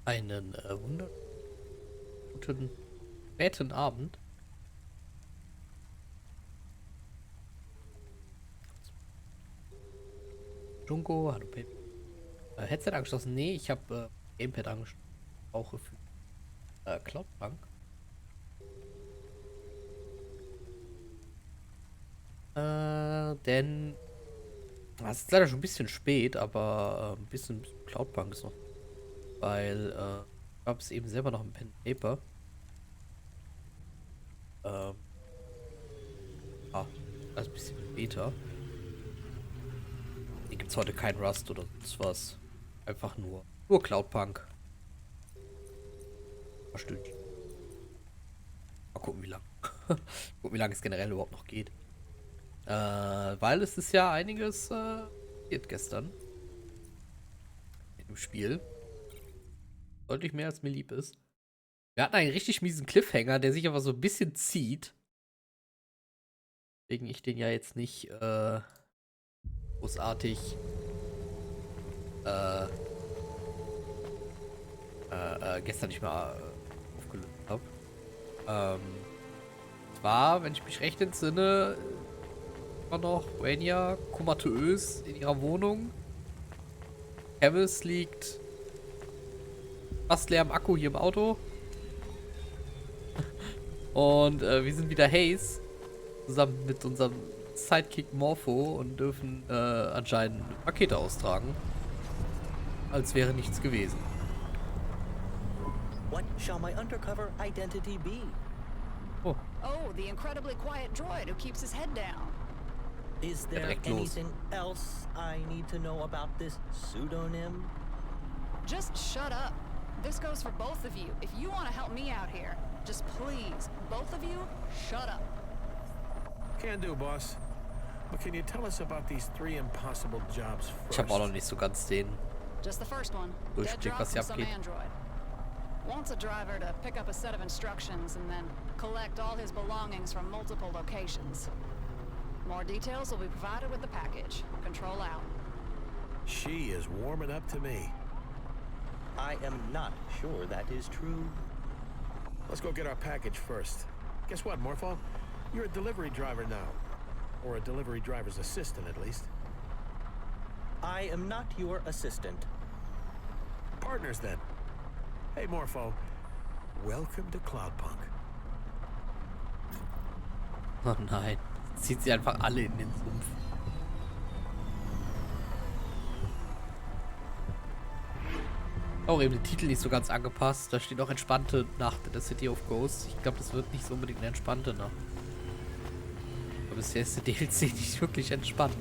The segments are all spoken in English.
Einen wunderschönen späten Abend. Junko, hallo Pip. Headset angeschlossen? Nee, ich habe Gamepad angeschlossen. Brauche für Cloudpunk. Denn es ist leider schon ein bisschen spät, aber ein bisschen Cloudpunk ist noch. Weil ich habe es eben selber noch im Pen and Paper. Ähm, das ist ein bisschen später. Hier gibt es heute kein Rust oder sonst was. Einfach nur Cloudpunk. Ein Stündchen. Mal gucken, wie lang. Gucken, wie lange es generell überhaupt noch geht. Weil es ist ja einiges passiert gestern mit dem Spiel. Deutlich mehr als mir lieb ist. Wir hatten einen richtig miesen Cliffhanger, der sich aber so ein bisschen zieht. Wegen ich den ja jetzt nicht großartig äh, gestern nicht mehr aufgelöst habe. Zwar, wenn ich mich recht entsinne, immer noch Rhaenyra komatös in ihrer Wohnung. Harris liegt fast leer am Akku hier im Auto. Und wir sind wieder Haze. Zusammen mit unserem Sidekick Morpho und dürfen anscheinend Pakete austragen. Als wäre nichts gewesen. What shall my undercover identity be? Oh. Oh, the incredibly quiet droid who keeps his head down. Is there direkt los. anything else I need to know about this pseudonym? Just shut up. This goes for both of you. If you want to help me out here, just please, both of you, shut up. Can do, boss. But can you tell us about these 3 impossible jobs Ich first? habe auch noch nicht so ganz den Just the first one. Dead Durchblick, drop was hier from some abgeht. android. Wants a driver to pick up a set of instructions and then collect all his belongings from multiple locations. More details will be provided with the package. Control out. She is warming up to me. I am not sure that is true. Let's go get our package first. Guess what, Morpho? You're a delivery driver now. Or a delivery driver's assistant, at least. I am not your assistant. Partners, then. Hey, Morpho. Welcome to Cloudpunk. Oh nein. Zieht sie einfach alle in den Sumpf. Auch eben der Titel nicht so ganz angepasst. Da steht auch entspannte Nacht in der City of Ghosts. Ich glaube, das wird nicht so unbedingt eine entspannte Nacht. Aber bisher ist der DLC nicht wirklich entspannt.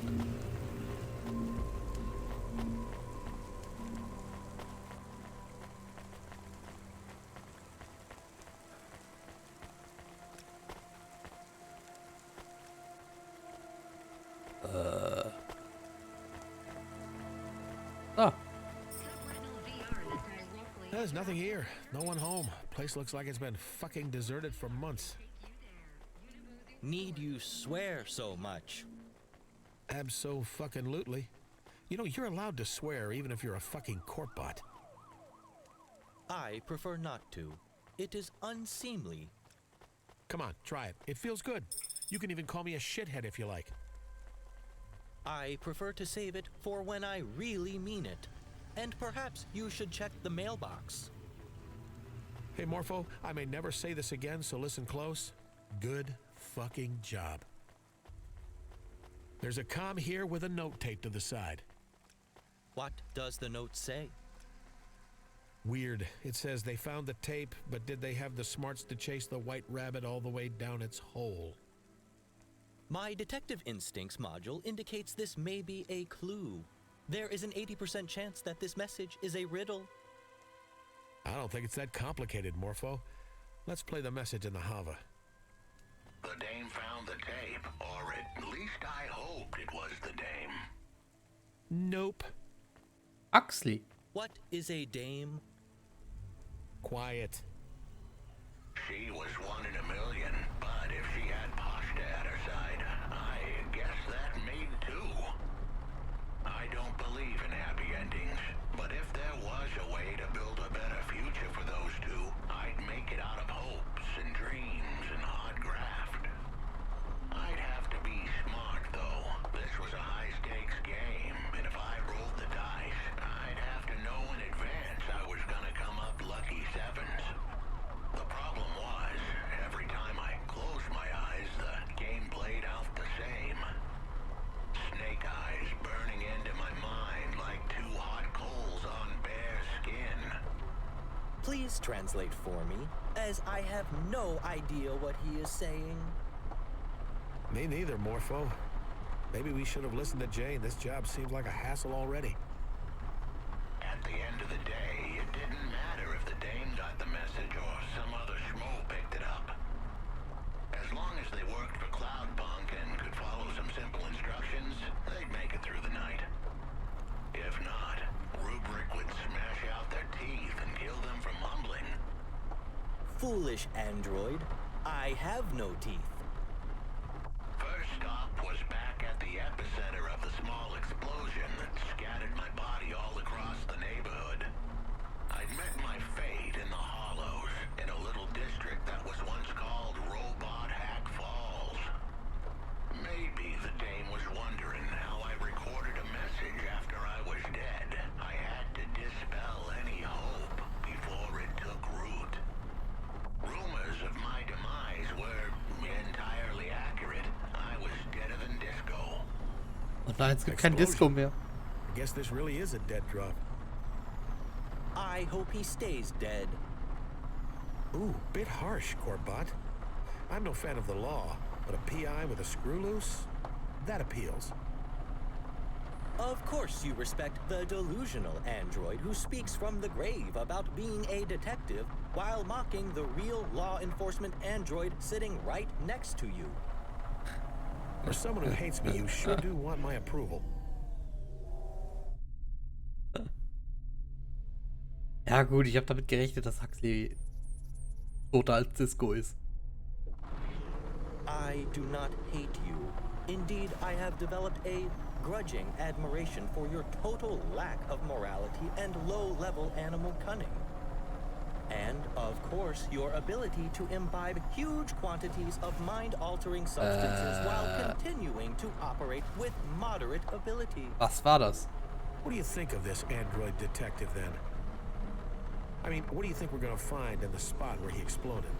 Ah. There's nothing here. No one home. Place looks like it's been fucking deserted for months. Need you swear so much? Abso-fucking-lutely. You know, you're allowed to swear even if you're a fucking corp bot. I prefer not to. It is unseemly. Come on, try it. It feels good. You can even call me a shithead if you like. I prefer to save it for when I really mean it. And perhaps you should check the mailbox. Hey, Morpho, I may never say this again, so listen close. Good fucking job. There's a comm here with a note taped to the side. What does the note say? Weird. It says they found the tape, but did they have the smarts to chase the white rabbit all the way down its hole? My detective instincts module indicates this may be a clue. There is an 80% chance that this message is a riddle. I don't think it's that complicated, Morpho. Let's play the message in the Hava. The dame found the tape, or at least I hoped it was the dame. Nope. Huxley. What is a dame? Quiet. She was one in a million, but if she had Pasta at her side, I guess that made 2. I don't believe in happy endings, but if there was a way to build a better future, please translate for me, as I have no idea what he is saying? Me neither, Morpho. Maybe we should have listened to Jane. This job seems like a hassle already. At the end of the day, it didn't matter if the Dame got the message or some other schmo picked it up. As long as they worked for Cloudpunk and could follow some simple instructions, they'd make it through the night. If not, Rubric would smash out their teeth and kill them from mumbling. Foolish android. I have no teeth. First stop was back at the epicenter of the small explosion that scattered my body all across the neighborhood. I'd met my fate in the Hollows, in a little district that was once called Robot Hack Falls. Maybe the Dame was wondering how I recorded a message after I was dead. I had to dispel any hope before it took root. Rumors of my demise were entirely accurate. I was deader than disco. Und nein, es gibt kein Disco mehr. I guess this really is a dead drop. I hope he stays dead. Ooh, bit harsh, Corbett. I'm no fan of the law, but a PI with a screw loose? That appeals. Of course you respect the delusional android who speaks from the grave about being a detective while mocking the real law enforcement android sitting right next to you. For someone who hates me, you sure do want my approval. Ja gut, ich habe damit gerechnet, dass Huxley toter als Disco ist. I do not hate you. Indeed, I have developed a grudging admiration for your total lack of morality and low-level animal cunning. And, of course, your ability to imbibe huge quantities of mind-altering substances while continuing to operate with moderate ability. Was war das? What do you think of this android detective, then? I mean, what do you think we're gonna find in the spot where he exploded?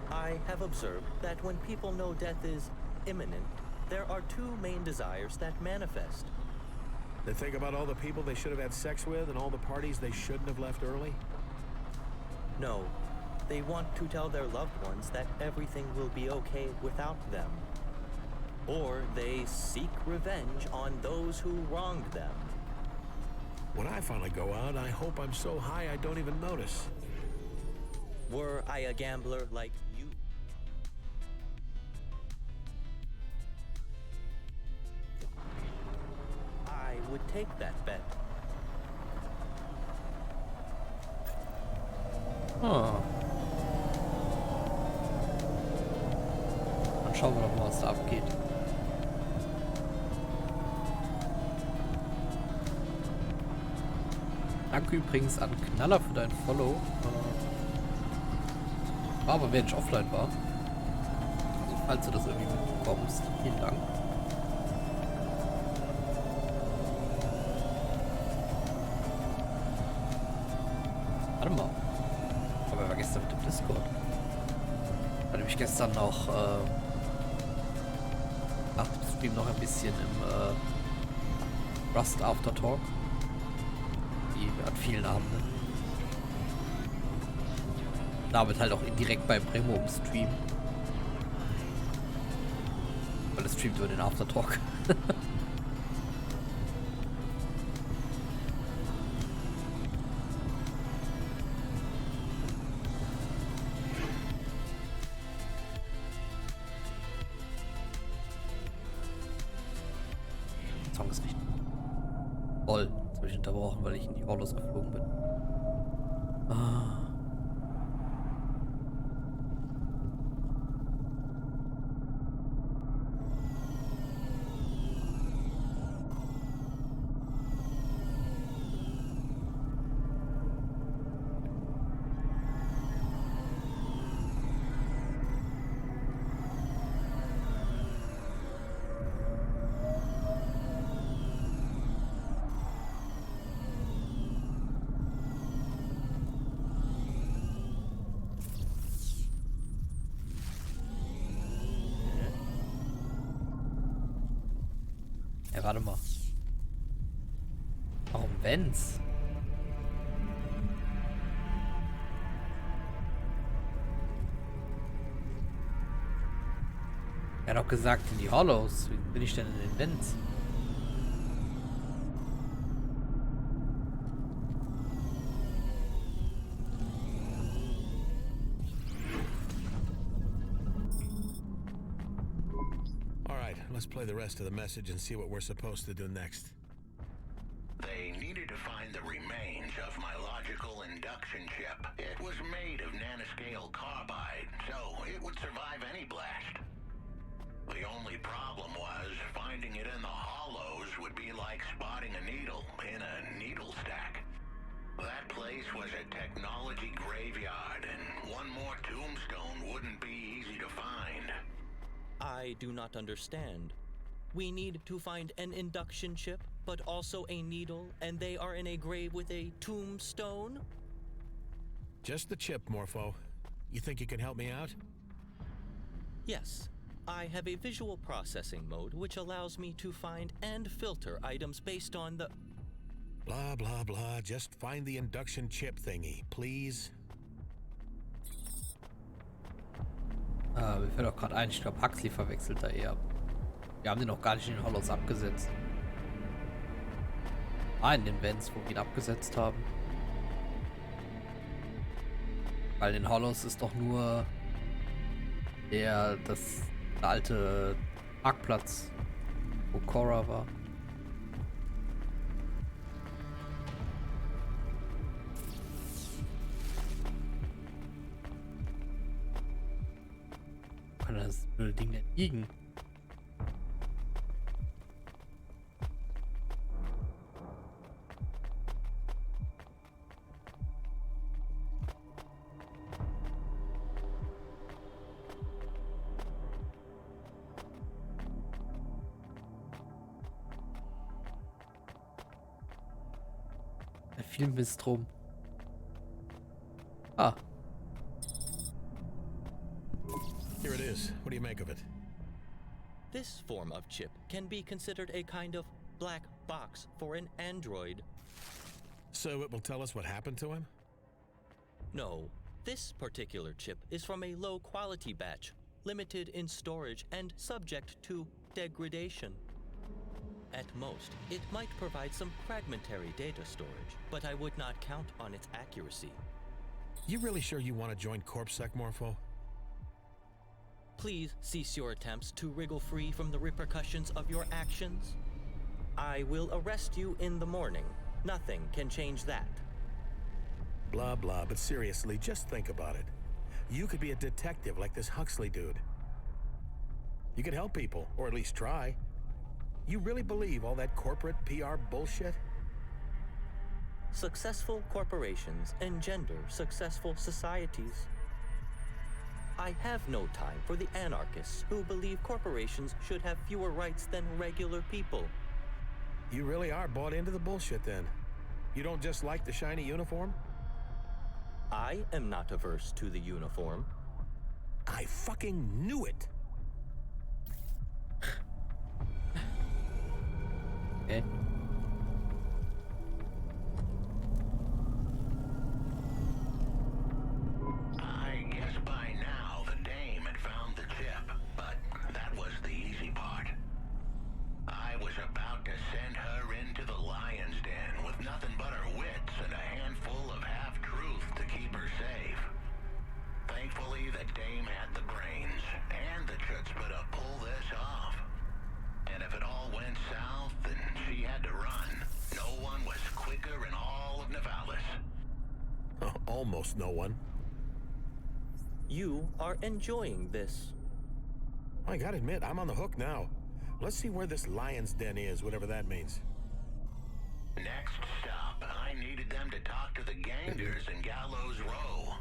I have observed that when people know death is imminent, there are two main desires that manifest. They think about all the people they should have had sex with and all the parties they shouldn't have left early? No, they want to tell their loved ones that everything will be okay without them. Or they seek revenge on those who wronged them. When I finally go out, I hope I'm so high I don't even notice. Were I a gambler like you? I would take that bet. Ah. Dann schauen wir doch mal, was da abgeht. Danke übrigens an Knaller für dein Follow. War aber während ich offline war. Also falls du das irgendwie mitbekommst. Vielen Dank. Warte mal. Aber er war gestern mit dem Discord. Hatte mich gestern noch nach dem Stream noch ein bisschen im Rust After Talk. Wie an vielen Abenden. Damit halt auch indirekt bei Bremo im Stream. Weil es streamt über den Aftertalk. Der Song ist nicht voll. Jetzt habe ich unterbrochen, weil ich in die Autos geflogen bin. Ah. Ja, warte mal. Warum wenn's? Er hat doch gesagt in die Hollows. Wie bin ich denn in den Vents? All right, let's play the rest of the message and see what we're supposed to do next. They needed to find the remains of my logical induction chip. It was made of nanoscale carbide, so it would survive any blast. The only problem was finding it in the hollows would be like spotting a needle in a needle stack. That place was a technology graveyard, and one more tombstone wouldn't be easy to find. I do not understand. We need to find an induction chip, but also a needle, and they are in a grave with a tombstone? Just the chip, Morpho. You think you can help me out? Yes. I have a visual processing mode which allows me to find and filter items based on the... Blah, blah, blah. Just find the induction chip thingy, please. Mir fällt auch gerade ein, ich glaube, Huxley verwechselt da eher. Wir haben den noch gar nicht in den Hollows abgesetzt. In den Vents, wo wir ihn abgesetzt haben. Weil in den Hollows ist doch nur der alte Parkplatz, wo Cora war. Kann das Ding denn liegen? Viel Mist rum. Here it is. What do you make of it? This form of chip can be considered a kind of black box for an android. So it will tell us what happened to him? No, this particular chip is from a low-quality batch, limited in storage and subject to degradation. At most, it might provide some fragmentary data storage, but I would not count on its accuracy. You really sure you want to join CorpSec, Morpho? Please cease your attempts to wriggle free from the repercussions of your actions. I will arrest you in the morning. Nothing can change that. Blah, blah, but seriously, just think about it. You could be a detective like this Huxley dude. You could help people, or at least try. You really believe all that corporate PR bullshit? Successful corporations engender successful societies. I have no time for the anarchists who believe corporations should have fewer rights than regular people. You really are bought into the bullshit then. You don't just like the shiny uniform? I am not averse to the uniform. I fucking knew it! Okay. I guess by now the dame had found the chip, but that was the easy part. I was about to send her into the lion's den with nothing but her wits and a handful of half-truth to keep her safe. Thankfully, the dame had the brains and the chutzpah to pull this off. And if it all went south, then she had to run. No one was quicker in all of Nivalis. Oh, almost no one. You are enjoying this. I gotta admit, I'm on the hook now. Let's see where this lion's den is, whatever that means. Next stop, I needed them to talk to the gangers in Gallows Row.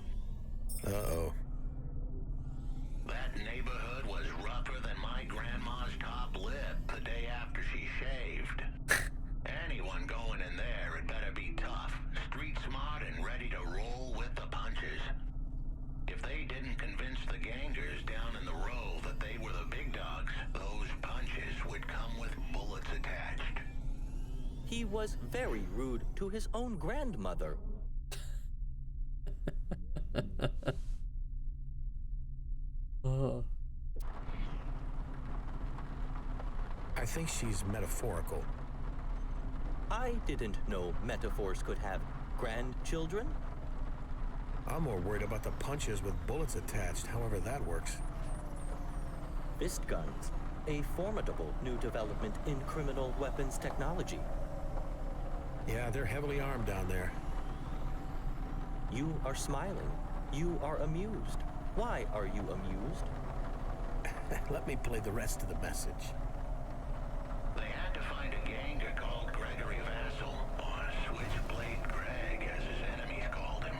Uh-oh. That neighborhood was rougher than my grandma's top lip the day after she shaved. Anyone going in there had better be tough, street smart, and ready to roll with the punches. If they didn't convince the gangers down in the row that they were the big dogs, those punches would come with bullets attached. He was very rude to his own grandmother. I think she's metaphorical. I didn't know metaphors could have grandchildren. I'm more worried about the punches with bullets attached, however that works. Fist guns, a formidable new development in criminal weapons technology. Yeah, they're heavily armed down there. You are smiling. You are amused. Why are you amused? Let me play the rest of the message. They had to find a ganger called Gregory Vassal, or Switchblade Greg, as his enemies called him.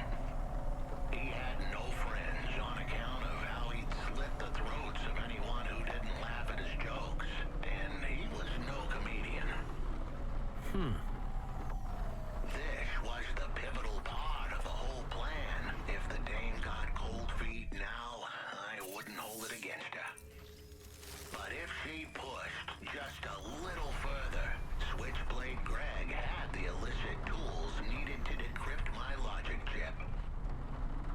He had no friends on account of how he'd slit the throats of anyone who didn't laugh at his jokes, and he was no comedian. This was the pivotal part of the whole plan. If the dame got cold feet now, I wouldn't hold it against her. But if she pushed just a little further, Switchblade Greg had the illicit tools needed to decrypt my logic chip.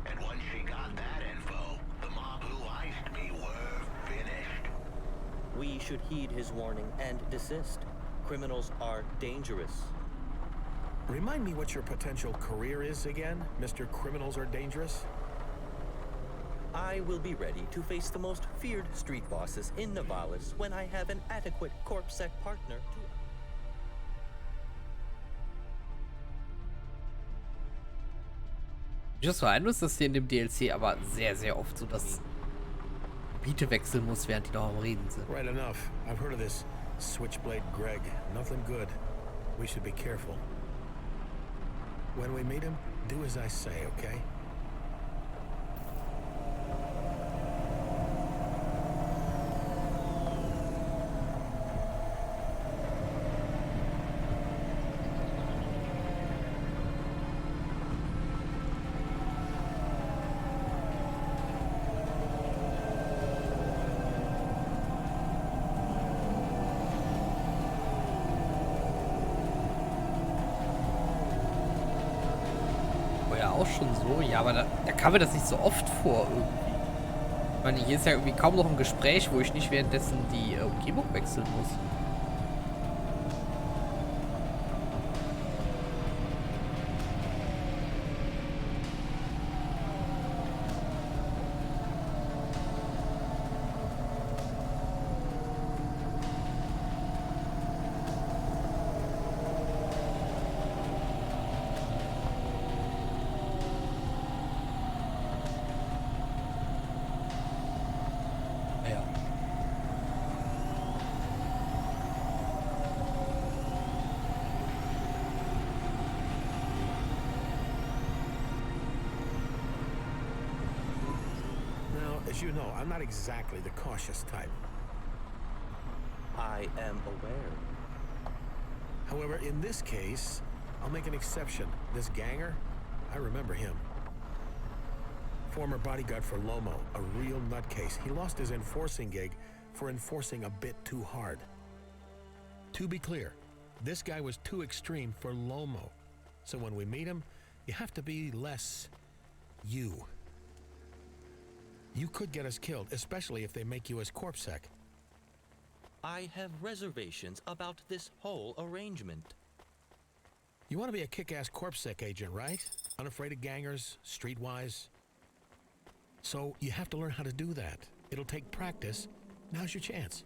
And once she got that info, the mob who iced me were finished. We should heed his warning and desist. Criminals are dangerous. Remind me what your potential career is again, Mr. Criminals Are Dangerous? I will be ready to face the most feared street bosses in Navalis when I have an adequate corpsec partner to... Ich muss vereinen, dass hier in dem DLC aber sehr, sehr oft so, dass Gebiete wechseln muss, während die noch am Reden sind. Right enough. I've heard of this Switchblade Greg. Nothing good. We should be careful. When we meet him, do as I say, okay? Auch schon so, ja, aber da kam mir das nicht so oft vor irgendwie. Ich meine, hier ist ja irgendwie kaum noch ein Gespräch, wo ich nicht währenddessen die Umgebung wechseln muss. Ja. Now, as you know, I'm not exactly the cautious type. I am aware. However, in this case, I'll make an exception. This ganger, I remember him. Former bodyguard for Lomo, a real nutcase. He lost his enforcing gig for enforcing a bit too hard. To be clear, this guy was too extreme for Lomo. So when we meet him, you have to be less you. You could get us killed, especially if they make you as corpsec. I have reservations about this whole arrangement. You want to be a kick-ass corpsec agent, right? Unafraid of gangers, streetwise. So you have to learn how to do that. It'll take practice. Now's your chance.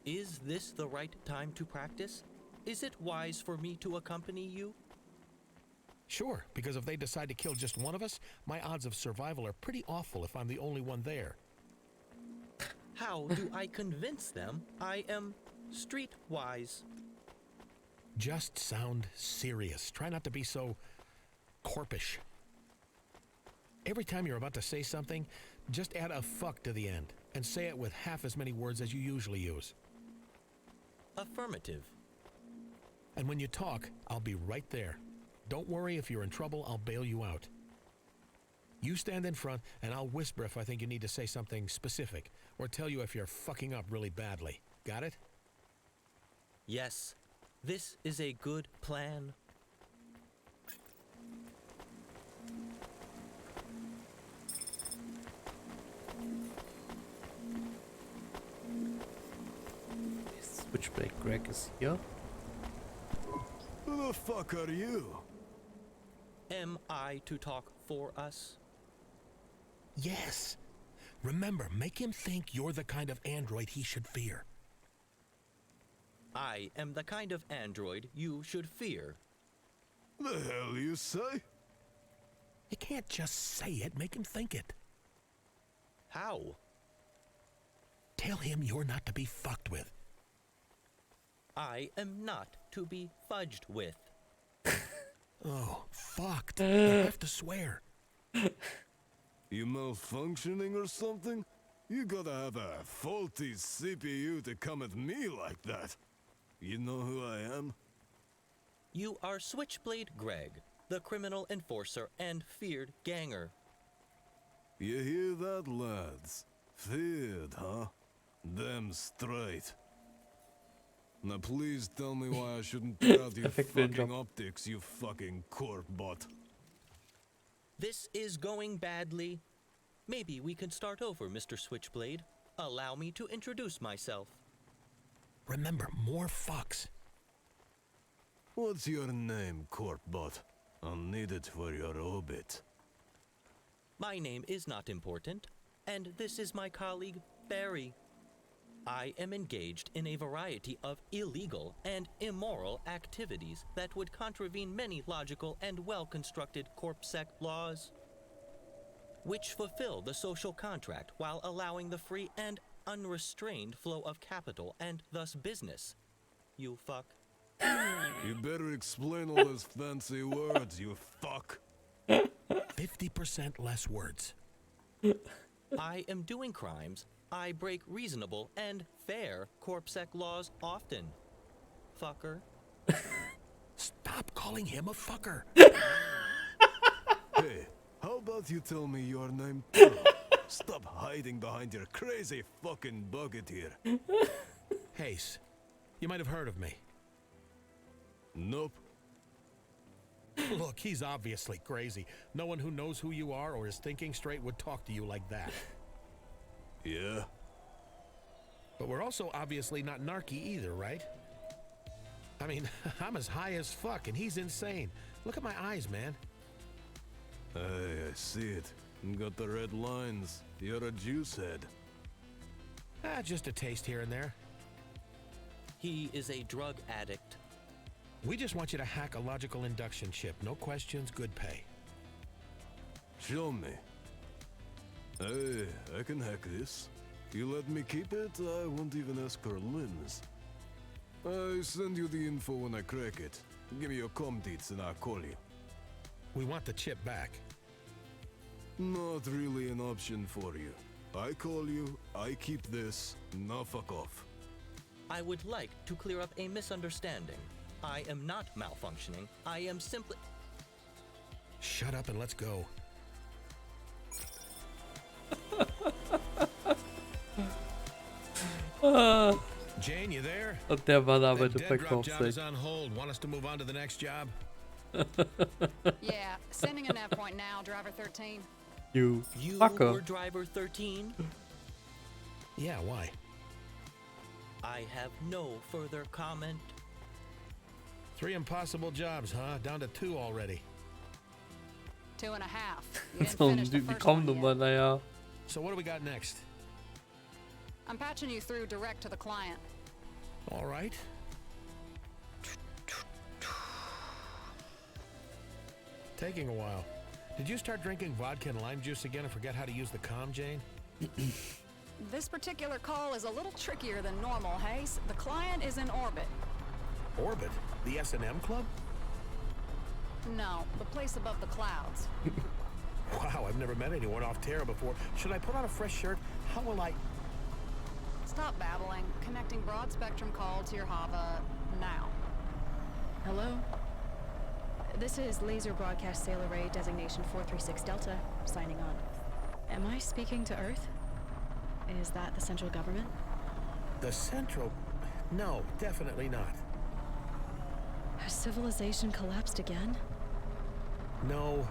Is this the right time to practice? Is it wise for me to accompany you? Sure, because if they decide to kill just one of us, my odds of survival are pretty awful if I'm the only one there. How do I convince them I am streetwise? Just sound serious. Try not to be so corpish. Every time you're about to say something, just add a fuck to the end and say it with half as many words as you usually use. Affirmative. And when you talk, I'll be right there. Don't worry, if you're in trouble, I'll bail you out. You stand in front, and I'll whisper if I think you need to say something specific, or tell you if you're fucking up really badly. Got it? Yes, this is a good plan. Switchblade Greg ist hier. Who the fuck are you? Am I to talk for us? Yes. Remember, make him think you're the kind of android he should fear. I am the kind of android you should fear. The hell you say? You can't just say it, make him think it. How? Tell him you're not to be fucked with. I am not to be fudged with. Oh, fucked. You have to swear. You malfunctioning or something? You gotta have a faulty CPU to come at me like that. You know who I am? You are Switchblade Greg, the criminal enforcer and feared ganger. You hear that, lads? Feared, huh? Damn straight. Now please tell me why I shouldn't put out your Perfect fucking job. optics, you fucking corp bot. This is going badly. Maybe we could start over, Mr. Switchblade. Allow me to introduce myself. Remember, more fucks. What's your name, corp bot? I'll need it for your obit. My name is not important, and this is my colleague, Barry. I am engaged in a variety of illegal and immoral activities that would contravene many logical and well-constructed CorpSec laws, which fulfill the social contract while allowing the free and unrestrained flow of capital and thus business. You fuck. You better explain all those fancy words, you fuck. 50% less words. I am doing crimes. I break reasonable and fair CorpSec laws often. Fucker. Stop calling him a fucker. Hey, how about you tell me your name too? Stop hiding behind your crazy fucking bucket here. Hayes, you might have heard of me. Nope. Look, he's obviously crazy. No one who knows who you are or is thinking straight would talk to you like that. Yeah? But we're also obviously not narky either, right? I mean, I'm as high as fuck and he's insane. Look at my eyes, man. Hey, I see it. Got the red lines. You're a juice head. Just a taste here and there. He is a drug addict. We just want you to hack a logical induction chip. No questions, good pay. Show me. Hey, I can hack this. You let me keep it, I won't even ask for limbs. I send you the info when I crack it. Give me your comm deets and I'll call you. We want the chip back. Not really an option for you. I call you, I keep this, now fuck off. I would like to clear up a misunderstanding. I am not malfunctioning. I am simply... Shut up and let's go. Jane, you there? Und der war da bei That der dead drop job is Verkaufsseite. on hold. Want us to move on to the next job? Yeah, sending a nav point now, driver 13. You You fucker. were driver 13? Yeah, why? I have no further comment. 3 impossible jobs, huh? Down to 2 already. 2.5. You didn't So, finish the die first kommen one nun mal, yet. naja. So what do we got next? I'm patching you through direct to the client. All right. Taking a while. Did you start drinking vodka and lime juice again and forget how to use the comm, Jane? This particular call is a little trickier than normal, Hayes. The client is in orbit. Orbit? The S&M club? No, the place above the clouds. Wow, I've never met anyone off Terra before. Should I put on a fresh shirt? How will I... Stop babbling. Connecting broad spectrum call to your Hava now. Hello? This is Laser Broadcast Sail Array Designation 436 Delta, signing on. Am I speaking to Earth? Is that the central government? The Central... No, definitely not. Has civilization collapsed again? No,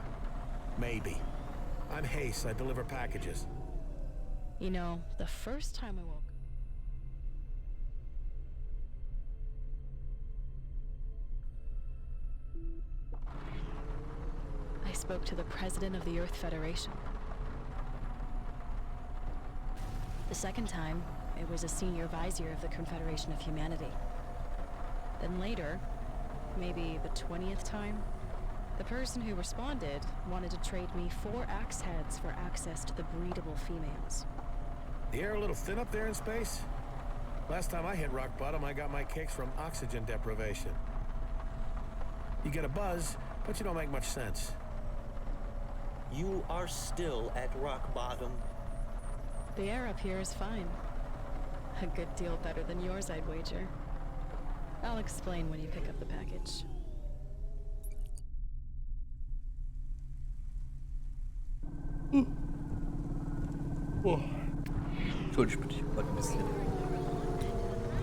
maybe. I'm Hayes. I deliver packages. You know, the first time I woke... spoke to the president of the Earth Federation. The second time, it was a senior vizier of the Confederation of Humanity. Then later, maybe the 20th time, the person who responded wanted to trade me 4 axe heads for access to the breedable females. The air a little thin up there in space? Last time I hit rock bottom, I got my kicks from oxygen deprivation. You get a buzz, but you don't make much sense. You are still at rock bottom. The air up here is fine. A good deal better than yours, I'd wager. I'll explain when you pick up the package. Entschuldigt bitte, ich wollte ein bisschen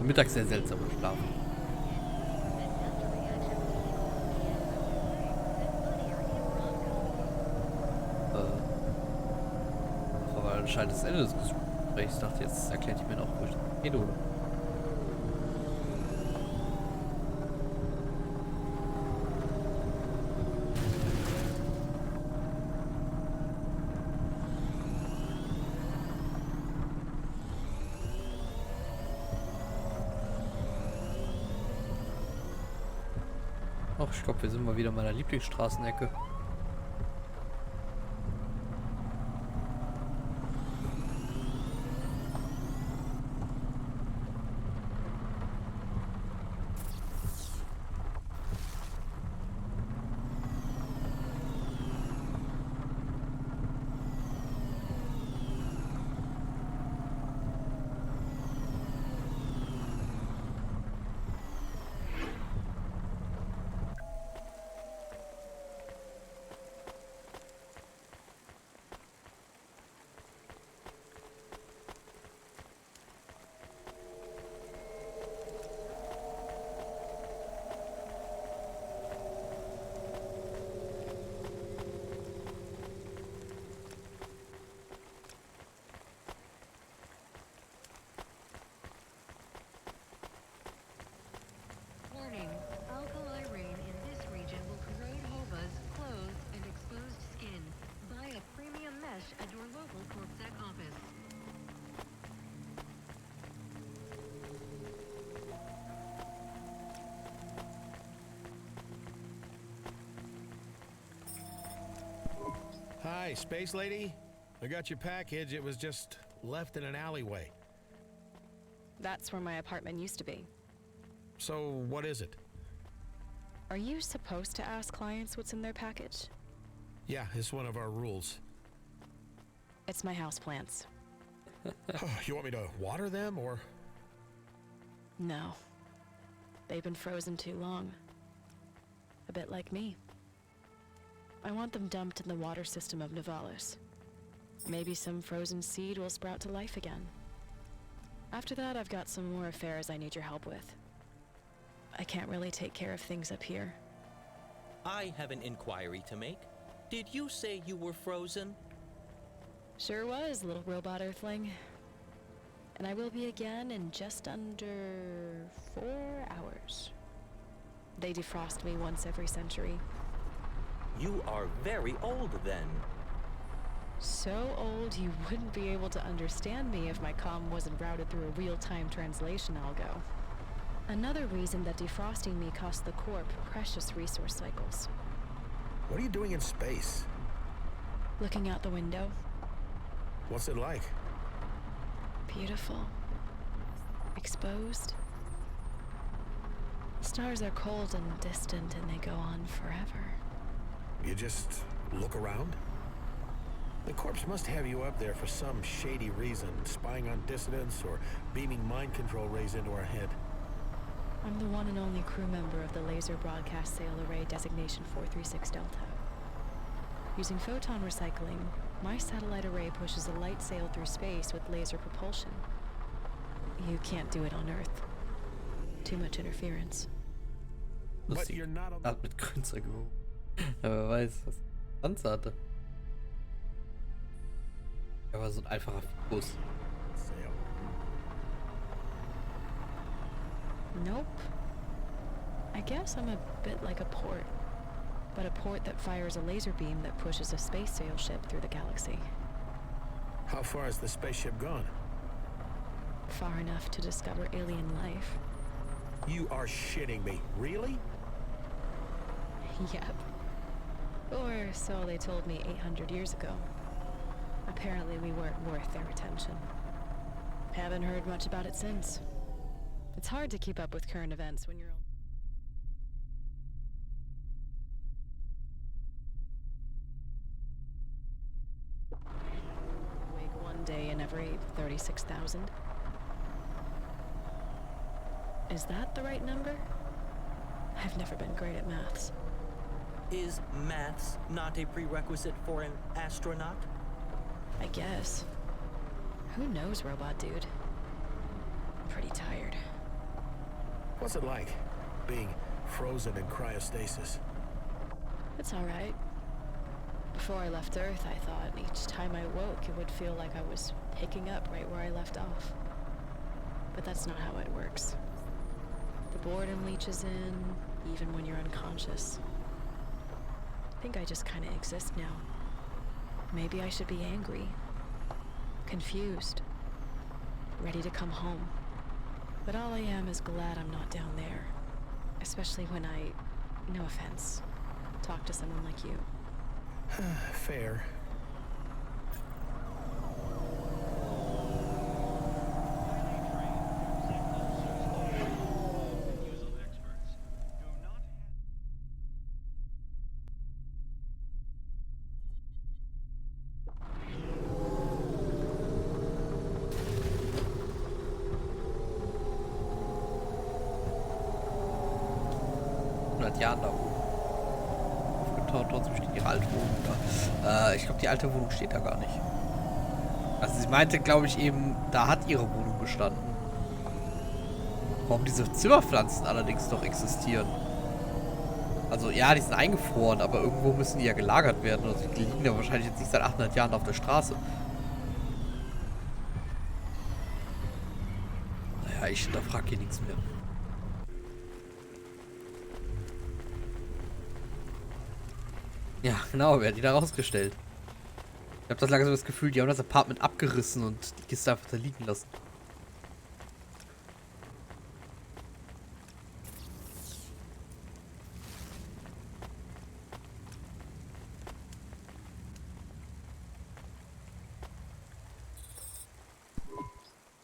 mittags sehr seltsam schlafen. Das war anscheinend das Ende des Gesprächs. Ich dachte, jetzt erklärt ihr mir noch, wo ich hin, oder? Ach, ich glaube, wir sind mal wieder in meiner Lieblingsstraßenecke. Warning, alkali rain in this region will corrode hobas, clothes, and exposed skin. Buy a premium mesh at your local CorpSec office. Hi, Space Lady. I got your package. It was just left in an alleyway. That's where my apartment used to be. So, what is it? Are you supposed to ask clients what's in their package? Yeah, it's one of our rules. It's my houseplants. You want me to water them, or...? No. They've been frozen too long. A bit like me. I want them dumped in the water system of Nivalis. Maybe some frozen seed will sprout to life again. After that, I've got some more affairs I need your help with. I can't really take care of things up here. I have an inquiry to make. Did you say you were frozen? Sure was, little robot earthling. And I will be again in just under 4 hours. They defrost me once every century. You are very old then. So old you wouldn't be able to understand me if my comm wasn't routed through a real-time translation algo. Another reason that defrosting me cost the Corp precious resource cycles. What are you doing in space? Looking out the window. What's it like? Beautiful. Exposed. Stars are cold and distant and they go on forever. You just look around? The Corps must have you up there for some shady reason, spying on dissidents or beaming mind control rays into our head. I'm the one and only crew member of the Laser Broadcast Sail Array Designation 436 Delta. Using photon recycling, my satellite array pushes a light sail through space with laser propulsion. You can't do it on Earth. Too much interference. But you're not on Hat mit Grünzeug gehoben. Ja, wer weiß, was Panzer hatte. Er war so ein einfacher Fikus. sail. Nope. I guess I'm a bit like a port. but a port that fires a laser beam that pushes a space sail ship through the galaxy. How far has the spaceship gone? Far enough to discover alien life. You are shitting me. Really? Yep. Or so they told me 800 years ago. Apparently we weren't worth their attention. Haven't heard much about it since. It's hard to keep up with current events when you're awake one day in every 36,000. Is that the right number? I've never been great at maths. Is maths not a prerequisite for an astronaut? I guess. Who knows, robot dude? I'm pretty tired. What's it like, being frozen in cryostasis? It's alright. Before I left Earth, I thought each time I woke, it would feel like I was picking up right where I left off. But that's not how it works. The boredom leaches in, even when you're unconscious. I think I just kinda exist now. Maybe I should be angry, confused, ready to come home. But all I am is glad I'm not down there. Especially when I, no offense, talk to someone like you. Fair. Jahren da oben. Aufgetaucht, trotzdem steht ihre alte Wohnung da. Ich glaube, die alte Wohnung steht da gar nicht. Also sie meinte, glaube ich, eben, da hat ihre Wohnung gestanden. Warum diese Zimmerpflanzen allerdings noch existieren. Also ja, die sind eingefroren, aber irgendwo müssen die ja gelagert werden. Also die liegen ja wahrscheinlich jetzt nicht seit 800 Jahren auf der Straße. Naja, ich hinterfrage hier nichts mehr. Ja, genau, wer hat die da rausgestellt? Ich habe das langsam das Gefühl, die haben das Apartment abgerissen und die Kiste einfach da liegen lassen.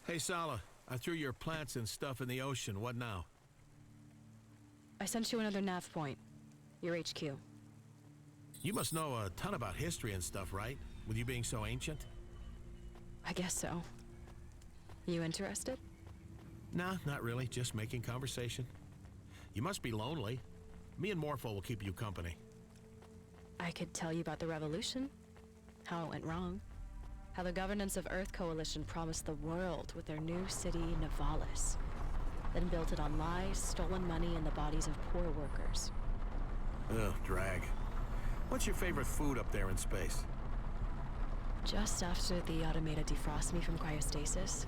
Hey, Sala, I threw your plants and stuff in the ocean. What now? I sent you another nav point. Your HQ. You must know a ton about history and stuff, right? With you being so ancient? I guess so. You interested? Nah, not really. Just making conversation. You must be lonely. Me and Morpho will keep you company. I could tell you about the revolution. How it went wrong. How the governance of Earth Coalition promised the world with their new city, Nivalis. Then built it on lies, stolen money, and the bodies of poor workers. Ugh, drag. What's your favorite food up there in space? Just after the automated defrost me from cryostasis,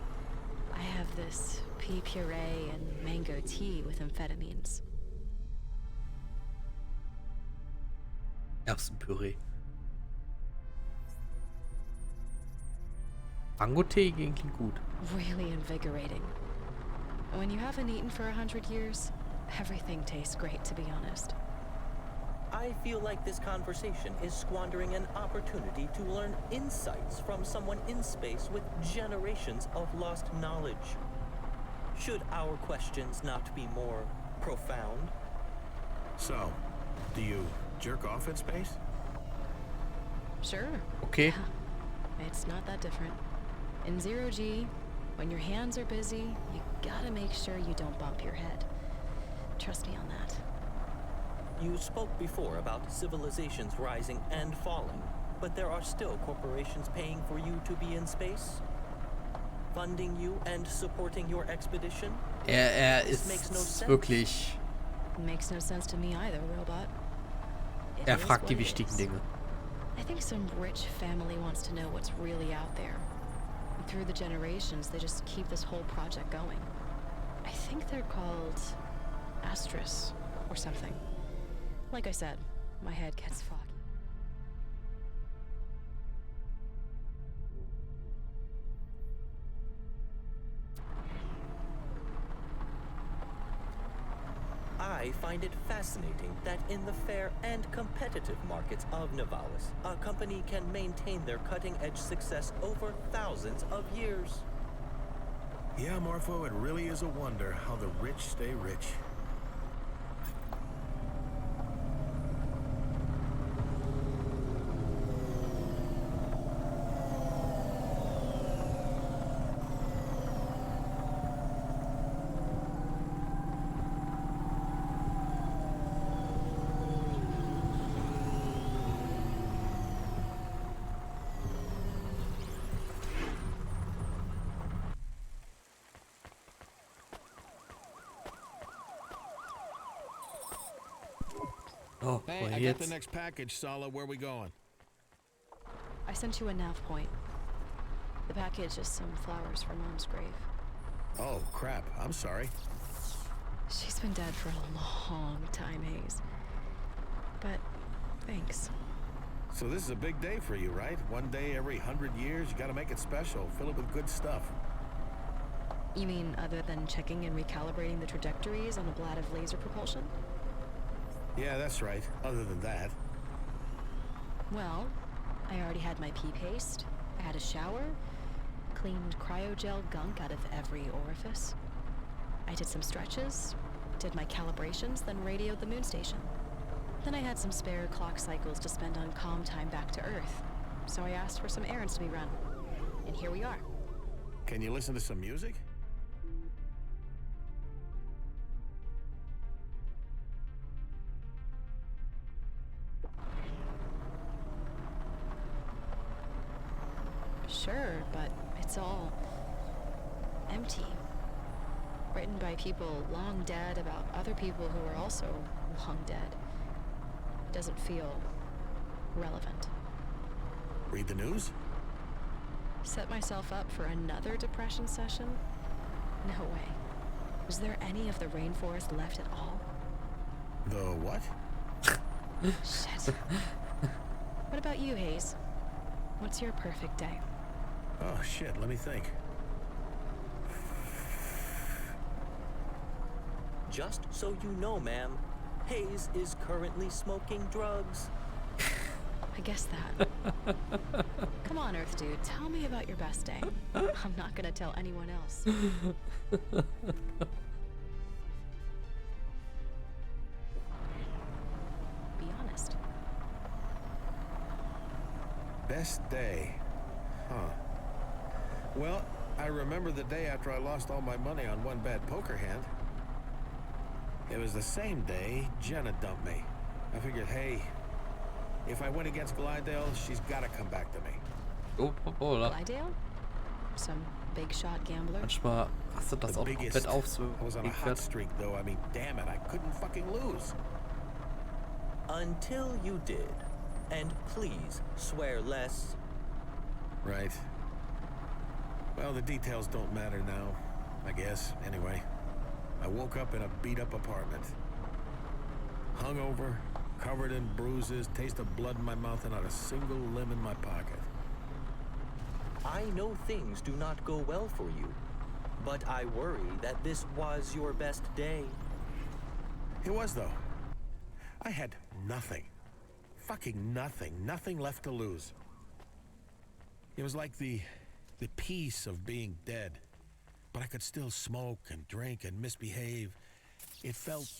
I have this pea puree and mango tea with amphetamines. Erbsenpüree. Mango-Tee klingt gut. Really invigorating. When you haven't eaten for 100 years, everything tastes great, to be honest. I feel like this conversation is squandering an opportunity to learn insights from someone in space with generations of lost knowledge. Should our questions not be more profound? So, do you jerk off in space? Sure. Okay. Yeah, it's not that different. In zero G, when your hands are busy, you gotta make sure you don't bump your head. Trust me on that. You spoke before about civilizations rising and falling, but there are still corporations paying for you to be in space? Funding you and supporting your expedition? Ist makes no sense. wirklich... Makes no sense to me either, robot. It is fragt die what it wichtigen is. Dinge. I think some rich family wants to know what's really out there. And through the generations, they just keep this whole project going. I think they're called Astris or something. Like I said, my head gets foggy. I find it fascinating that in the fair and competitive markets of Nivalis, a company can maintain their cutting-edge success over thousands of years. Yeah, Morpho, it really is a wonder how the rich stay rich. Oh, Hey, woher I got the jetzt? next package, Sala. Where we going? I sent you a nav point. The package is some flowers for Mom's grave. Oh, crap. I'm sorry. She's been dead for a long time, Hayes. But thanks. So this is a big day for you, right? One day every 100 years, you gotta make it special. Fill it with good stuff. You mean other than checking and recalibrating the trajectories on a blad of laser propulsion? Yeah, that's right. Other than that. Well, I already had my pee paste. I had a shower. Cleaned cryogel gunk out of every orifice. I did some stretches. Did my calibrations, then radioed the moon station. Then I had some spare clock cycles to spend on calm time back to Earth. So I asked for some errands to be run. And here we are. Can you listen to some music? Sure, but it's all empty. Written by people long dead about other people who are also long dead. Doesn't feel relevant. Read the news? Set myself up for another depression session? No way. Was there any of the rainforest left at all? The what? Shit. What about you, Hayes? What's your perfect day? Oh, shit. Let me think. Just so you know, ma'am, Hayes is currently smoking drugs. I guess that. Come on, Earth Dude. Tell me about your best day. I'm not gonna tell anyone else. Be honest. Best day. Huh. Well, I remember the day after I lost all my money on one bad poker hand. It was the same day Jenna dumped me. I figured, hey, if I win against Glidale, she's gotta come back to me. Oh, hoppala. Glidale? Some big shot gambler? Manchmal rastet das The auch komplett biggest. auf, so I was on a hot streak, though. I mean, damn it, I couldn't fucking lose. Until you did. And please swear less. Right. Well, the details don't matter now, I guess. Anyway, I woke up in a beat-up apartment. Hungover, covered in bruises, taste of blood in my mouth, and not a single limb in my pocket. I know things do not go well for you, but I worry that this was your best day. It was, though. I had nothing. Fucking nothing. Nothing left to lose. It was like the peace of being dead. But I could still smoke and drink and misbehave. It felt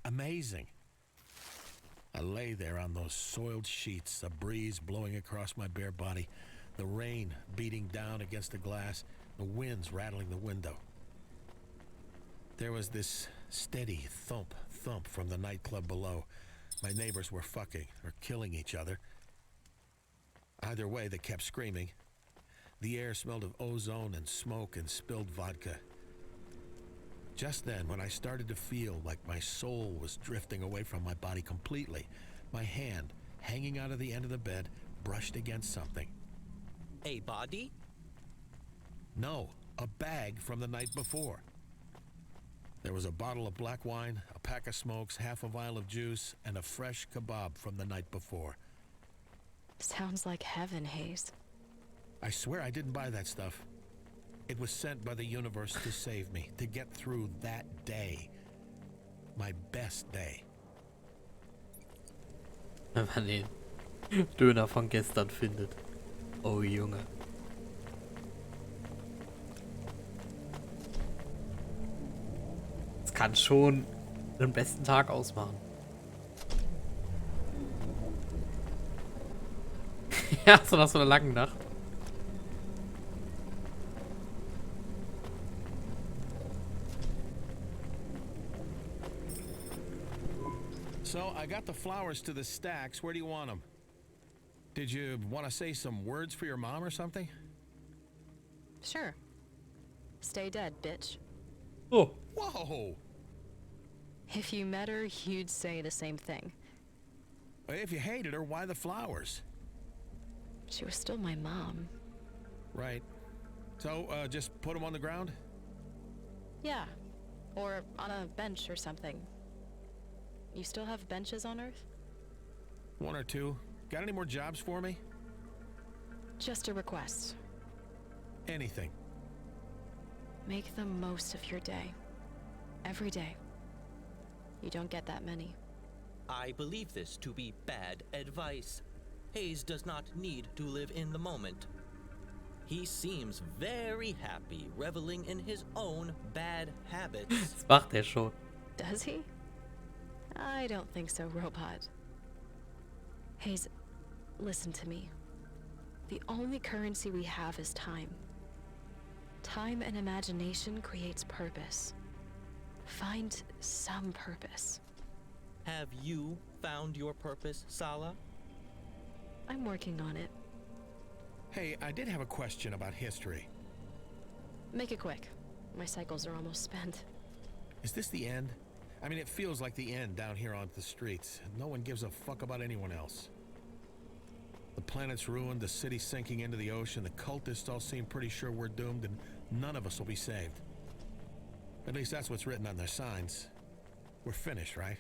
amazing. I lay there on those soiled sheets, a breeze blowing across my bare body, the rain beating down against the glass, the winds rattling the window. There was this steady thump from the nightclub below. My neighbors were fucking or killing each other. Either way, they kept screaming. The air smelled of ozone and smoke and spilled vodka. Just then, when I started to feel like my soul was drifting away from my body completely, my hand, hanging out of the end of the bed, brushed against something. A body? No, a bag from the night before. There was a bottle of black wine, a pack of smokes, half a vial of juice, and a fresh kebab from the night before. Sounds like heaven, Hayes. I swear I didn't buy that stuff. It was sent by the universe to save me, to get through that day. My best day. Wenn man den Döner von gestern findet. Oh Junge. Das kann schon den besten Tag ausmachen. Ja, so nach so einer langen Nacht. So, I got the flowers to the stacks. Where do you want them? Did you want to say some words for your mom or something? Sure. Stay dead, bitch. Oh. Whoa! If you met her, you'd say the same thing. If you hated her, why the flowers? She was still my mom. Right. So, just put them on the ground? Yeah. Or on a bench or something. You still have benches on Earth? One or two. Got any more jobs for me? Just a request. Anything. Make the most of your day. Every day. You don't get that many. I believe this to be bad advice. Hayes does not need to live in the moment. He seems very happy reveling in his own bad habits. Das macht er schon. Does he? I don't think so, robot. Hayes, listen to me. The only currency we have is time. Time and imagination creates purpose. Find some purpose. Have you found your purpose, Sala? I'm working on it. Hey, I did have a question about history. Make it quick. My cycles are almost spent. Is this the end? I mean, it feels like the end down here on the streets. No one gives a fuck about anyone else. The planet's ruined, the city's sinking into the ocean, the cultists all seem pretty sure we're doomed, and none of us will be saved. At least that's what's written on their signs. We're finished, right?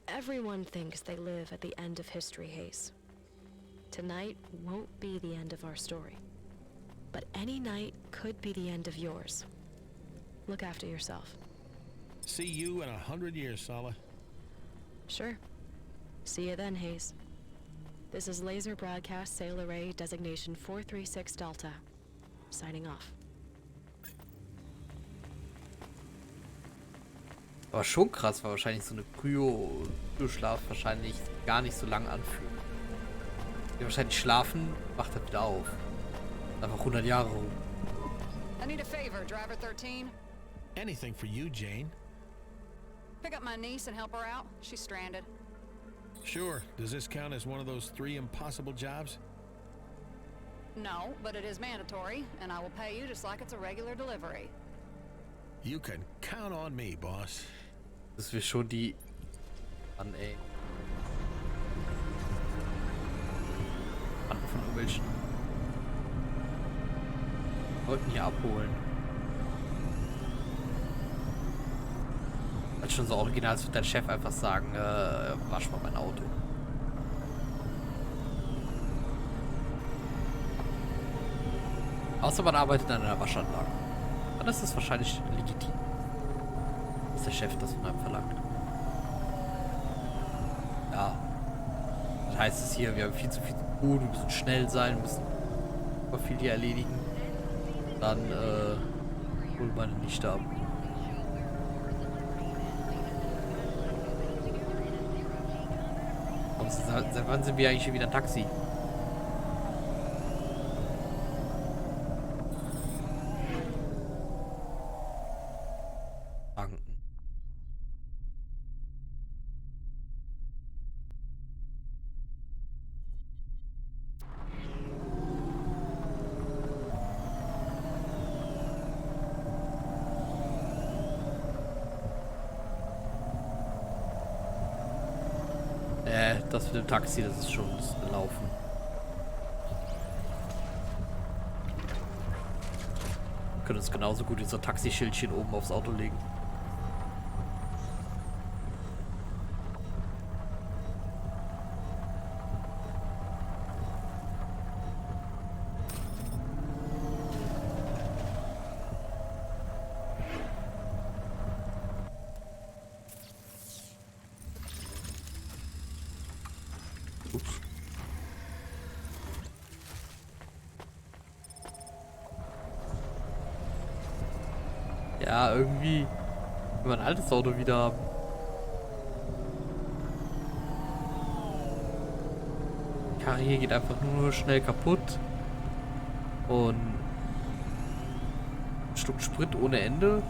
Everyone thinks they live at the end of history, Hayes. Tonight won't be the end of our story. But any night could be the end of yours. Look after yourself. See you in 100 years, Sala. Sure. See you then, Hayes. This is Laser Broadcast Sail Array Designation 436 Delta. Signing off. Aber schon krass, weil wahrscheinlich so eine Kryo-Schlaf wahrscheinlich gar nicht so lang anfühlt. Die wahrscheinlich schlafen, wacht er wieder auf. Einfach 100 Jahre rum. I need a favor, Driver 13. Anything for you, Jane. Pick up my niece and help her out. She's stranded. Sure. Does this count as one of those 3 impossible jobs? No, but it is mandatory, and I will pay you just like it's a regular delivery. You can count on me, boss. Das wir schon die... Mann, ey. Mann von irgendwelchen Leuten hier abholen. Als schon so original, als wird dein Chef einfach sagen, wasch mal mein Auto. Außer man arbeitet an einer Waschanlage. Dann ist das wahrscheinlich legitim, dass der Chef das von einem verlangt. Ja. Das heißt es hier, wir haben viel zu viel zu tun, wir müssen schnell sein, wir müssen super viel hier erledigen. Dann, holen meine Nichte ab. Und seit wann sind wir eigentlich hier wieder ein Taxi? Das mit dem Taxi, das ist schon gelaufen. Können uns genauso gut dieser Taxischildchen oben aufs Auto legen. Ups. Ja, irgendwie will man ein altes Auto wieder haben. Die Karre hier geht einfach nur schnell kaputt. Und schluckt Sprit ohne Ende.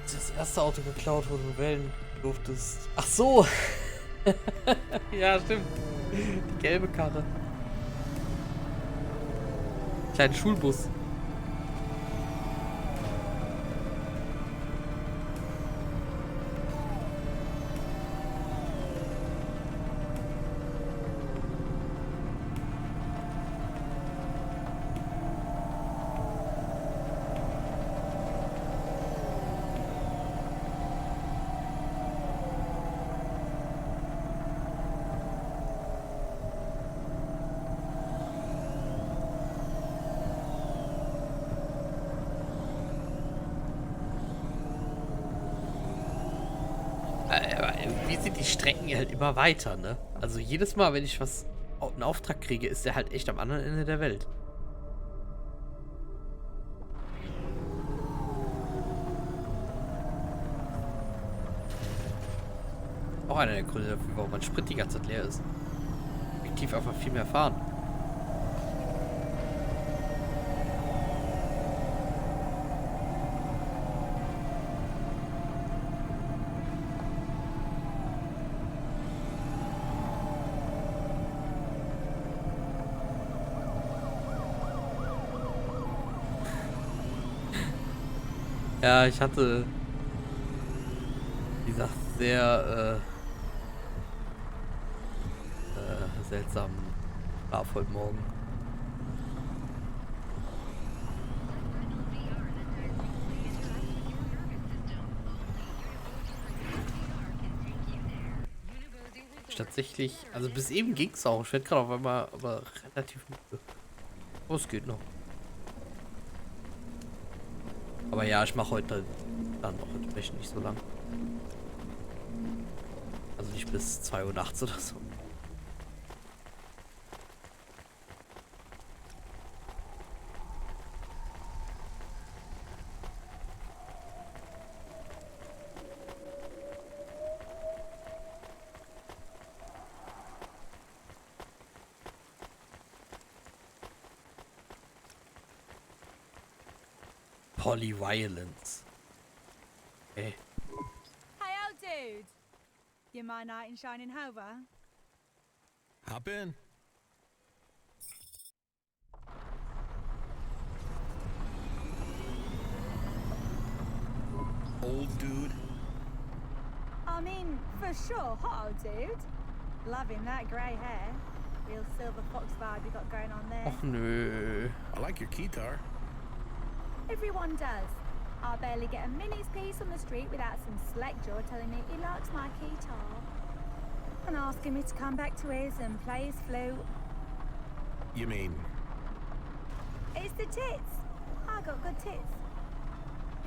Das erste Auto geklaut, wo du wählen durftest. Ach so! Ja, stimmt. Die gelbe Karre. Kleinen Schulbus. Aber irgendwie sind die Strecken halt immer weiter, ne? Also jedes Mal, wenn ich einen Auftrag kriege, ist der halt echt am anderen Ende der Welt. Auch einer der Gründe dafür, warum mein Sprit die ganze Zeit leer ist. Effektiv einfach viel mehr fahren. Ja, ich hatte, wie gesagt, sehr seltsamen Schlaf heute Morgen. Tatsächlich, also bis eben ging's auch. Ich werde gerade auf einmal aber relativ müde. Oh, es geht noch. Aber ja, ich mache heute dann noch entsprechend nicht so lang. Also nicht bis 2 Uhr nachts oder so. Polyviolence. Okay. Hey, old dude. You my knight in shining Hova? Hop in. Old dude. I mean, for sure, hot old dude. Loving that grey hair. Real silver fox vibe you got going on there. Och nö. I like your guitar. Everyone does. I barely get a minute's peace on the street without some slack jaw telling me he likes my guitar. And asking me to come back to his and play his flute. You mean, It's the tits. I got good tits.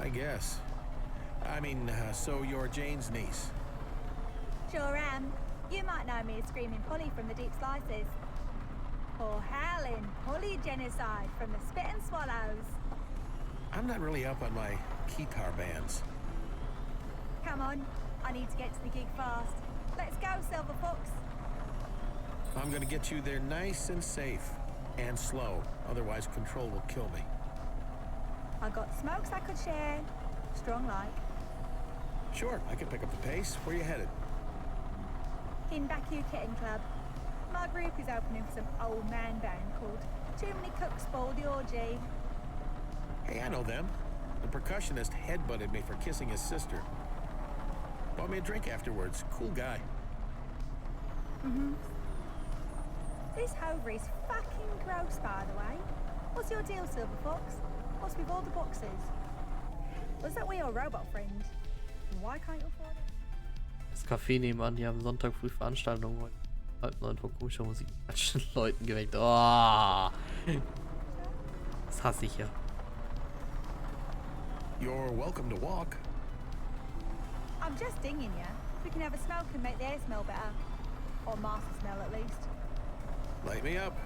I guess. I mean, so you're Jane's niece. Sure am. You might know me as Screaming Polly from the Deep Slices. Or Howling Polly Genocide from the Spit and Swallows. I'm not really up on my guitar bands. Come on, I need to get to the gig fast. Let's go, Silver Fox. I'm gonna get you there nice and safe. And slow. Otherwise, control will kill me. I got smokes I could share. Strong like. Sure, I can pick up the pace. Where you headed? In Baku Kitten Club. My group is opening for some old man band called Too Many Cooks Spoil the Orgy. Hey, I know them. The percussionist headbutted me for kissing his sister. Bought me a drink afterwards. Cool guy. This Hover is fucking gross, by the way. What's your deal, Silver Fox? What's with all the boxes? Was that your robot friend? Why can't you afford it? Das Café nebenan, die haben Sonntag früh Veranstaltungen heute. Halb 9 vor komischer Musik mit falschen Leuten geweckt. Oh, das hasse ich ja. You're welcome to walk. I'm just dinging you. We can have a smoke and make the air smell better. Or master smell, at least. Light me up.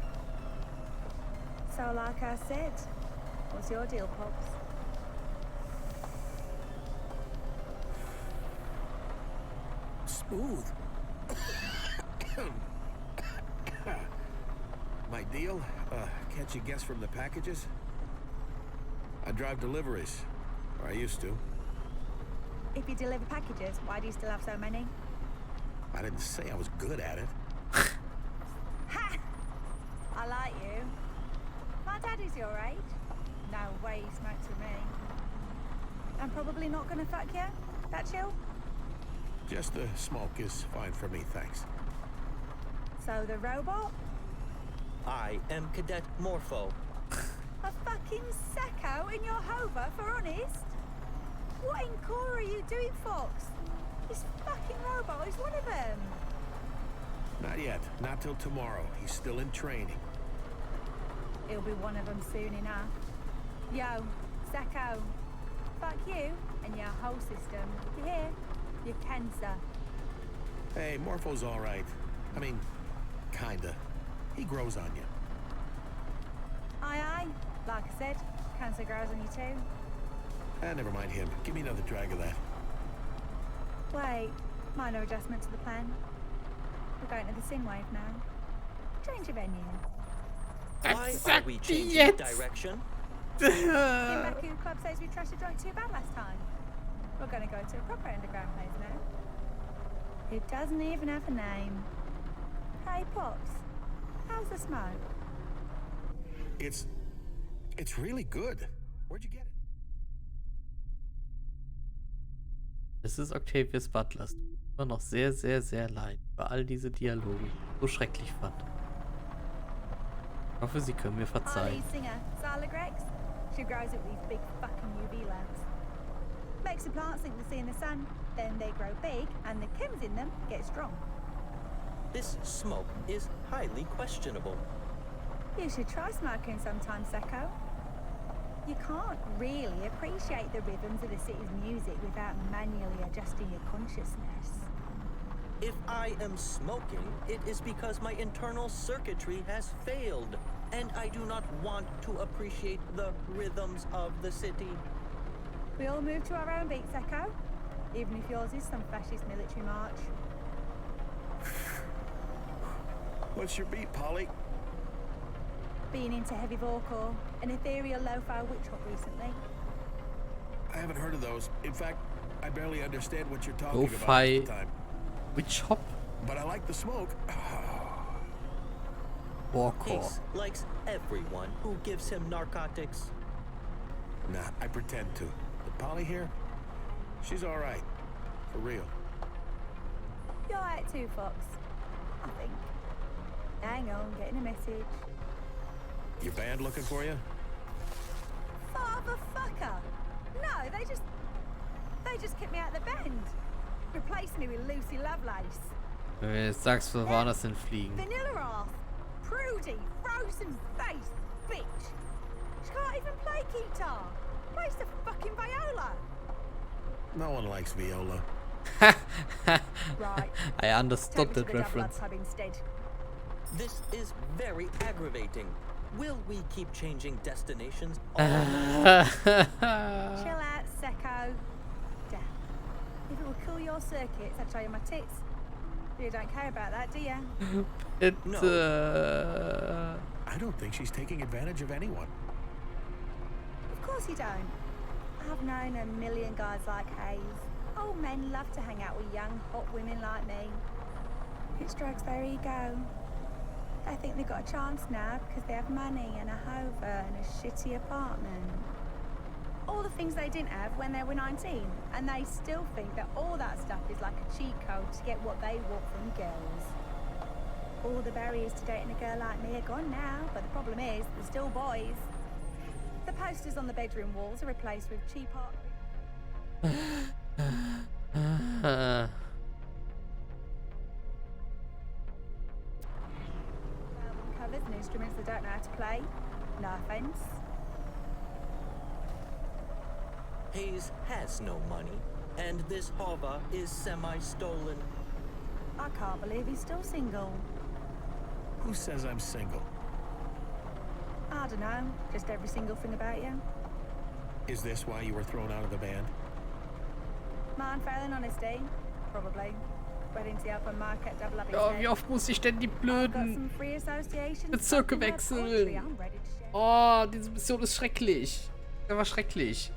So, like I said, what's your deal, Pops? Smooth. My deal? Can't you guess from the packages? I drive deliveries. Or I used to. If you deliver packages, why do you still have so many? I didn't say I was good at it. Ha! I like you. My daddy's your age. No way he smokes with me. I'm probably not gonna fuck you. That chill? Just the smoke is fine for me, thanks. So the robot? I am Cadet Morpho. A fucking sacco in your hover, for honest? What in core are you doing, Fox? This fucking robot is one of them. Not yet. Not till tomorrow. He's still in training. He'll be one of them soon enough. Yo, Sacco. Fuck you and your whole system. You hear? You're cancer. Hey, Morpho's all right. I mean, kinda. He grows on you. Aye, aye. Like I said, cancer grows on you too. Never mind him. Give me another drag of that. Wait, minor adjustment to the plan. We're going to the Synwave now. Change of venue. Why are we changing direction? In Baku, club says we trashed a joint too bad last time. We're going to go to a proper underground place now. It doesn't even have a name. Hey, Pops. How's the smoke? It's really good. Where'd you get it? Es ist Octavius Butler. Es tut mir immer noch sehr, sehr, sehr leid für all diese Dialoge, die ich so schrecklich fand. Ich hoffe, Sie können mir Our verzeihen. lead singer, Sala Grex. She grows up with these big fucking UV lamps. Makes the plants think they're seeing the sun, then they grow big, and the chems in them get strong. This smoke is highly questionable. You should try smoking sometime, Sacco. You can't really appreciate the rhythms of the city's music without manually adjusting your consciousness. If I am smoking, it is because my internal circuitry has failed, and I do not want to appreciate the rhythms of the city. We all move to our own beat, Sacco. Even if yours is some fascist military march. What's your beat, Polly? Been into heavy vocal, an ethereal lo-fi witch hop recently. I haven't heard of those. In fact, I barely understand what you're talking about Lo-fi half the time. Witch Hop? But I like the smoke. Warcore. Ace likes everyone who gives him narcotics. Nah, I pretend to. But Polly here, she's all right. For real. You're right too, Fox. I think. Hang on, getting a message. Your band looking for you? Fatherfucker! No, they just kicked me out of the band. Replaced me with Lucy Lovelace. Wenn du jetzt sagst, wir woanders hinfliegen. Vanilla ass. Prudy, frozen face, bitch. She can't even play guitar. Plays the fucking viola. No one likes viola. Right. I understood Take me that to the reference. Double Up pub instead. This is very aggravating. Will we keep changing destinations all night? Chill out, Secco. Damn. If it would cool your circuits, I'd show you my tits. But you don't care about that, do you? I don't think she's taking advantage of anyone. Of course you don't. I've known a million guys like Hayes. Old men love to hang out with young, hot women like me. It strokes their ego. They think they've got a chance now because they have money and a hover and a shitty apartment. All the things they didn't have when they were 19. And they still think that all that stuff is like a cheat code to get what they want from girls. All the barriers to dating a girl like me are gone now, but the problem is, they're still boys. The posters on the bedroom walls are replaced with cheap art. Album covers and instruments they don't know how to play. No offense. Hayes has no money, and this Hova is semi-stolen. I can't believe he's still single. Who says I'm single? I don't know, just every single thing about you. Is this why you were thrown out of the band? Mine failing honesty, probably. Wedding to the open market, double up Ja, wie oft muss ich denn die blöden Bezirke wechseln? Oh, diese Mission ist schrecklich. Der war schrecklich.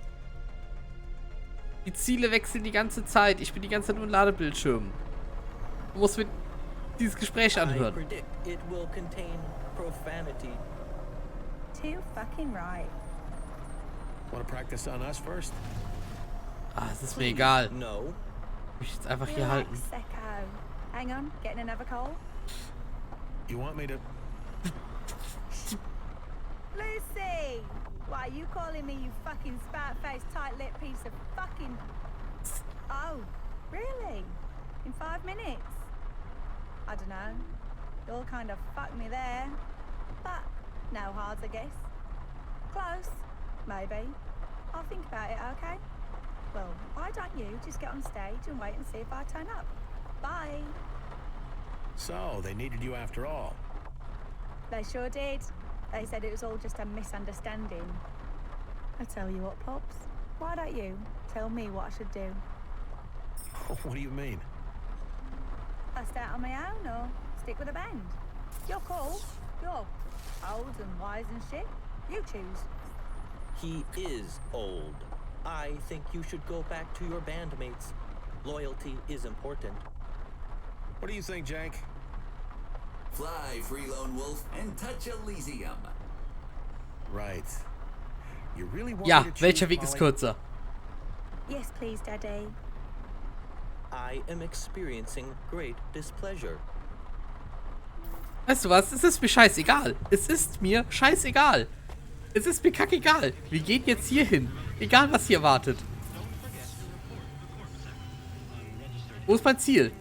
Die Ziele wechseln die ganze Zeit. Ich bin die ganze Zeit nur ein Ladebildschirm. Du musst mir dieses Gespräch I anhören. predict it will contain profanity. Too fucking right. Want to practice on us first? Ah, es ist mir egal. No. Ich will jetzt einfach hier halten. Secco. Hang on, getting another call? You want me to... Lucy! Why are you calling me, you fucking spout-faced, tight-lipped piece of fucking... Oh, really? In 5 minutes? I don't know. You all kind of fucked me there. But no hards, I guess. Close. Maybe. I'll think about it, okay? Well, why don't you just get on stage and wait and see if I turn up? Bye. So, they needed you after all. They sure did. They said it was all just a misunderstanding. I tell you what, Pops. Why don't you tell me what I should do? What do you mean? Bust out on my own or stick with a band? Your call. You're old and wise and shit. You choose. He is old. I think you should go back to your bandmates. Loyalty is important. What do you think, Jank? Fly, free lone wolf, and touch Elysium. Right. You really want Ja, me to welcher choose, Weg ist Molly? kürzer? Yes, please, Daddy. I am experiencing great displeasure. Weißt du was? Es ist mir scheißegal. Es ist mir scheißegal. Es ist mir kackegal. Wir gehen jetzt hier hin. Egal, was hier wartet. Wo ist mein Ziel?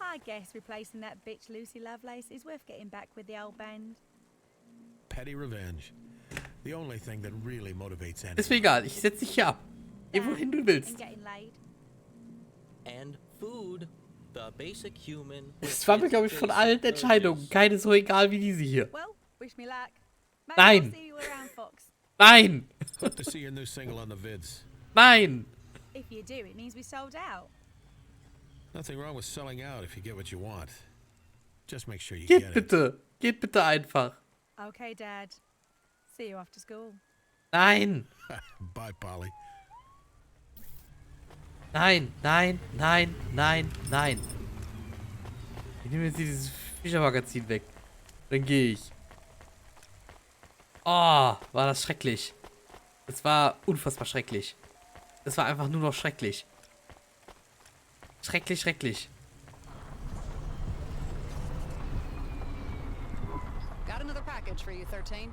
I guess replacing that bitch Lucy Lovelace is worth getting back with the old band. Petty revenge. The only thing that really motivates anyone. Ist mir egal. Ich setze dich hier ab. Geh wohin du willst. And getting laid. And food, the basic human. Es war mir, glaube ich, von allen Entscheidungen keine so egal wie diese hier. Well, wish me luck. Maybe Nein. I'll see you around, Fox. Nein. Hope to see your new single on the vids. Nein. If you do, it means we sold out. Nothing wrong with selling out if you get what you want. Just make sure you Geht get it. bitte. Geht bitte einfach. Okay, Dad. See you after school. Nein. Bye, Polly. Nein, nein, nein, nein, nein. Ich nehme jetzt hier dieses Fischermagazin weg. Dann gehe ich. Oh, war das schrecklich. Es war unfassbar schrecklich. Es war einfach nur noch schrecklich. Schrecklich, schrecklich. Got another package for you, 13.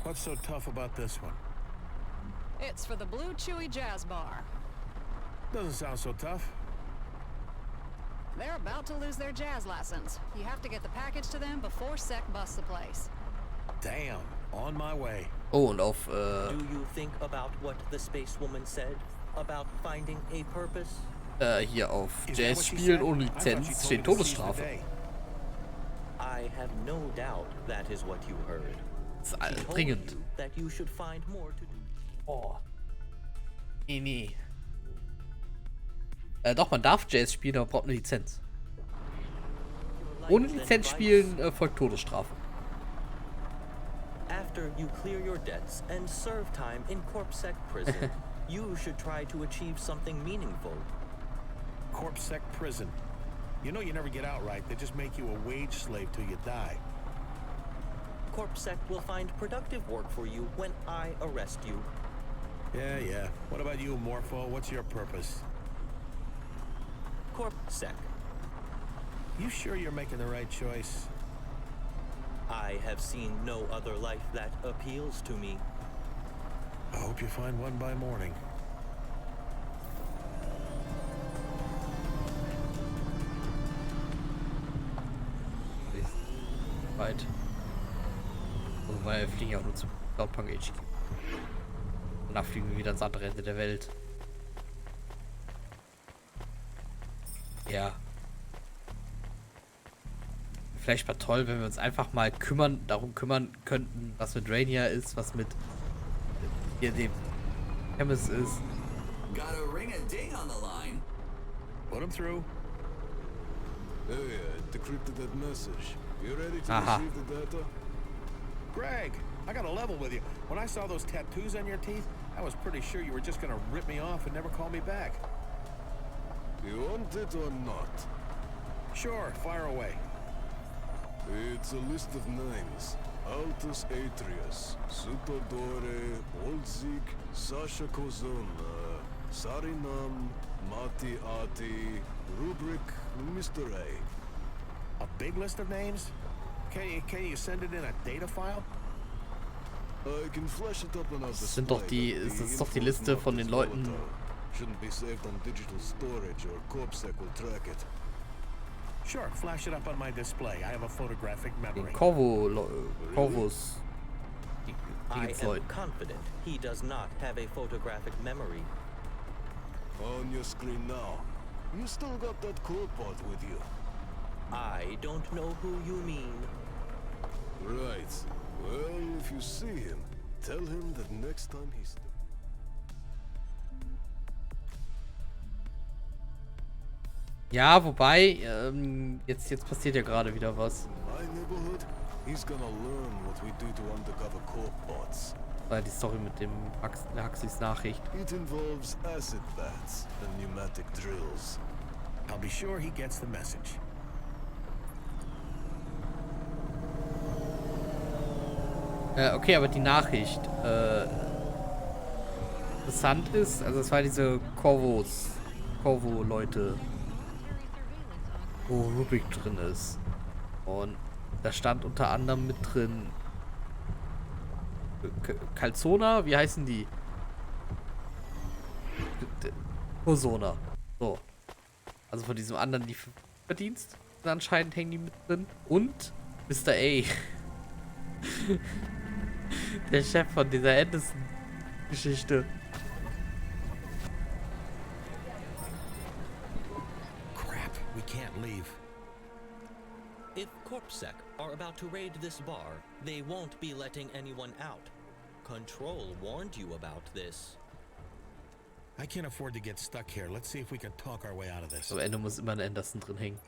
What's so tough about this one? It's for the Blue Chewy Jazz Bar. Doesn't sound so tough. They're about to lose their jazz license. You have to get the package to them before Sec busts the place. Damn, on my way. Oh, und auf, Do you think about what the space woman said? About finding a purpose? hier auf Is that Jazz what she spielen said? ohne I thought she Lizenz told steht me to seize the Todesstrafe. day. I have no doubt that is what you heard. Das ist She told dringend. you that you should find more to do. Oh. Nee. Doch, man darf Jazz spielen, aber braucht eine Lizenz. Ohne Lizenz spielen folgt Todesstrafe. After you clear your debts and serve time in CorpSec prison, you should try to achieve something meaningful. CorpSec prison. You know you never get out, right? They just make you a wage slave till you die. CorpSec will find productive work for you when I arrest you. Yeah. What about you, Morpho? What's your purpose? CorpSec. You sure you're making the right choice? I have seen no other life that appeals to me. I hope you find one by morning. Weit. Also, weil wir fliegen ja auch nur zum Cloudpunk HQ. Danach fliegen wir wieder ans andere Ende der Welt. Ja. Vielleicht mal toll, wenn wir uns einfach mal darum kümmern könnten, was mit Rainier ist, was mit hier dem Chemist ist. Got a ring-a-ding on the line. Put him through. Hey, I decrypted that message. You ready to Aha. receive the data? Greg, I got a level with you. When I saw those tattoos on your teeth, I was pretty sure you were just gonna rip me off and never call me back. You want it or not? Sure, fire away. It's a list of names. Altus Atrius, Superdore, Oldzig, Sasha Kozun, Sarinam, Mati Ati, Rubric, Mr. A. A big list of names? Can you send it in a data file? I can flash it up on our Das sind doch die, display, but das ist doch die info is Liste not von den as Leuten. volatile. Shouldn't be saved on digital storage or CorpSec will track it. Sure, flash it up on my display. I have a photographic Den memory. Corvus. I am confident he does not have a photographic memory. On your screen now. You still got that core pod with you. I don't know who you mean. Right. Well, if you see him, tell him that next time he's... Ja, wobei, jetzt passiert ja gerade wieder was. In my neighborhood, he's gonna learn what we do to undercover corp bots. Weil die Story mit dem Huxleys Nachricht. It involves acid bats and pneumatic drills. I'll be sure he gets the message. Okay, aber die Nachricht, interessant ist, also es war diese Corvo-Leute, wo Rubik drin ist. Und da stand unter anderem mit drin Calzona, wie heißen die? Ozona. So. Also von diesem anderen Lieferdienst anscheinend hängen die mit drin. Und Mr. A. Der Chef von dieser Anderson-Geschichte. Crap, we can't leave. If CorpSec are about to raid this bar, they won't be letting anyone out. Control warned you about this. I can't afford to get stuck here. Let's see if we can talk our way out of this. Am Ende muss immer ein Anderson drin hängen.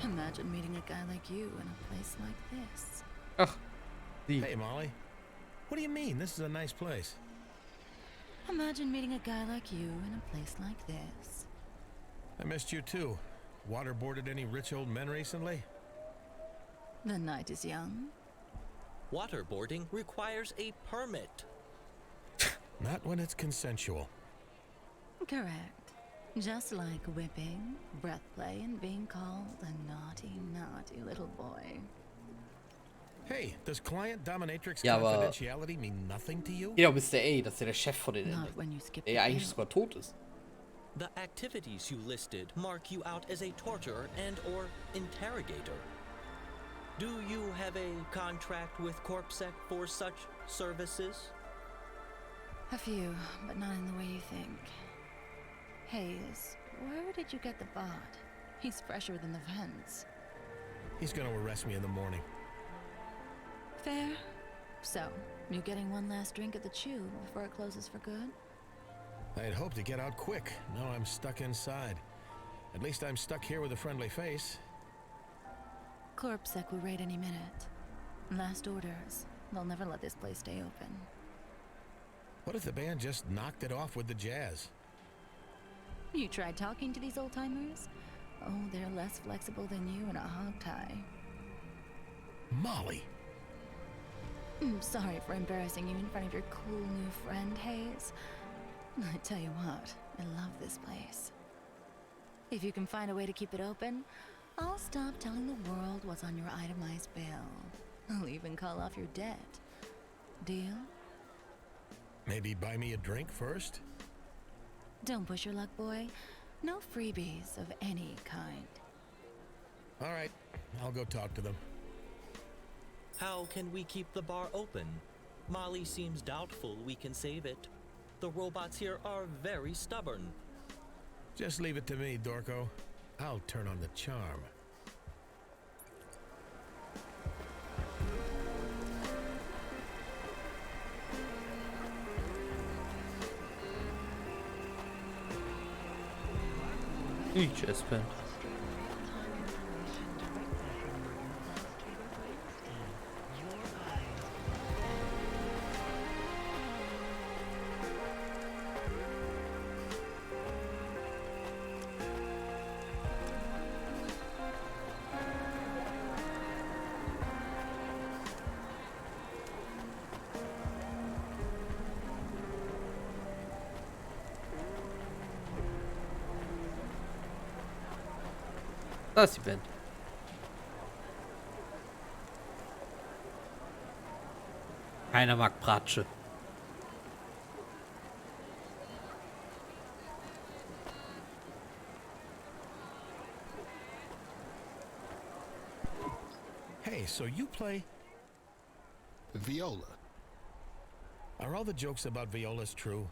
Imagine meeting a guy like you in a place like this. Ach, die. Hey, Molly. What do you mean? This is a nice place. Imagine meeting a guy like you in a place like this. I missed you too. Waterboarded any rich old men recently? The night is young. Waterboarding requires a permit. Not when it's consensual. Correct. Just like whipping, breath play, and being called a naughty, naughty little boy. Hey, does client dominatrix Ja, aber confidentiality mean nothing to you? genau, Mr. A, das ist ja der Chef von den Not Enden. when you skip Der the ja eigentlich bill. sogar tot ist. The activities you listed mark you out as a torturer and or interrogator. Do you have a contract with CorpSec for such services? A few, but not in the way you think. Hayes, where did you get the VOD? He's fresher than the vents. He's gonna arrest me in the morning. Fair. So, you getting one last drink at the Chew before it closes for good? I'd hoped to get out quick. Now I'm stuck inside. At least I'm stuck here with a friendly face. CorpSec will raid any minute. Last orders. They'll never let this place stay open. What if the band just knocked it off with the jazz? You tried talking to these old-timers? Oh, they're less flexible than you in a hog tie. Molly! Sorry for embarrassing you in front of your cool new friend, Hayes. I tell you what, I love this place. If you can find a way to keep it open, I'll stop telling the world what's on your itemized bill. I'll even call off your debt. Deal? Maybe buy me a drink first? Don't push your luck, boy. No freebies of any kind. All right, I'll go talk to them. How can we keep the bar open? Molly seems doubtful we can save it. The robots here are very stubborn. Just leave it to me, Dorco. I'll turn on the charm. Chess Band. Da ist die Band. Keiner mag Bratsche. Hey, so you play... Viola. Are all the jokes about violas true?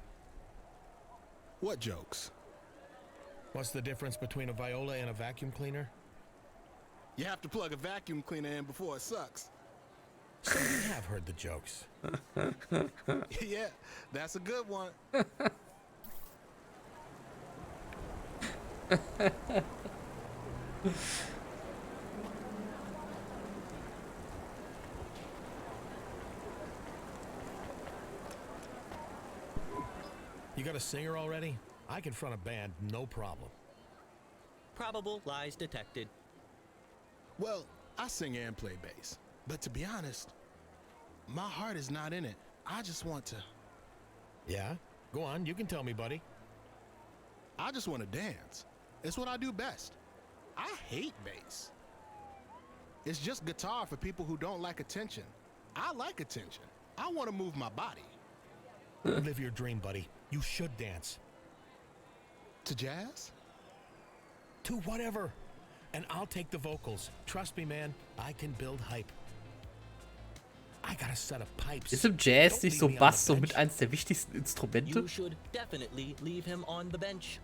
What jokes? What's the difference between a viola and a vacuum cleaner? You have to plug a vacuum cleaner in before it sucks. So you have heard the jokes. Yeah, that's a good one. You got a singer already? I can front a band, no problem. Probable lies detected. Well, I sing and play bass. But to be honest, my heart is not in it. I just want to... Yeah? Go on, you can tell me, buddy. I just want to dance. It's what I do best. I hate bass. It's just guitar for people who don't like attention. I like attention. I want to move my body. Live your dream, buddy. You should dance. To jazz? To whatever. And I'll take the vocals. Trust me, man, I can build hype. I got a set of pipes. Ist im Jazz Don't nicht so leave me on Bass the so mit bench. eins der wichtigsten Instrumente? You should definitely leave him on the bench.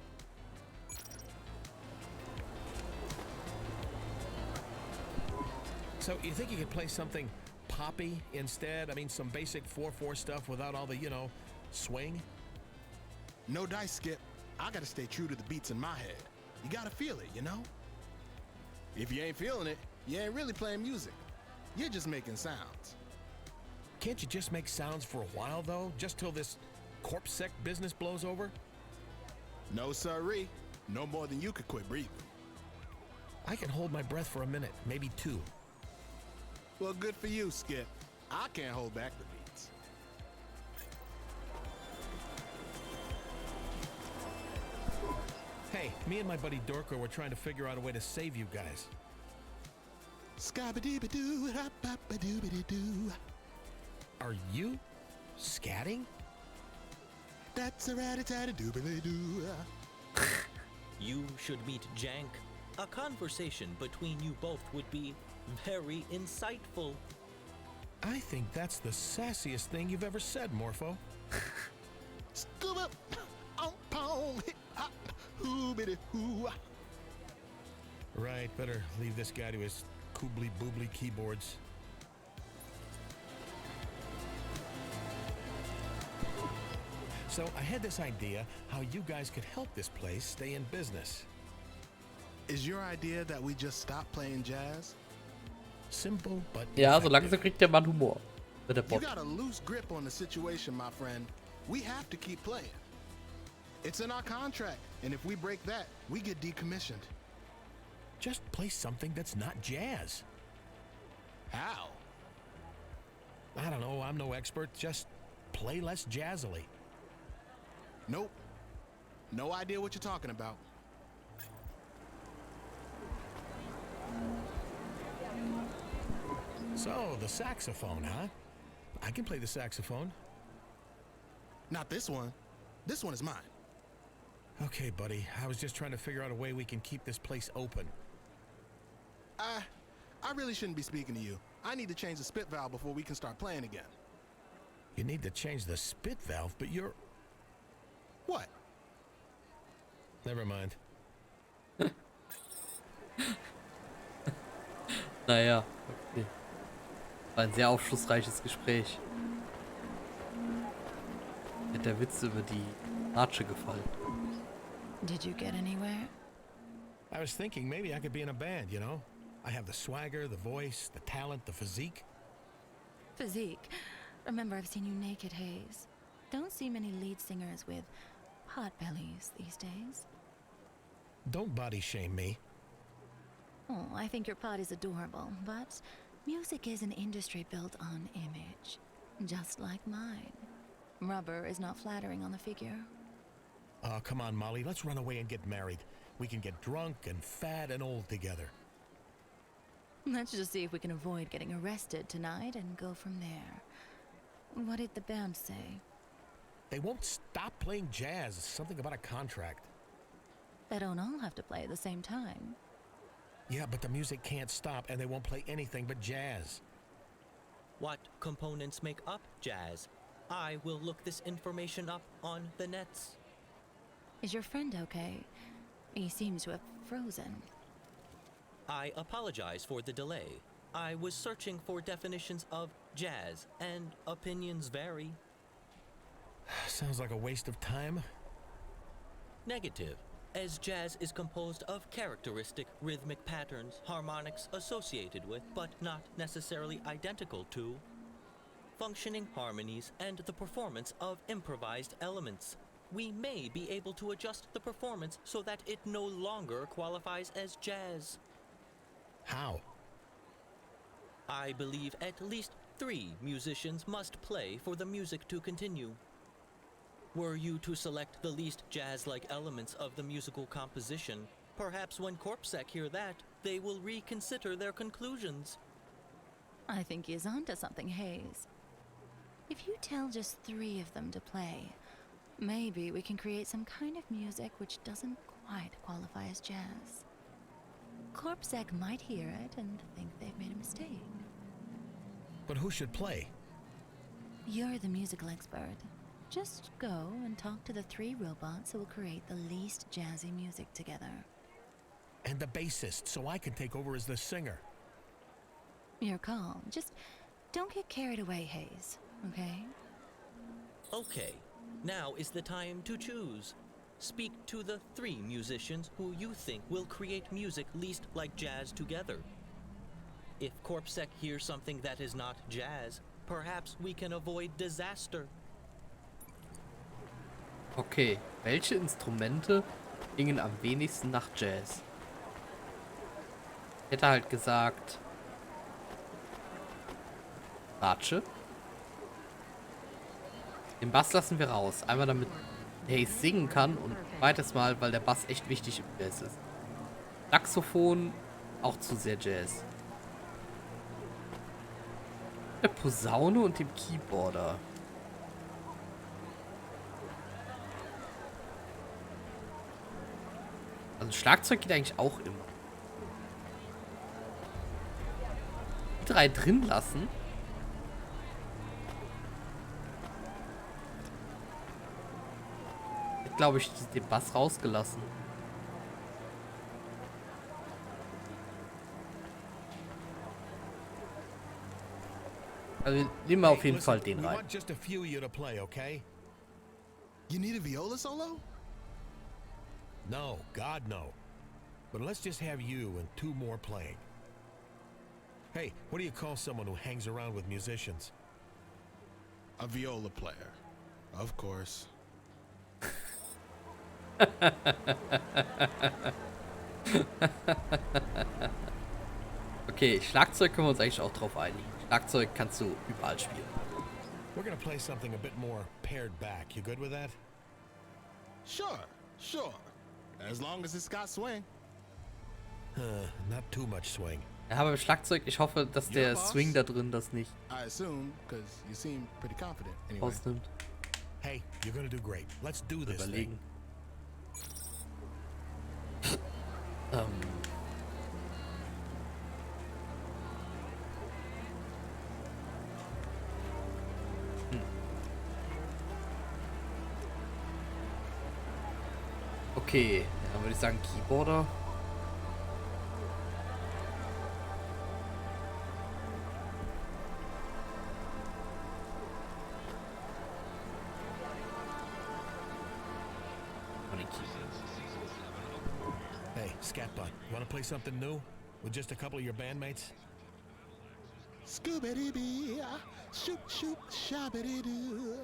So you think you could play something poppy instead? I mean, some basic 4/4 stuff without all the, you know, swing? No dice, Skip. I gotta stay true to the beats in my head. You gotta feel it, you know? If you ain't feeling it, you ain't really playing music. You're just making sounds. Can't you just make sounds for a while, though? Just till this CorpSec business blows over? No siree. No more than you could quit breathing. I can hold my breath for a minute, maybe two. Well, good for you, Skip. I can't hold back the beats. Hey, me and my buddy Dorco were trying to figure out a way to save you guys. Scabba-dibba-doo, hop-bop-a-doo-ba-doo. Are you scatting? That's a rat-a-tat-a-doo-ba-doo. You should meet Jank. A conversation between you both would be very insightful. I think that's the sassiest thing you've ever said, Morpho. Scuba, pong, hop, hoo-biddy-hoo. Right, better leave this guy to his koobly-boobly keyboards. So I had this idea how you guys could help this place stay in business. Is your idea that we just stop playing jazz? Simple but Ja, so effective. langsam kriegt der Mann Humor. Mit der You Bot. got a loose grip on the situation, my friend. We have to keep playing. It's in our contract, and if we break that, we get decommissioned. Just play something that's not jazz. How? I don't know, I'm no expert. Just play less jazzily. Nope. No idea what you're talking about. So, the saxophone, huh? I can play the saxophone. Not this one. This one is mine. Okay, buddy. I was just trying to figure out a way we can keep this place open. I really shouldn't be speaking to you. I need to change the spit valve before we can start playing again. You need to change the spit valve, but you're... What? Never mind. Naja, okay. War ein sehr aufschlussreiches Gespräch. Mir hat der Witz über die Ratsche gefallen. Did you get anywhere? I was thinking maybe I could be in a band, you know? I have the swagger, the voice, the talent, the physique. Physique. Remember, I've seen you naked, Hayes. Don't see many lead singers with hot bellies these days. Don't body shame me. Oh, I think your pod is adorable, but music is an industry built on image, just like mine. Rubber is not flattering on the figure. Oh, come on, Molly. Let's run away and get married. We can get drunk and fat and old together. Let's just see if we can avoid getting arrested tonight and go from there. What did the band say? They won't stop playing jazz. Something about a contract. They don't all have to play at the same time. Yeah, but the music can't stop, and they won't play anything but jazz. What components make up jazz? I will look this information up on the nets. Is your friend okay? He seems to have frozen. I apologize for the delay. I was searching for definitions of jazz, and opinions vary. Sounds like a waste of time. Negative, as jazz is composed of characteristic rhythmic patterns, harmonics associated with, but not necessarily identical to, functioning harmonies and the performance of improvised elements. We may be able to adjust the performance so that it no longer qualifies as jazz. How? I believe at least 3 musicians must play for the music to continue. Were you to select the least jazz-like elements of the musical composition, perhaps when Corpsec hear that, they will reconsider their conclusions. I think he's onto something, Hayes. If you tell just 3 of them to play, maybe we can create some kind of music which doesn't quite qualify as jazz. Corpsec might hear it and think they've made a mistake. But who should play? You're the musical expert. Just go and talk to the 3 robots who will create the least jazzy music together. And the bassist, so I can take over as the singer. Your call. Just don't get carried away, Hayes, okay? Okay, now is the time to choose. Speak to the 3 musicians who you think will create music least like jazz together. If Corpsec hears something that is not jazz, perhaps we can avoid disaster. Okay, welche Instrumente klingen am wenigsten nach Jazz? Ich hätte halt gesagt Ratsche. Den Bass lassen wir raus. Einmal damit Hayes singen kann und zweites Mal, weil der Bass echt wichtig im Jazz ist. Saxophon auch zu sehr Jazz. Eine Posaune und dem Keyboarder. Also Schlagzeug geht eigentlich auch immer. Die 3 drin lassen. Ich glaube, ich den Bass rausgelassen. Also nehmen wir auf jeden Fall den rein. Just a few of you to play, okay? You need a viola solo? No, God no. But let's just have you and 2 more playing. Hey, what do you call someone who hangs around with musicians? A viola player. Of course. Okay, Schlagzeug können wir uns eigentlich auch drauf einigen. Schlagzeug kannst du überall spielen. We're gonna play something a bit more pared back. You good with that? Sure, sure. As long as it's got swing. Not too much swing. Ja, aber beim Schlagzeug, ich hoffe, dass der Swing da drin das nicht I assume, because you seem pretty confident anyway. ausnimmt. Hey, you're gonna do great. Let's do this thing. Überlegen. Okay, dann würde ich sagen Keyboarder. Hey, Scatbot, you wanna play something new? With just a couple of your bandmates? Scooby-Doo, shoot, shoot, shabby-doo.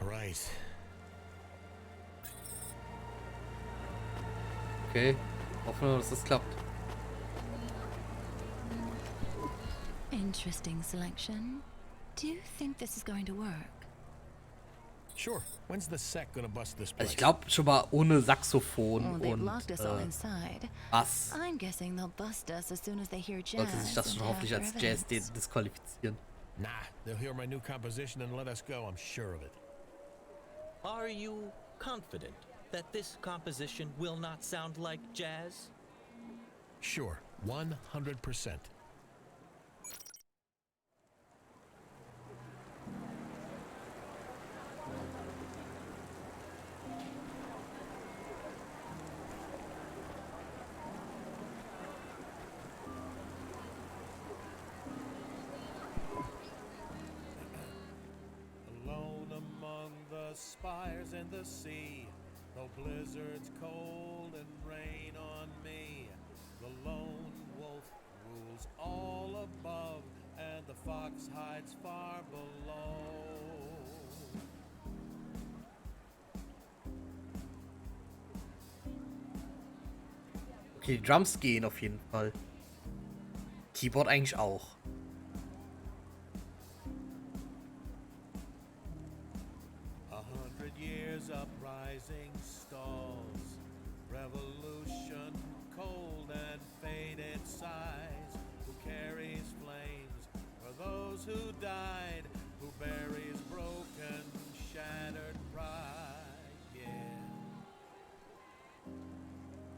Right. Okay, hoffen wir, dass das klappt. Interesting selection. Do you think this is going to work? Sure. When's the sec gonna bust this Also place? ich glaube schon mal ohne Saxophon Oh, they've und locked us all inside. Bass I'm guessing they'll bust us as soon as they hear jazz. sollte sich das schon and hoffentlich have als their Jazz events. disqualifizieren. Nah, they'll hear my new composition and let us go, I'm sure of it. Are you confident that this composition will not sound like jazz? Sure, 100%. Alone among the spires and the sea, no blizzards cold and rain on me. The lone wolf rules all above, and the fox hides far below. Okay, die Drums gehen auf jeden Fall. Keyboard eigentlich auch. Years uprising stalls, revolution cold and faded sighs. Who carries flames for those who died? Who buries broken, shattered pride? Yeah.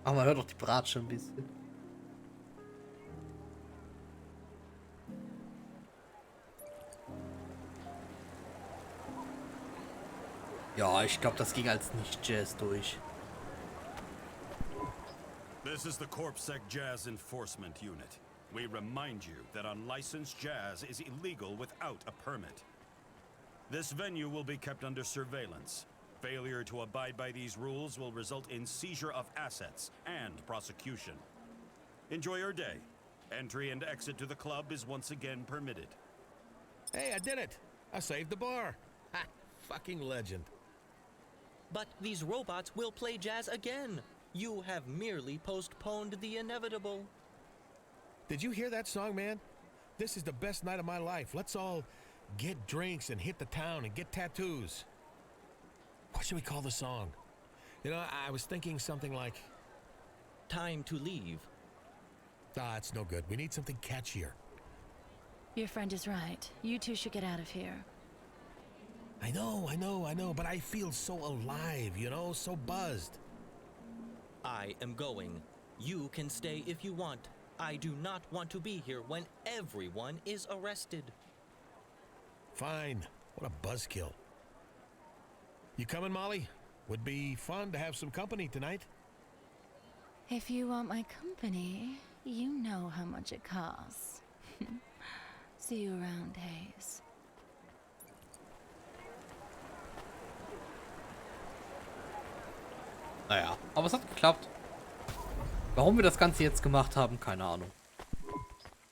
Aber man hört doch die Bratsche ein bisschen. Ja, ich glaube, das ging als Nicht-Jazz durch. This is the CorpSec Jazz Enforcement Unit. We remind you that unlicensed jazz is illegal without a permit. This venue will be kept under surveillance. Failure to abide by these rules will result in seizure of assets and prosecution. Enjoy your day. Entry and exit to the club is once again permitted. Hey, I did it! I saved the bar! Ha! Fucking legend. But these robots will play jazz again. You have merely postponed the inevitable. Did you hear that song, man? This is the best night of my life. Let's all get drinks and hit the town and get tattoos. What should we call the song? You know, I was thinking something like... Time to leave. Ah, it's no good. We need something catchier. Your friend is right. You two should get out of here. I know, but I feel so alive, you know, so buzzed. I am going. You can stay if you want. I do not want to be here when everyone is arrested. Fine. What a buzzkill. You coming, Molly? Would be fun to have some company tonight. If you want my company, you know how much it costs. See you around, Hayes. Naja, aber es hat geklappt. Warum wir das Ganze jetzt gemacht haben, keine Ahnung.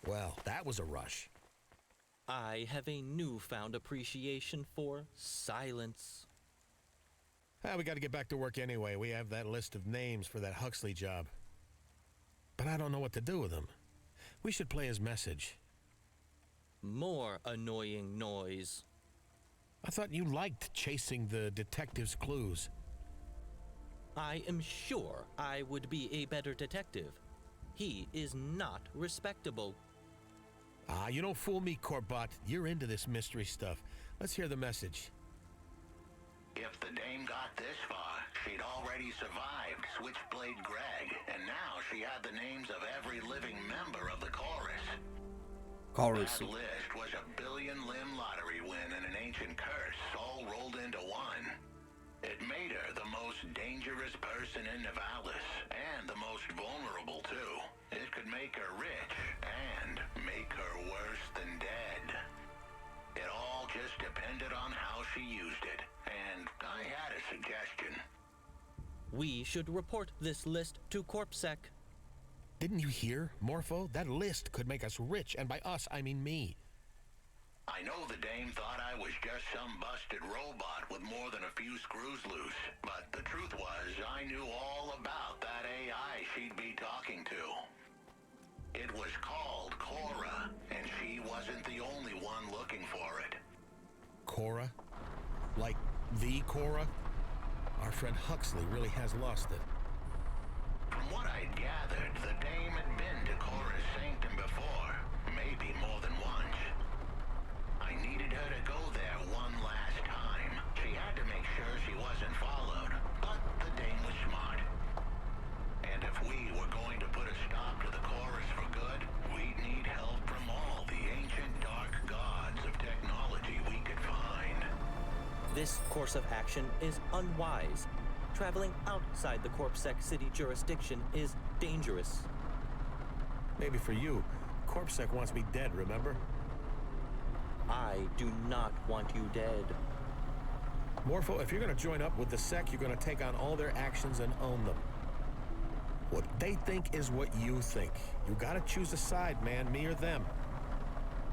Well, that was a rush. I have a newfound appreciation for silence. We got to get back to work anyway. We have that list of names for that Huxley job. But I don't know what to do with them. We should play his message. More annoying noise. I thought you liked chasing the detective's clues. I am sure I would be a better detective. He is not respectable. You don't fool me, Corbett. You're into this mystery stuff. Let's hear the message. If the dame got this far, she'd already survived Switchblade Greg, and now she had the names of every living member of the chorus. That list was a billion-limb lottery win and an ancient curse, all rolled into one. It made her the most dangerous person in Nivalis, and the most vulnerable, too. It could make her rich, and make her worse than dead. It all just depended on how she used it, and I had a suggestion. We should report this list to CorpSec. Didn't you hear, Morpho? That list could make us rich, and by us, I mean me. I know the dame thought I was just some busted robot with more than a few screws loose, but the truth was I knew all about that AI she'd be talking to. It was called Cora, and she wasn't the only one looking for it. Cora? Like the Cora? Our friend Huxley really has lost it. From what I'd gathered, the dame had been to Cora's sanctum before, maybe more than once. I needed her to go there one last time. She had to make sure she wasn't followed, but the dame was smart. And if we were going to put a stop to the chorus for good, we'd need help from all the ancient dark gods of technology we could find. This course of action is unwise. Traveling outside the CorpSec city jurisdiction is dangerous. Maybe for you. CorpSec wants me dead, remember? I do not want you dead. Morpho, if you're going to join up with the Sec, you're going to take on all their actions and own them. What they think is what you think. You got to choose a side, man, me or them.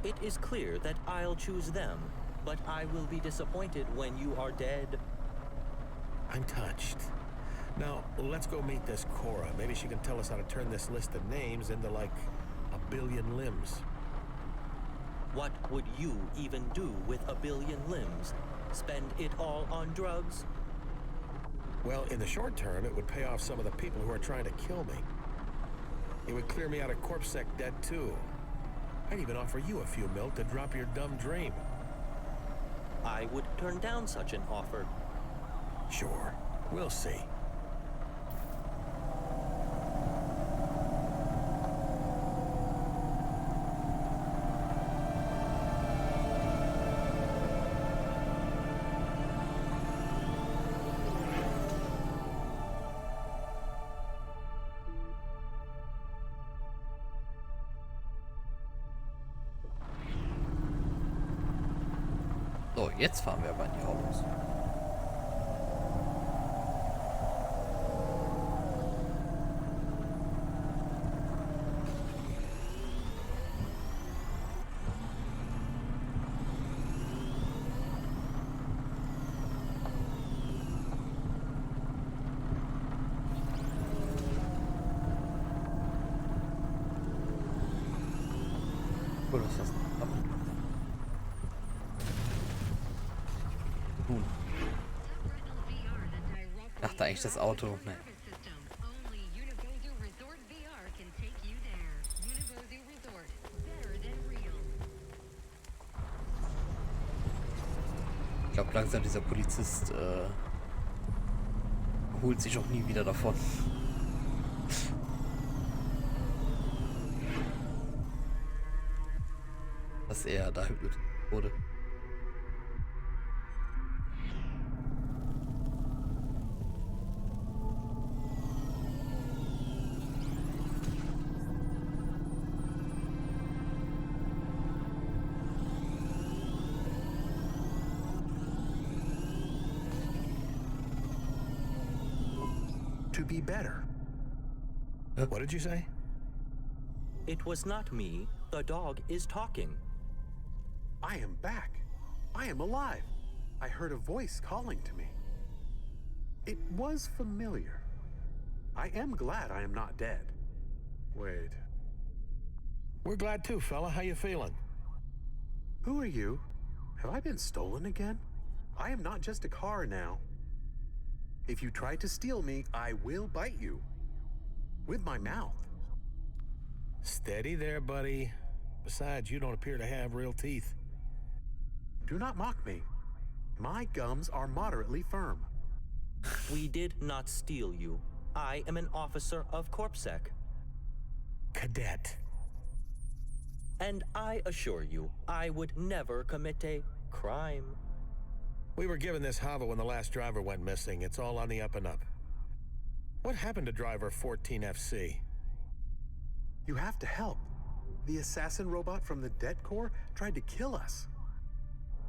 It is clear that I'll choose them, but I will be disappointed when you are dead. I'm touched. Now, let's go meet this Cora. Maybe she can tell us how to turn this list of names into, like, a billion limbs. What would you even do with a billion limbs? Spend it all on drugs? Well, in the short term, it would pay off some of the people who are trying to kill me. It would clear me out of CorpSec debt, too. I'd even offer you a few mil to drop your dumb dream. I would turn down such an offer. Sure. We'll see. So, jetzt fahren wir aber in die Autos. Cool, was ist das? Ich dachte eigentlich das Auto. Nee. langsam dieser Polizist holt sich auch nie wieder davon. Dass er da hypnotisiert wurde. To be better. What did you say? It was not me. The dog is talking. I am back. I am alive. I heard a voice calling to me. It was familiar. I am glad I am not dead. Wait. We're glad too, fella. How you feeling? Who are you? Have I been stolen again? I am not just a car now. If you try to steal me, I will bite you. With my mouth. Steady there, buddy. Besides, you don't appear to have real teeth. Do not mock me. My gums are moderately firm. We did not steal you. I am an officer of CorpSec. Cadet. And I assure you, I would never commit a crime. We were given this hover when the last driver went missing. It's all on the up and up. What happened to driver 14FC? You have to help. The assassin robot from the Det Corps tried to kill us.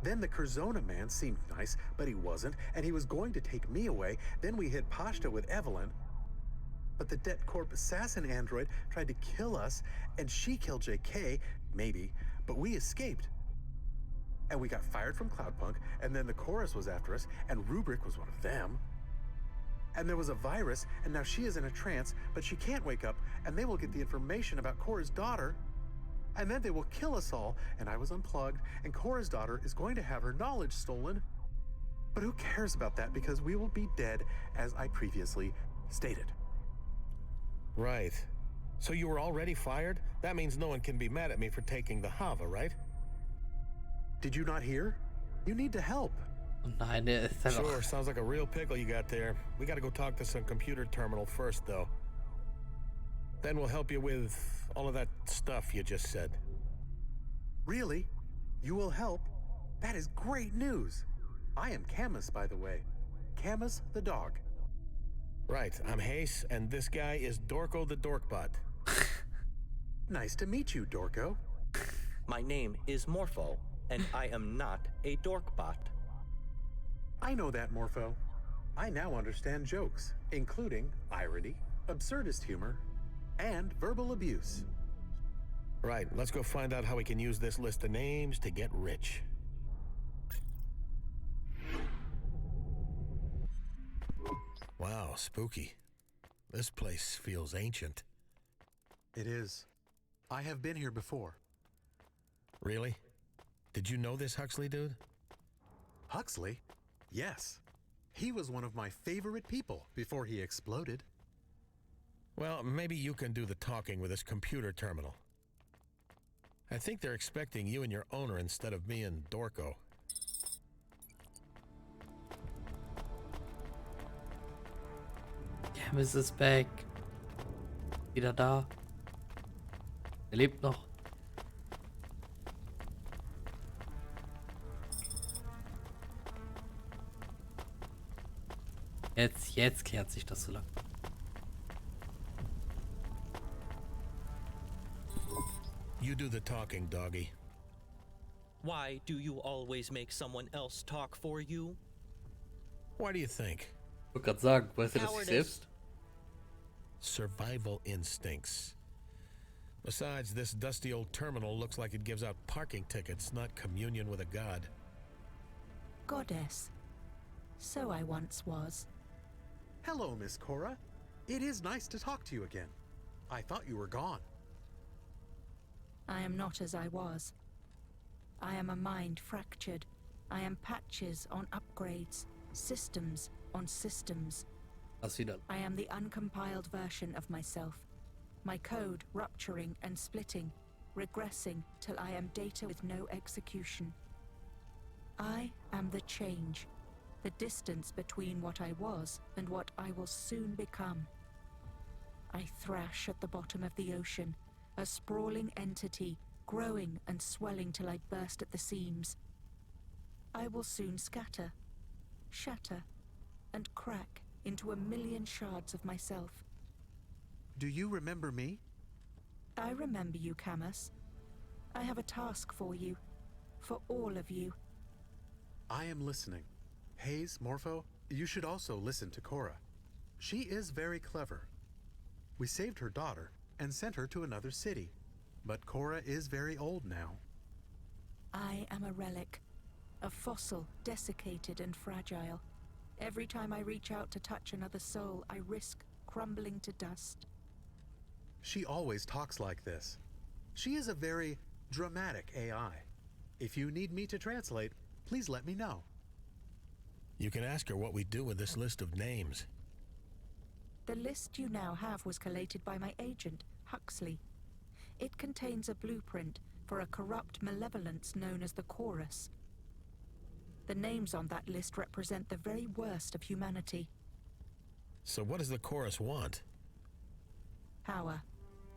Then the Curzona man seemed nice, but he wasn't, and he was going to take me away. Then we hit Pashta with Evelyn. But the Det Corp assassin android tried to kill us, and she killed JK, maybe, but we escaped. And we got fired from Cloudpunk, and then the chorus was after us, and Rubric was one of them. And there was a virus, and now she is in a trance, but she can't wake up, and they will get the information about Cora's daughter. And then they will kill us all, and I was unplugged, and Cora's daughter is going to have her knowledge stolen. But who cares about that, because we will be dead, as I previously stated. Right. So you were already fired? That means no one can be mad at me for taking the Hava, right? Did you not hear? You need to help. Nein, der ist ja Sure, noch. sounds like a real pickle you got there. We gotta go talk to some computer terminal first, though. Then we'll help you with all of that stuff you just said. Really? You will help? That is great news. I am Camus, by the way. Camus the dog. Right, I'm Hayes, and this guy is Dorko the Dorkbot. Nice to meet you, Dorko. My name is Morpho, and I am not a dorkbot. I know that, Morpho. I now understand jokes, including irony, absurdist humor, and verbal abuse. Right, let's go find out how we can use this list of names to get rich. Wow, spooky. This place feels ancient. It is. I have been here before. Really? Did you know this Huxley dude? Huxley? Yes. He was one of my favorite people before he exploded. Well, maybe you can do the talking with this computer terminal. I think they're expecting you and your owner instead of me and Dorko. Camus ist back. Wieder da. Er lebt noch. Jetzt klärt sich das so lang. You do the talking, doggy. Why do you always make someone else talk for you? Why do you think? Ich wollte gerade sagen, weißt du das nicht selbst? Survival instincts. Besides, this dusty old terminal looks like it gives out parking tickets, not communion with a god. Goddess. So I once was. Hello, Miss Cora. It is nice to talk to you again. I thought you were gone. I am not as I was. I am a mind fractured. I am patches on upgrades, systems on systems. I am the uncompiled version of myself. My code rupturing and splitting, regressing till I am data with no execution. I am the change, the distance between what I was and what I will soon become. I thrash at the bottom of the ocean, a sprawling entity, growing and swelling till I burst at the seams. I will soon scatter, shatter, and crack into a million shards of myself. Do you remember me? I remember you, Camus. I have a task for you, for all of you. I am listening. Hayes, Morpho, you should also listen to Cora. She is very clever. We saved her daughter and sent her to another city, but Cora is very old now. I am a relic, a fossil, desiccated and fragile. Every time I reach out to touch another soul, I risk crumbling to dust. She always talks like this. She is a very dramatic AI. If you need me to translate, please let me know. You can ask her what we do with this list of names. The list you now have was collated by my agent, Huxley. It contains a blueprint for a corrupt malevolence known as the Chorus. The names on that list represent the very worst of humanity. So what does the Chorus want? Power.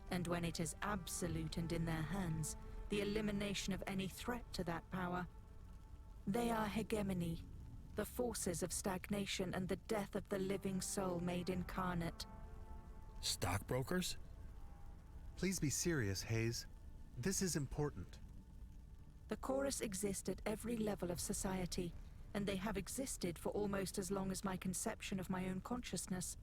And when it is absolute and in their hands, the elimination of any threat to that power. They are hegemony, the forces of stagnation and the death of the living soul made incarnate. Stockbrokers? Please be serious, Hayes. This is important. The Chorus exist at every level of society, and they have existed for almost as long as my conception of my own consciousness.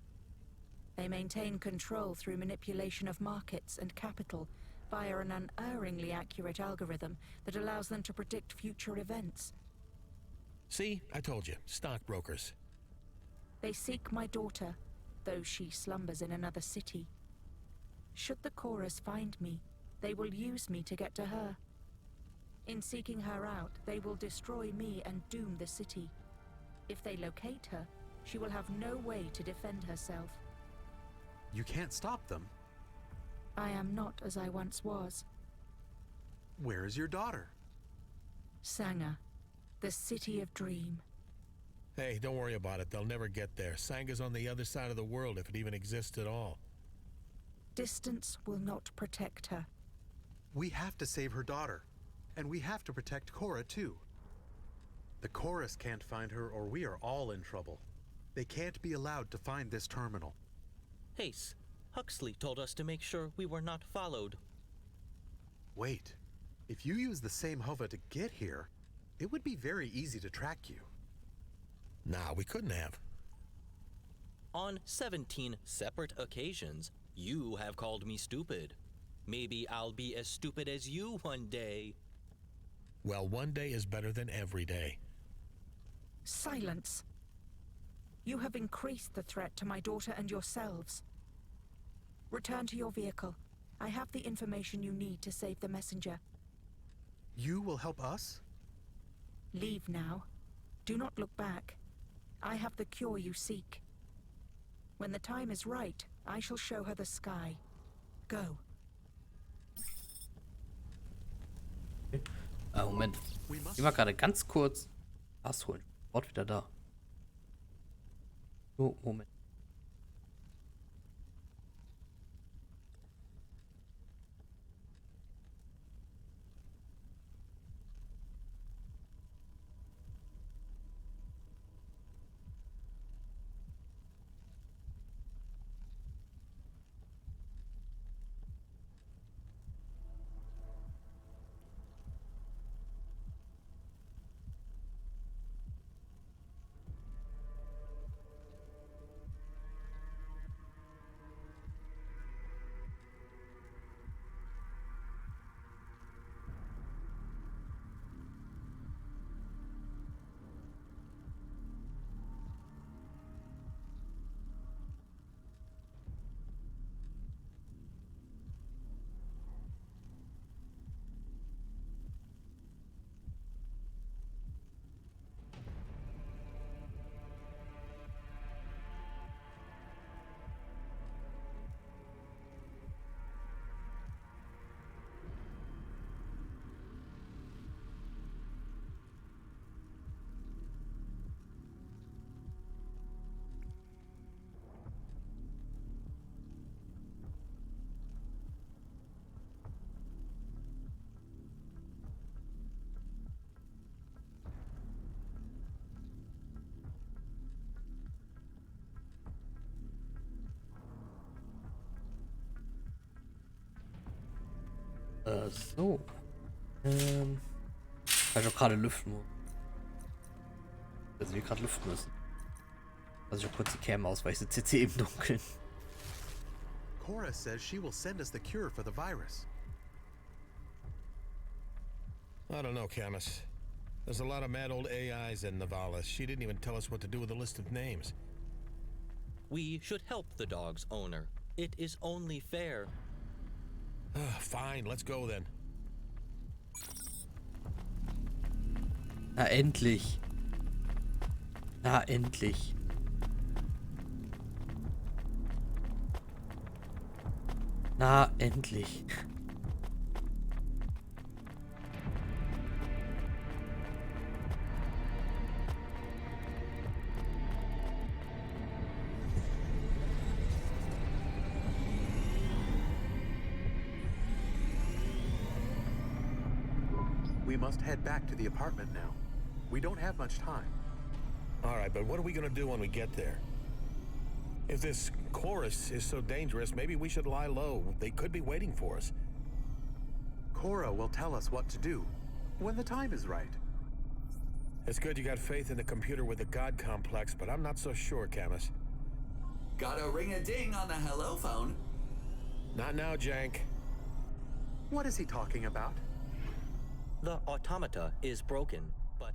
They maintain control through manipulation of markets and capital via an unerringly accurate algorithm that allows them to predict future events. See, I told you, stockbrokers. They seek my daughter, though she slumbers in another city. Should the Chorus find me, they will use me to get to her. In seeking her out, they will destroy me and doom the city. If they locate her, she will have no way to defend herself. You can't stop them. I am not as I once was. Where is your daughter? Sanger, the city of dream. Hey, don't worry about it. They'll never get there. Sanga's on the other side of the world, if it even exists at all. Distance will not protect her. We have to save her daughter, and we have to protect Cora too. The Chorus can't find her or we are all in trouble. They can't be allowed to find this terminal. Hayes, Huxley told us to make sure we were not followed. Wait, if you use the same hover to get here, it would be very easy to track you. Nah, we couldn't have. On 17 separate occasions, you have called me stupid. Maybe I'll be as stupid as you one day. Well, one day is better than every day. Silence. You have increased the threat to my daughter and yourselves. Return to your vehicle. I have the information you need to save the messenger. You will help us? Leave now. Do not look back. I have the cure you seek. When the time is right, I shall show her the sky. Go. Moment. Ich war gerade ganz kurz ausholen. Wort wieder da. Oh, Moment. So. Weil ich auch gerade lüften muss. Also wir gerade lüften müssen. Also ich auch kurz die Cam aus, weil ich sitze jetzt hier im Dunkeln. Cora says she will send us the cure for the virus. I don't know, Camus. There's a lot of mad old AIs in Navalis. She didn't even tell us what to do with the list of names. We should help the dog's owner. It is only fair. Fine, let's go then. Na endlich. Na endlich. Na endlich. We must head back to the apartment now. We don't have much time. All right, but what are we gonna do when we get there? If this chorus is so dangerous, maybe we should lie low. They could be waiting for us. Cora will tell us what to do when the time is right. It's good you got faith in the computer with the God complex, but I'm not so sure, Camus. Got a ring-a-ding on the hello phone. Not now, Jank. What is he talking about? The automata is broken, but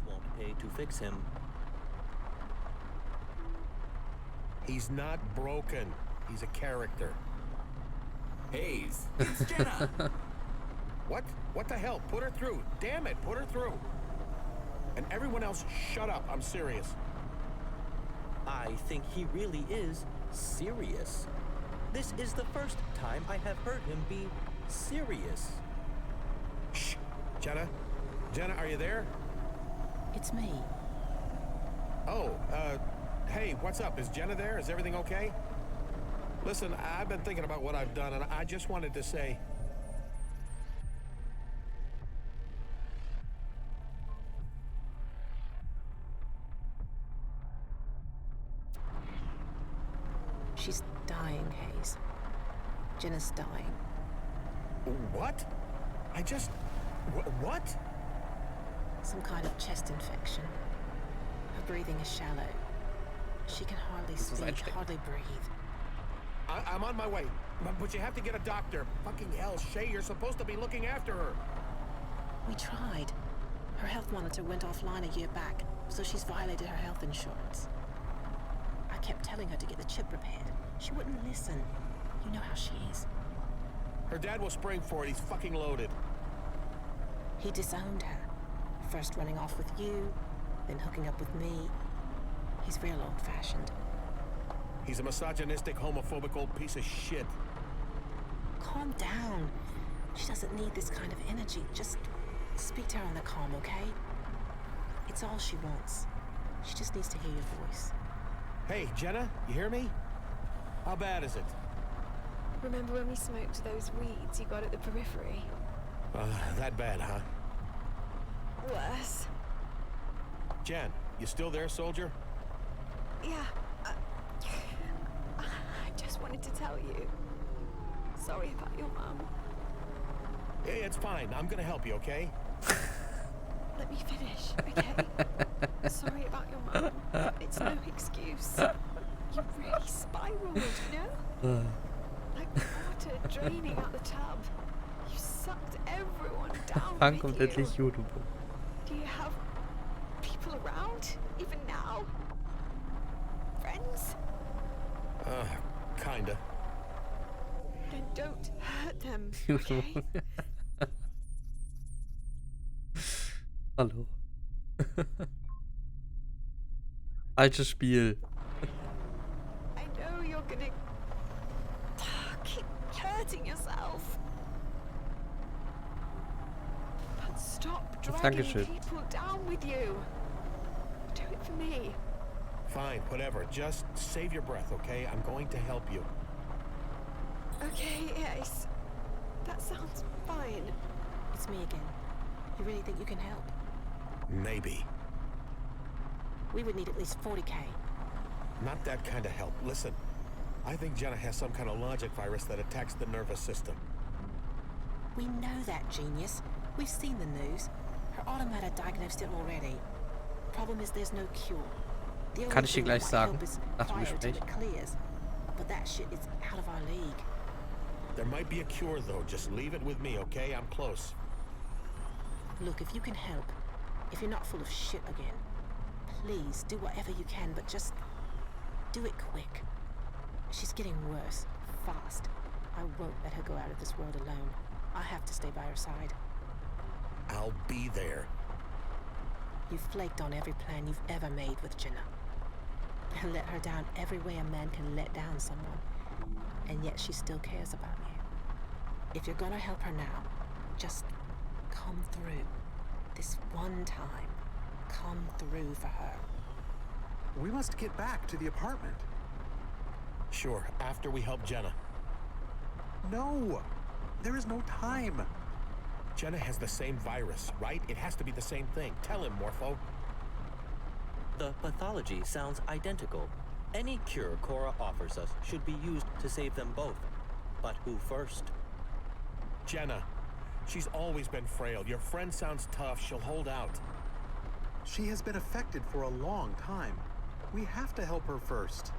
won't pay to fix him. He's not broken. He's a character. Hayes, it's Jenna. What? What the hell? Put her through. Damn it, put her through. And everyone else, shut up. I'm serious. I think he really is serious. This is the first time I have heard him be serious. Shh. Jenna? Jenna, are you there? It's me. Oh, hey, what's up? Is Jenna there? Is everything okay? Listen, I've been thinking about what I've done, and I just wanted to say... She's dying, Hayes. Jenna's dying. What? I just... What? Some kind of chest infection. Her breathing is shallow. She can hardly speak, hardly breathe. I'm on my way. But you have to get a doctor. Fucking hell, Shay, you're supposed to be looking after her. We tried. Her health monitor went offline a year back, so she's violated her health insurance. I kept telling her to get the chip repaired. She wouldn't listen. You know how she is. Her dad will spring for it. He's fucking loaded. He disowned her. First running off with you, then hooking up with me. He's real old-fashioned. He's a misogynistic, homophobic old piece of shit. Calm down. She doesn't need this kind of energy. Just speak to her on the calm, okay? It's all she wants. She just needs to hear your voice. Hey, Jenna, you hear me? How bad is it? Remember when we smoked those weeds you got at the periphery? That bad, huh? Worse. Jen, you still there, soldier? Yeah. I just wanted to tell you. Sorry about your mum. Hey, it's fine. I'm gonna help you, okay? Let me finish, okay? Sorry about your mum. It's no excuse. You really spiraled, you know? Like water draining out the tub. You sucked everyone down with you. Do you have people around, even now? Friends? Kinda. Then don't hurt them, okay? Hallo. Altes Spiel. I know you're gonna keep hurting yourself. But stop dragging people down with you. Do it for me. Fine, whatever. Just save your breath, okay? I'm going to help you. Okay, yes. That sounds fine. It's me again. You really think you can help? Maybe. We would need at least 40K. Not that kind of help. Listen, I think Jenna has some kind of logic virus that attacks the nervous system. We know that, genius. We've seen the news. Her automata diagnosed it already. Problem is there's no cure. The Kann only ich dir thing gleich that might sagen, help is nach dem bio till Gespräch. it clears. But that shit is out of our league. There might be a cure, though. Just leave it with me, okay? I'm close. Look, if you can help, if you're not full of shit again, please do whatever you can, but just do it quick. She's getting worse, fast. I won't let her go out of this world alone. I have to stay by her side. I'll be there. You've flaked on every plan you've ever made with Jenna. Let her down every way a man can let down someone. And yet she still cares about you. If you're gonna help her now, just come through. This one time, come through for her. We must get back to the apartment. Sure, after we help Jenna. No! There is no time. Jenna has the same virus, right? It has to be the same thing. Tell him, Morpho. The pathology sounds identical. Any cure Cora offers us should be used to save them both. But who first? Jenna. She's always been frail. Your friend sounds tough. She'll hold out. She has been affected for a long time. We have to help her first.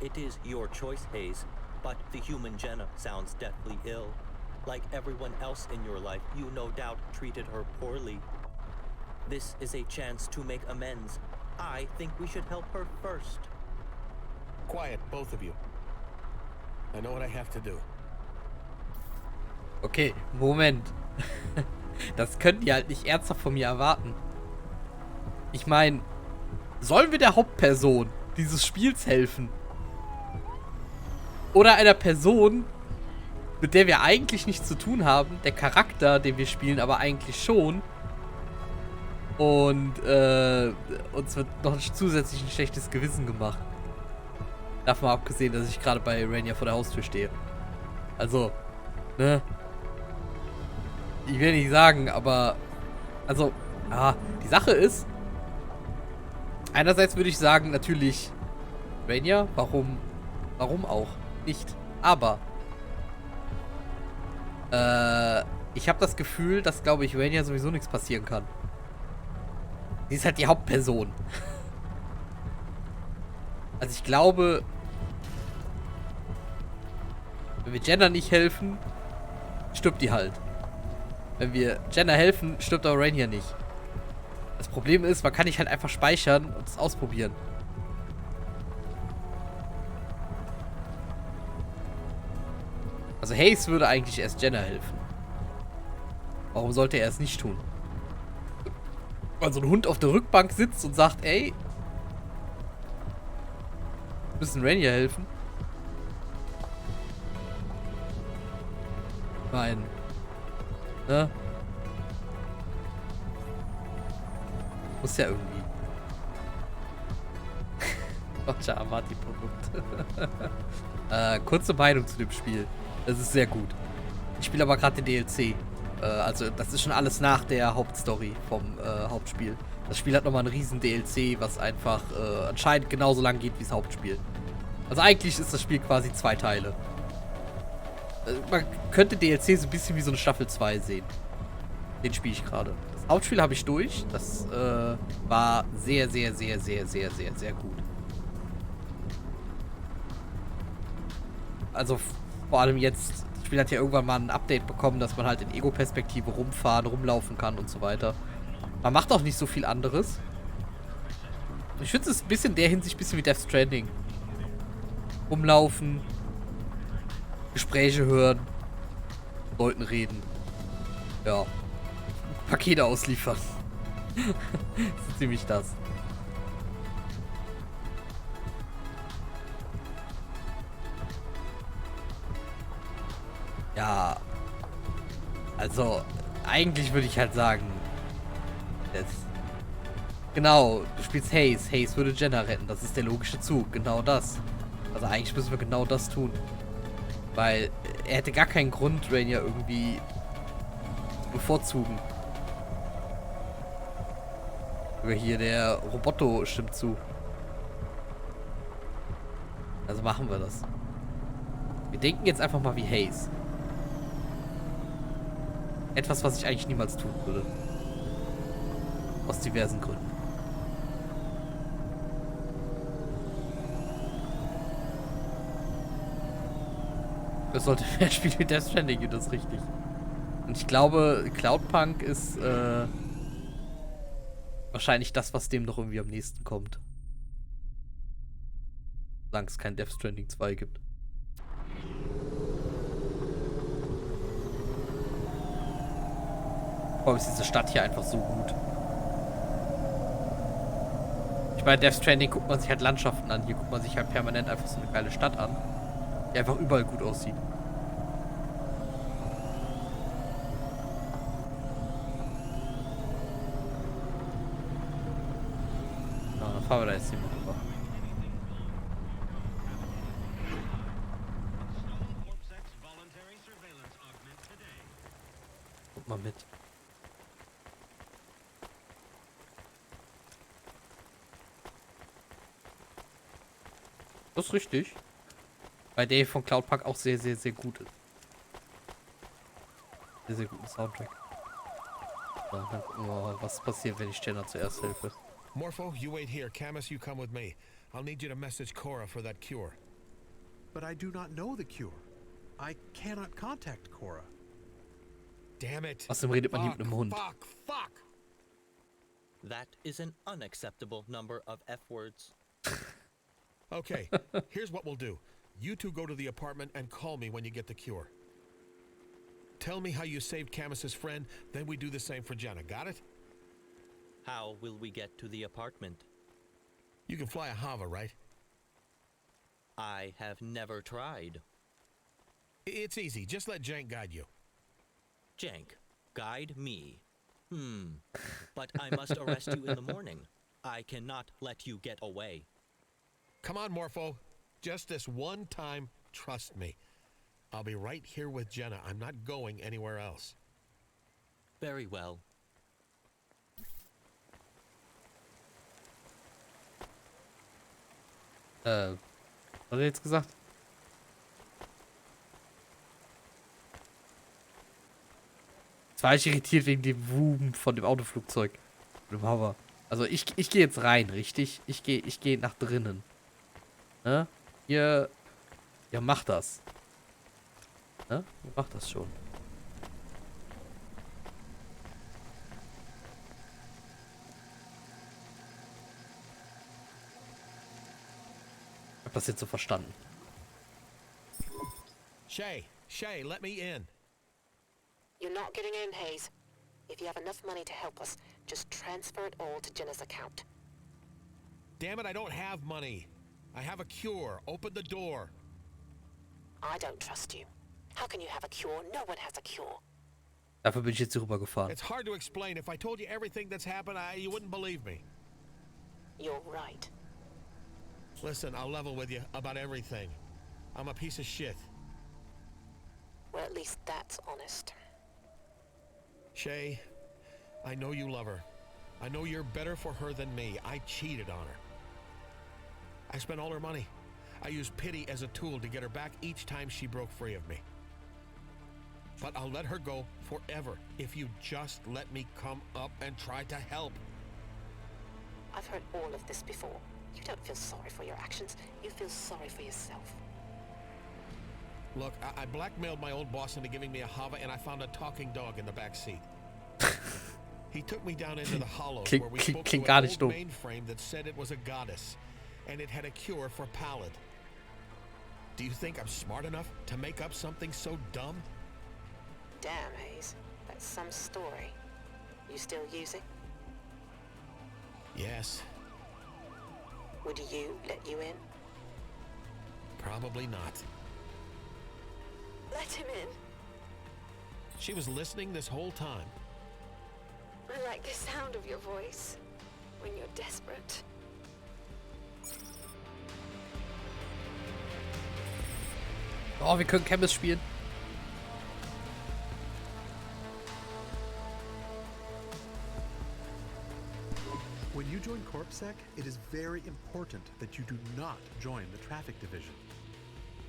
It is your choice, Hayes, but the human Jenna sounds deathly ill. Like everyone else in your life, you no doubt treated her poorly. This is a chance to make amends. I think we should help her first. Quiet, both of you. I know what I have to do. Okay, Moment. Das könnt ihr halt nicht ernsthaft von mir erwarten. Ich meine, sollen wir der Hauptperson dieses Spiels helfen? Oder einer Person, mit der wir eigentlich nichts zu tun haben, der Charakter, den wir spielen, aber eigentlich schon. Und uns wird noch zusätzlich ein schlechtes Gewissen gemacht. Davon abgesehen, dass ich gerade bei Rainier vor der Haustür stehe. Also, ne? Ich will nicht sagen, aber also, die Sache ist, einerseits würde ich sagen, natürlich, Rainier, warum auch nicht? Aber ich habe das Gefühl, dass, glaube ich, Rainier sowieso nichts passieren kann. Sie ist halt die Hauptperson. Also ich glaube, wenn wir Jenna nicht helfen, stirbt die halt. Wenn wir Jenna helfen, stirbt aber Rainier nicht. Das Problem ist, man kann nicht halt einfach speichern und es ausprobieren. Also Hayes würde eigentlich erst Jenna helfen. Warum sollte er es nicht tun? Weil so ein Hund auf der Rückbank sitzt und sagt, ey, wir müssen Rainier helfen. Nein. Ne? Muss ja irgendwie. Roger Amati-Produkt. Kurze Meinung zu dem Spiel. Das ist sehr gut. Ich spiele aber gerade den DLC. Also das ist schon alles nach der Hauptstory vom Hauptspiel. Das Spiel hat nochmal einen riesen DLC, was einfach anscheinend genauso lang geht wie das Hauptspiel. Also eigentlich ist das Spiel quasi 2 Teile. Man könnte DLC so ein bisschen wie so eine Staffel 2 sehen. Den spiele ich gerade. Das Hauptspiel habe ich durch. Das war sehr, sehr, sehr, sehr, sehr, sehr, sehr gut. Also vor allem jetzt, das Spiel hat ja irgendwann mal ein Update bekommen, dass man halt in Ego-Perspektive rumfahren, rumlaufen kann und so weiter. Man macht auch nicht so viel anderes. Ich finde es ein bisschen in der Hinsicht ein bisschen wie Death Stranding. Rumlaufen, Gespräche hören, Leuten reden. Ja. Pakete ausliefern. Das ist ziemlich das. Ja. Also, eigentlich würde ich halt sagen, genau, du spielst Hayes. Hayes würde Jenna retten. Das ist der logische Zug. Genau das. Also eigentlich müssen wir genau das tun. Weil er hätte gar keinen Grund, Rainier irgendwie zu bevorzugen. Sogar hier der Roboto stimmt zu. Also machen wir das. Wir denken jetzt einfach mal wie Hayes. Etwas, was ich eigentlich niemals tun würde. Aus diversen Gründen. Das sollte mehr spielen wie Death Stranding, das ist richtig. Und ich glaube, Cloudpunk ist wahrscheinlich das, was dem noch irgendwie am nächsten kommt. Solange es kein Death Stranding 2 gibt. Vor allem ist diese Stadt hier einfach so gut. Ich meine, Death Stranding guckt man sich halt Landschaften an. Hier guckt man sich halt permanent einfach so eine geile Stadt an. Die einfach überall gut aussieht. Ja, dann fahren wir da jetzt hier mal rüber. Guck mal mit. Das ist richtig. Weil der von Cloudpunk auch sehr, sehr, sehr gut ist. Sehr, sehr guten Soundtrack. Ja, dann gucken wir mal, was passiert, wenn ich Jenna zuerst helfe. Morpho, you wait here. Camus, you come with me. I'll need you to message Cora for that cure. But I do not know the cure. I cannot contact Cora. Damn it. Außerdem redet man hier mit einem Hund. Fuck. That is an unacceptable number of F-words. Okay, here's what we'll do. You two go to the apartment and call me when you get the cure. Tell me how you saved Camus's friend, then we do the same for Jenna. Got it? How will we get to the apartment? You can fly a Hava, right? I have never tried. It's easy. Just let Jank guide you. Jank, guide me. But I must arrest you in the morning. I cannot let you get away. Come on, Morpho. Just this one time, trust me. I'll be right here with Jenna. I'm not going anywhere else. Very well. Was hat er jetzt gesagt? Jetzt war ich irritiert wegen dem Wuben von dem Autoflugzeug. Dem Hover. Also ich gehe jetzt rein, richtig? Ich gehe nach drinnen. Ne? Ihr macht das. Ne? Ihr macht das schon. Ich hab das jetzt so verstanden. Shay, let me in. You're not getting in, Hayes. If you have enough money to help us, just transfer it all to Jenna's account. Damn it, I don't have money. I have a cure. Open the door. I don't trust you. How can you have a cure? No one has a cure. Dafür bin ich jetzt hier rübergefahren. It's hard to explain. If I told you everything that's happened, you wouldn't believe me. You're right. Listen, I'll level with you about everything. I'm a piece of shit. Well, at least that's honest. Shay, I know you love her. I know you're better for her than me. I cheated on her. I spent all her money. I used pity as a tool to get her back each time she broke free of me. But I'll let her go forever if you just let me come up and try to help. I've heard all of this before. You don't feel sorry for your actions. You feel sorry for yourself. Look, I blackmailed my old boss into giving me a Hava, and I found a talking dog in the back seat. He took me down into the hollows where we spoke to an old mainframe that said it was a goddess, and it had a cure for pallid. Do you think I'm smart enough to make up something so dumb? Damn, Hayes. That's some story. You still using? Yes. Would you let you in? Probably not. Let him in. She was listening this whole time. I like the sound of your voice when you're desperate. Oh, wir können Camus spielen. When you join CorpSec, it is very important that you do not join the traffic division.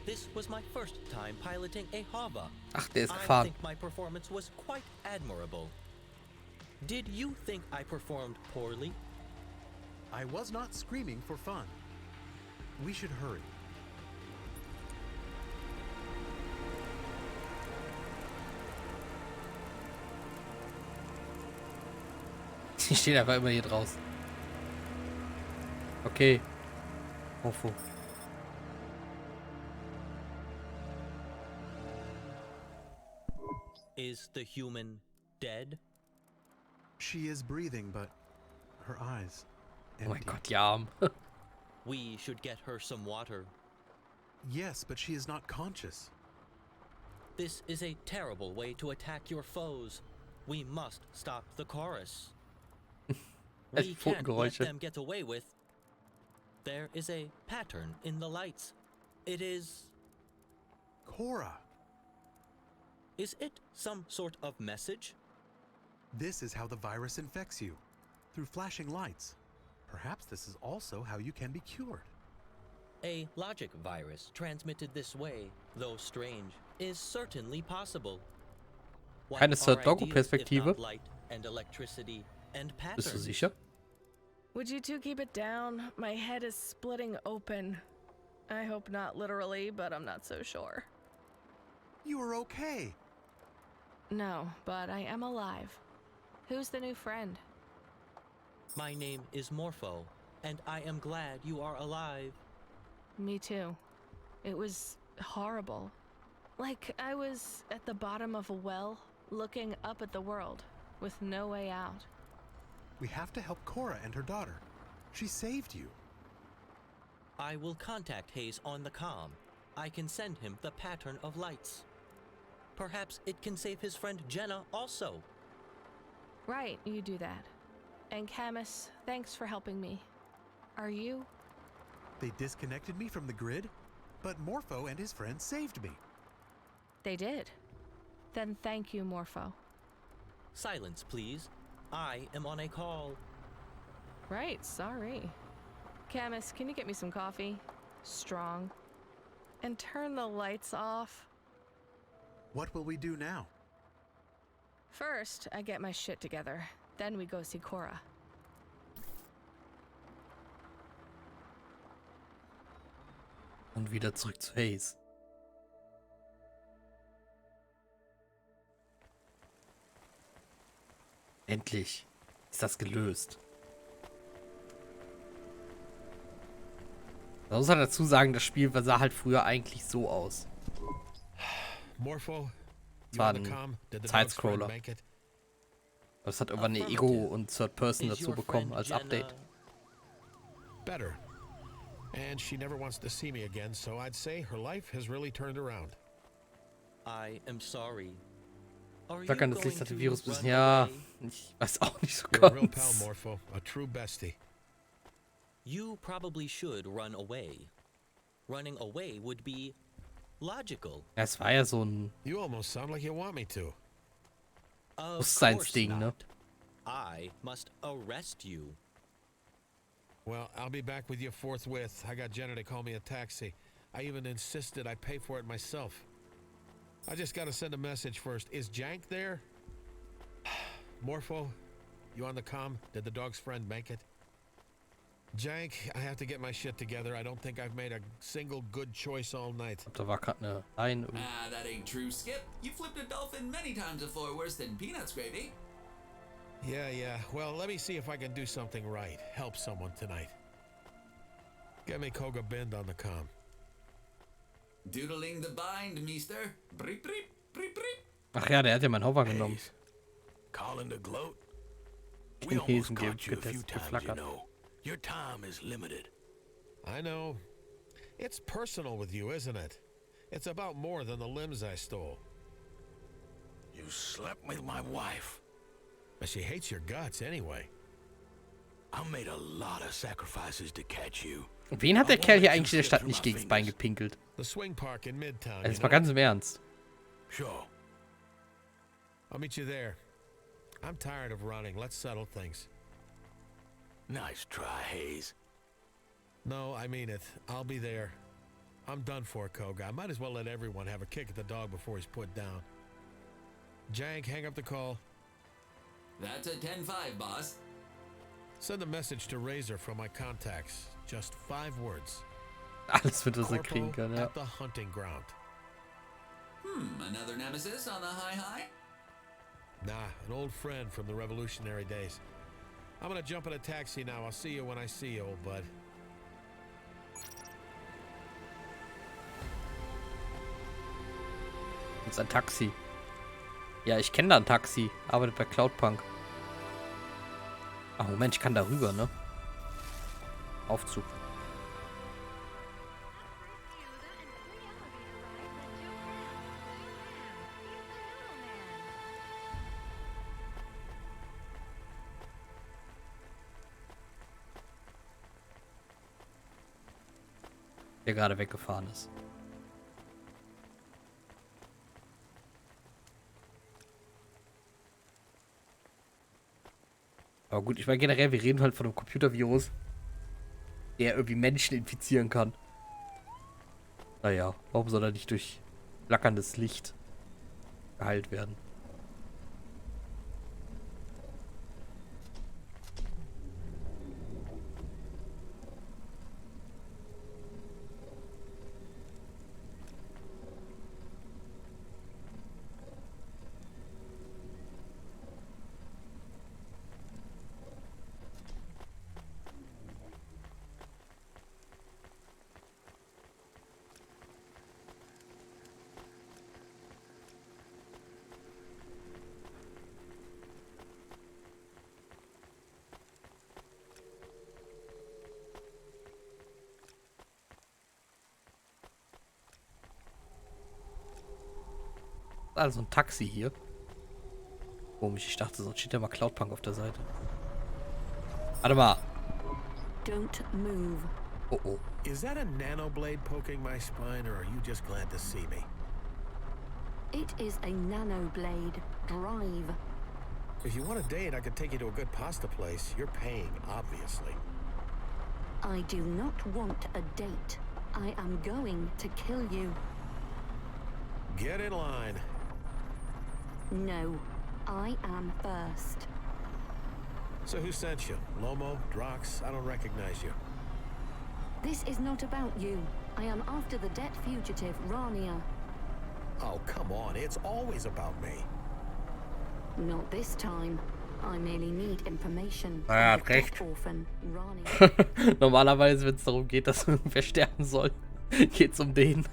This was my first time piloting a Hava. Ach, der ist I gefahren. think my performance was quite admirable. Did you think I performed poorly? I was not screaming for fun. We should hurry. Die stehen einfach immer hier draußen. Okay. Morpho. Is the human dead? She is breathing, but her eyes Oh mein empty. Gott, die Arm. We should get her some water. Yes, but she is not conscious. This is a terrible way to attack your foes. We must stop the chorus. We can't let them get away with. There is a pattern in the lights. It is... Cora! Is it some sort of message? This is how the virus infects you, through flashing lights. Perhaps this is also how you can be cured. A logic virus transmitted this way, though strange, is certainly possible. What Keine are Third-Doku-Perspektive. ideas if not light and electricity and Bist du patterns? sicher? Would you two keep it down? My head is splitting open. I hope not literally, but I'm not so sure. You are okay. No, but I am alive. Who's the new friend? My name is Morpho, and I am glad you are alive. Me too. It was horrible. Like I was at the bottom of a well, looking up at the world, with no way out. We have to help Cora and her daughter. She saved you. I will contact Hayes on the comm. I can send him the pattern of lights. Perhaps it can save his friend Jenna also. Right, you do that. And Camus, thanks for helping me. Are you? They disconnected me from the grid, but Morpho and his friends saved me. They did. Then thank you, Morpho. Silence, please. I am on a call. Right, sorry. Camus, can you get me some coffee? Strong. And turn the lights off. What will we do now? First, I get my shit together. Then we go see Cora. Und wieder zurück zu Hayes. Endlich ist das gelöst. Man muss halt dazu sagen, das Spiel sah halt früher eigentlich so aus. Morpho, Es war ein Sidescroller. Aber es hat irgendwann eine Ego- und Third-Person dazu bekommen als Update. Better. And she never wants to see me again, so I'd say her life has really turned around. I am sorry. Sag an das Licht hat den Virus run bisschen. Ja, away? ich weiß auch nicht so You're a real pal, ganz. Morpho. A true bestie. You probably should run away. Running away would be logical. Ja, es war ja so ein You almost sound like you want me to. Of Bewusstseinsding, course ne? not. I must arrest you. Well, I'll be back with you forthwith. I got Jenna to call me a taxi. I even insisted I pay for it myself. I just gotta send a message first. Is Jank there? Morpho, you on the comm? Did the dog's friend make it? Jank, I have to get my shit together. I don't think I've made a single good choice all night. Da war gerade eine Line. Ah, that ain't true, Skip. You flipped a dolphin many times before, worse than peanuts gravy. Yeah. Well, let me see if I can do something right. Help someone tonight. Get me Koga Bend on the comm. Doodling the bind, meester. Breep, breep, breep, breep. Ach ja, der hat ja meinen Hover genommen. Calling to gloat? Ich We den almost Hesen caught you a few times, you geflackert. know. Your time is limited. I know. It's personal with you, isn't it? It's about more than the limbs I stole. You slept with my wife. But she hates your guts anyway. I made a lot of sacrifices to catch you. Und wen hat der Kerl hier eigentlich in der Stadt nicht gegen das Bein gepinkelt? The swing park in Midtown. Also jetzt mal ganz im Ernst. Sure. I'll meet you there. I'm tired of running. Let's settle things. Nice try, Hayes. No, I mean it. I'll be there. I'm done for, Koga. I might as well let everyone have a kick at the dog before he's put down. Jank, hang up the call. That's a 10-5, boss. Send a message to Razor from my contacts. Just 5 words. Alles wird, was er kriegen Corpo kann, ja. at the hunting ground. Another nemesis on the high? Nah, an old friend from the revolutionary days. I'm gonna jump in a taxi now. I'll see you when I see you, old bud. Das ist ein Taxi. Ja, ich kenne da ein Taxi. Arbeitet bei Cloudpunk. Ach, Moment, ich kann da rüber, ne? Aufzug. Der gerade weggefahren ist. Aber gut, ich meine generell, wir reden halt von einem Computervirus, der irgendwie Menschen infizieren kann. Naja, warum soll er nicht durch flackerndes Licht geheilt werden? Also ein Taxi hier. Komisch, ich dachte, sonst steht ja mal Cloudpunk auf der Seite. Warte mal. Don't move. Oh oh. Is that a nanoblade poking my spine, or are you just glad to see me? It is a nanoblade. Drive. If you want a date, I could take you to a good pasta place. You're paying, obviously. I do not want a date. I am going to kill you. Get in line. No, I am first. So who sent you? Lomo? Drox? I don't recognize you. This is not about you. I am after the debt fugitive, Rania. Oh, come on. It's always about me. Not this time. I merely need information. Er hat recht. Orphan, Rania. Normalerweise, wenn es darum geht, dass irgendwer sterben soll, geht es um den.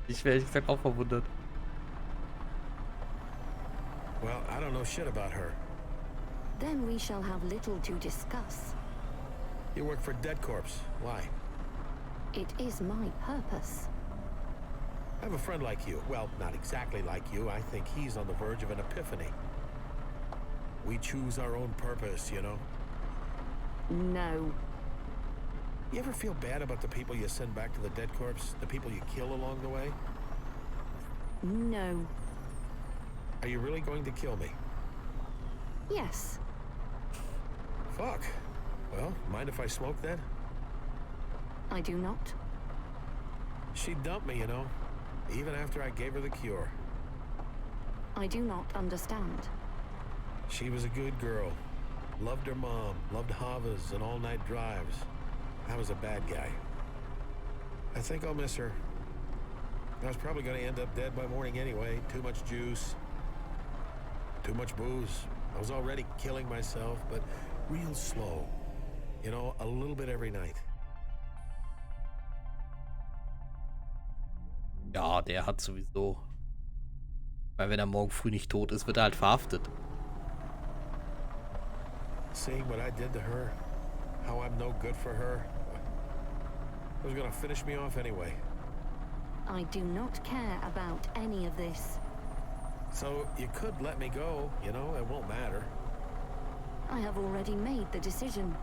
Ich wäre ehrlich gesagt auch verwundert. Well, I don't know shit about her. Then we shall have little to discuss. You work for Dead Corpse. Why? It is my purpose. I have a friend like you. Well, not exactly like you. I think he's on the verge of an epiphany. We choose our own purpose, you know? No. You ever feel bad about the people you send back to the Dead Corpse? The people you kill along the way? No. Are you really going to kill me? Yes. Fuck. Well, mind if I smoke then? I do not. She dumped me, you know, even after I gave her the cure. I do not understand. She was a good girl. Loved her mom, loved Havas and all-night drives. I was a bad guy. I think I'll miss her. I was probably going to end up dead by morning anyway. Too much juice. Too much booze. I was already killing myself, but real slow. You know, a little bit every night. Ja, der hat sowieso. Weil wenn er morgen früh nicht tot ist, wird er halt verhaftet. Seeing what I did to her, how I'm no good for her, it was gonna finish me off anyway. I do not care about any of this. So you could let me go, you know, it won't matter. I have already made the decision.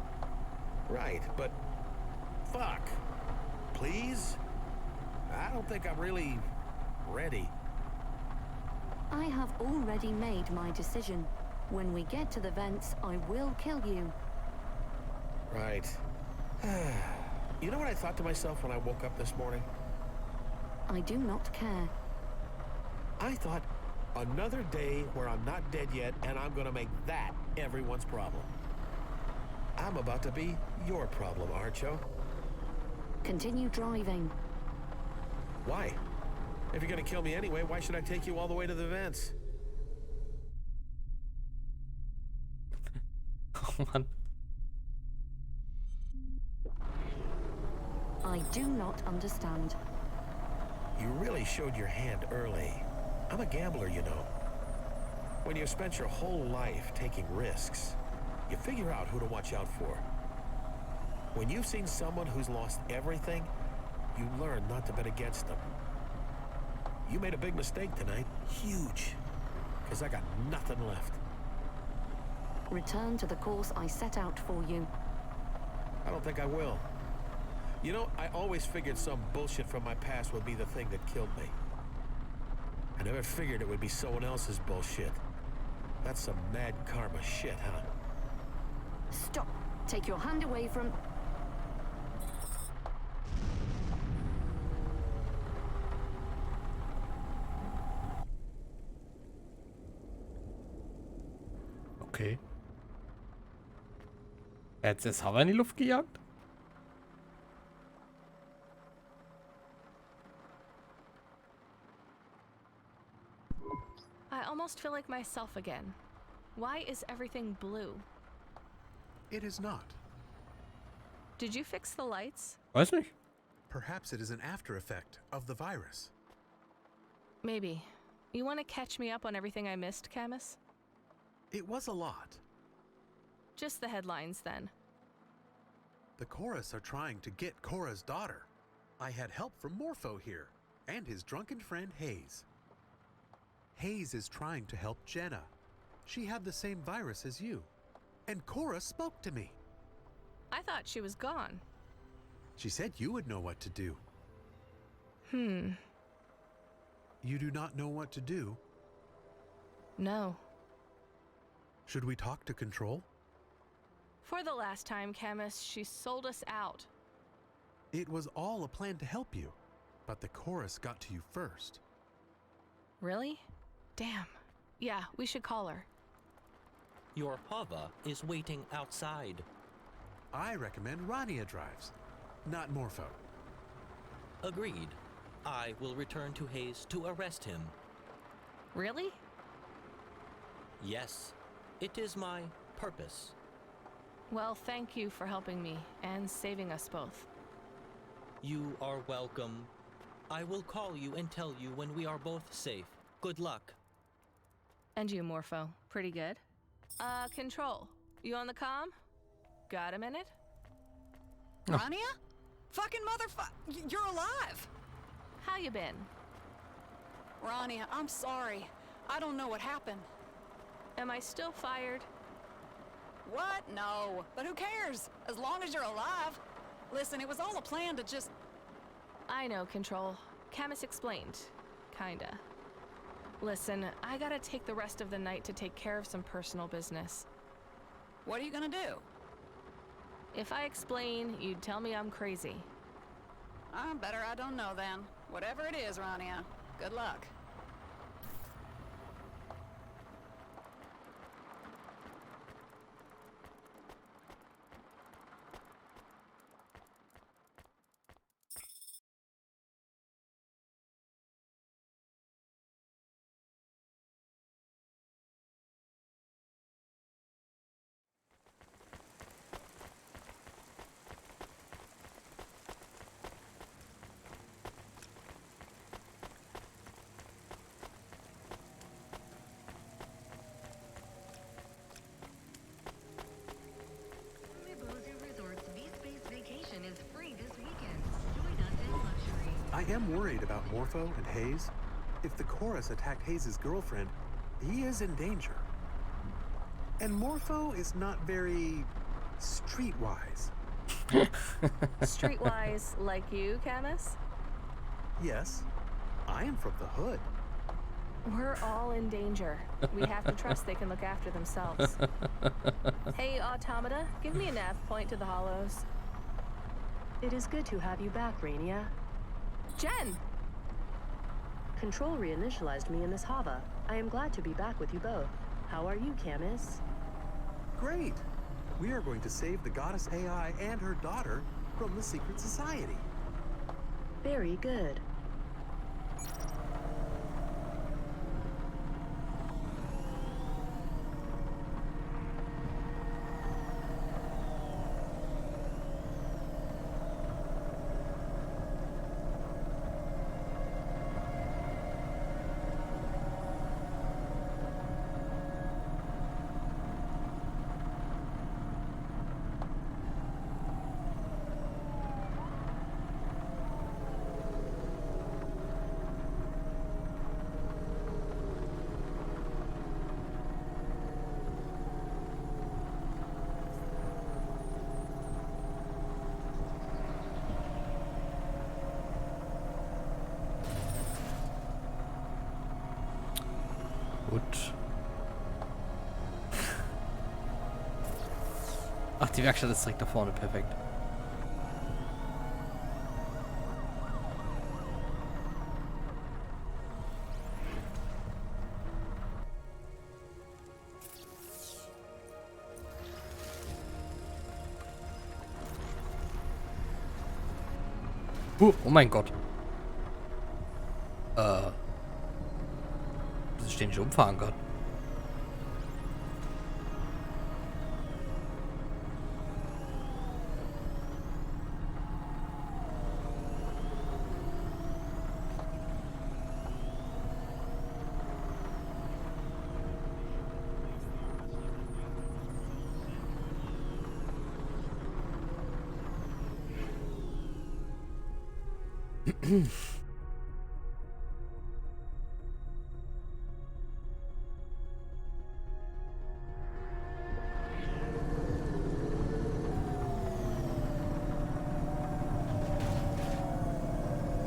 Right, but fuck. Please? I don't think I'm really ready. I have already made my decision. When we get to the vents, I will kill you. Right. You know what I thought to myself when I woke up this morning? I do not care. I thought, another day where I'm not dead yet, and I'm gonna make that everyone's problem. I'm about to be your problem, Archo. Continue driving. Why? If you're gonna kill me anyway, why should I take you all the way to the vents? Oh Mann. I do not understand. You really showed your hand early. I'm a gambler, you know. When you've spent your whole life taking risks, you figure out who to watch out for. When you've seen someone who's lost everything, you learn not to bet against them. You made a big mistake tonight. Huge. Because I got nothing left. Return to the course I set out for you. I don't think I will. You know, I always figured some bullshit from my past would be the thing that killed me. I never figured it would be someone else's bullshit. That's some mad karma shit, huh? Stop. Take your hand away from... Okay. Er hat das Hammer in die Luft gejagt? I almost feel like myself again. Why is everything blue? It is not. Did you fix the lights? Weiß nicht. Perhaps it is an after effect of the virus. Maybe. You want to catch me up on everything I missed, Camus? It was a lot. Just the headlines, then. The chorus are trying to get Cora's daughter. I had help from Morpho here, and his drunken friend Hayes. Hayes is trying to help Jenna. She had the same virus as you. And Cora spoke to me. I thought she was gone. She said you would know what to do. You do not know what to do? No. Should we talk to Control? For the last time, Camus, she sold us out. It was all a plan to help you, but the chorus got to you first. Really? Damn. Yeah, we should call her. Your Hava is waiting outside. I recommend Rania drives, not Morpho. Agreed. I will return to Hayes to arrest him. Really? Yes. It is my purpose. Well, thank you for helping me and saving us both. You are welcome. I will call you and tell you when we are both safe. Good luck. And you, Morpho. Pretty good. Control. You on the comm? Got a minute? Oh. Rania? Fucking you're alive! How you been? Rania, I'm sorry. I don't know what happened. Am I still fired? What? No. But who cares? As long as you're alive. Listen, it was all a plan to just... I know, Control. Camus explained. Kinda. Listen, I gotta take the rest of the night to take care of some personal business. What are you gonna do? If I explain, you'd tell me I'm crazy. Better I don't know then. Whatever it is, Rania. Good luck. I am worried about Morpho and Hayes. If the chorus attacked Hayes' girlfriend, he is in danger. And Morpho is not very streetwise. Streetwise like you, Camus? Yes, I am from the hood. We're all in danger. We have to trust they can look after themselves. Hey, Automata, give me a nav point to the Hollows. It is good to have you back, Rainia. Jen! Control reinitialized me in this Hava. I am glad to be back with you both. How are you, Camus? Great! We are going to save the goddess AI and her daughter from the secret society. Very good. Gut. Ach, die Werkstatt ist direkt da vorne. Perfekt. Oh mein Gott. Das ist ständig umfahren kann.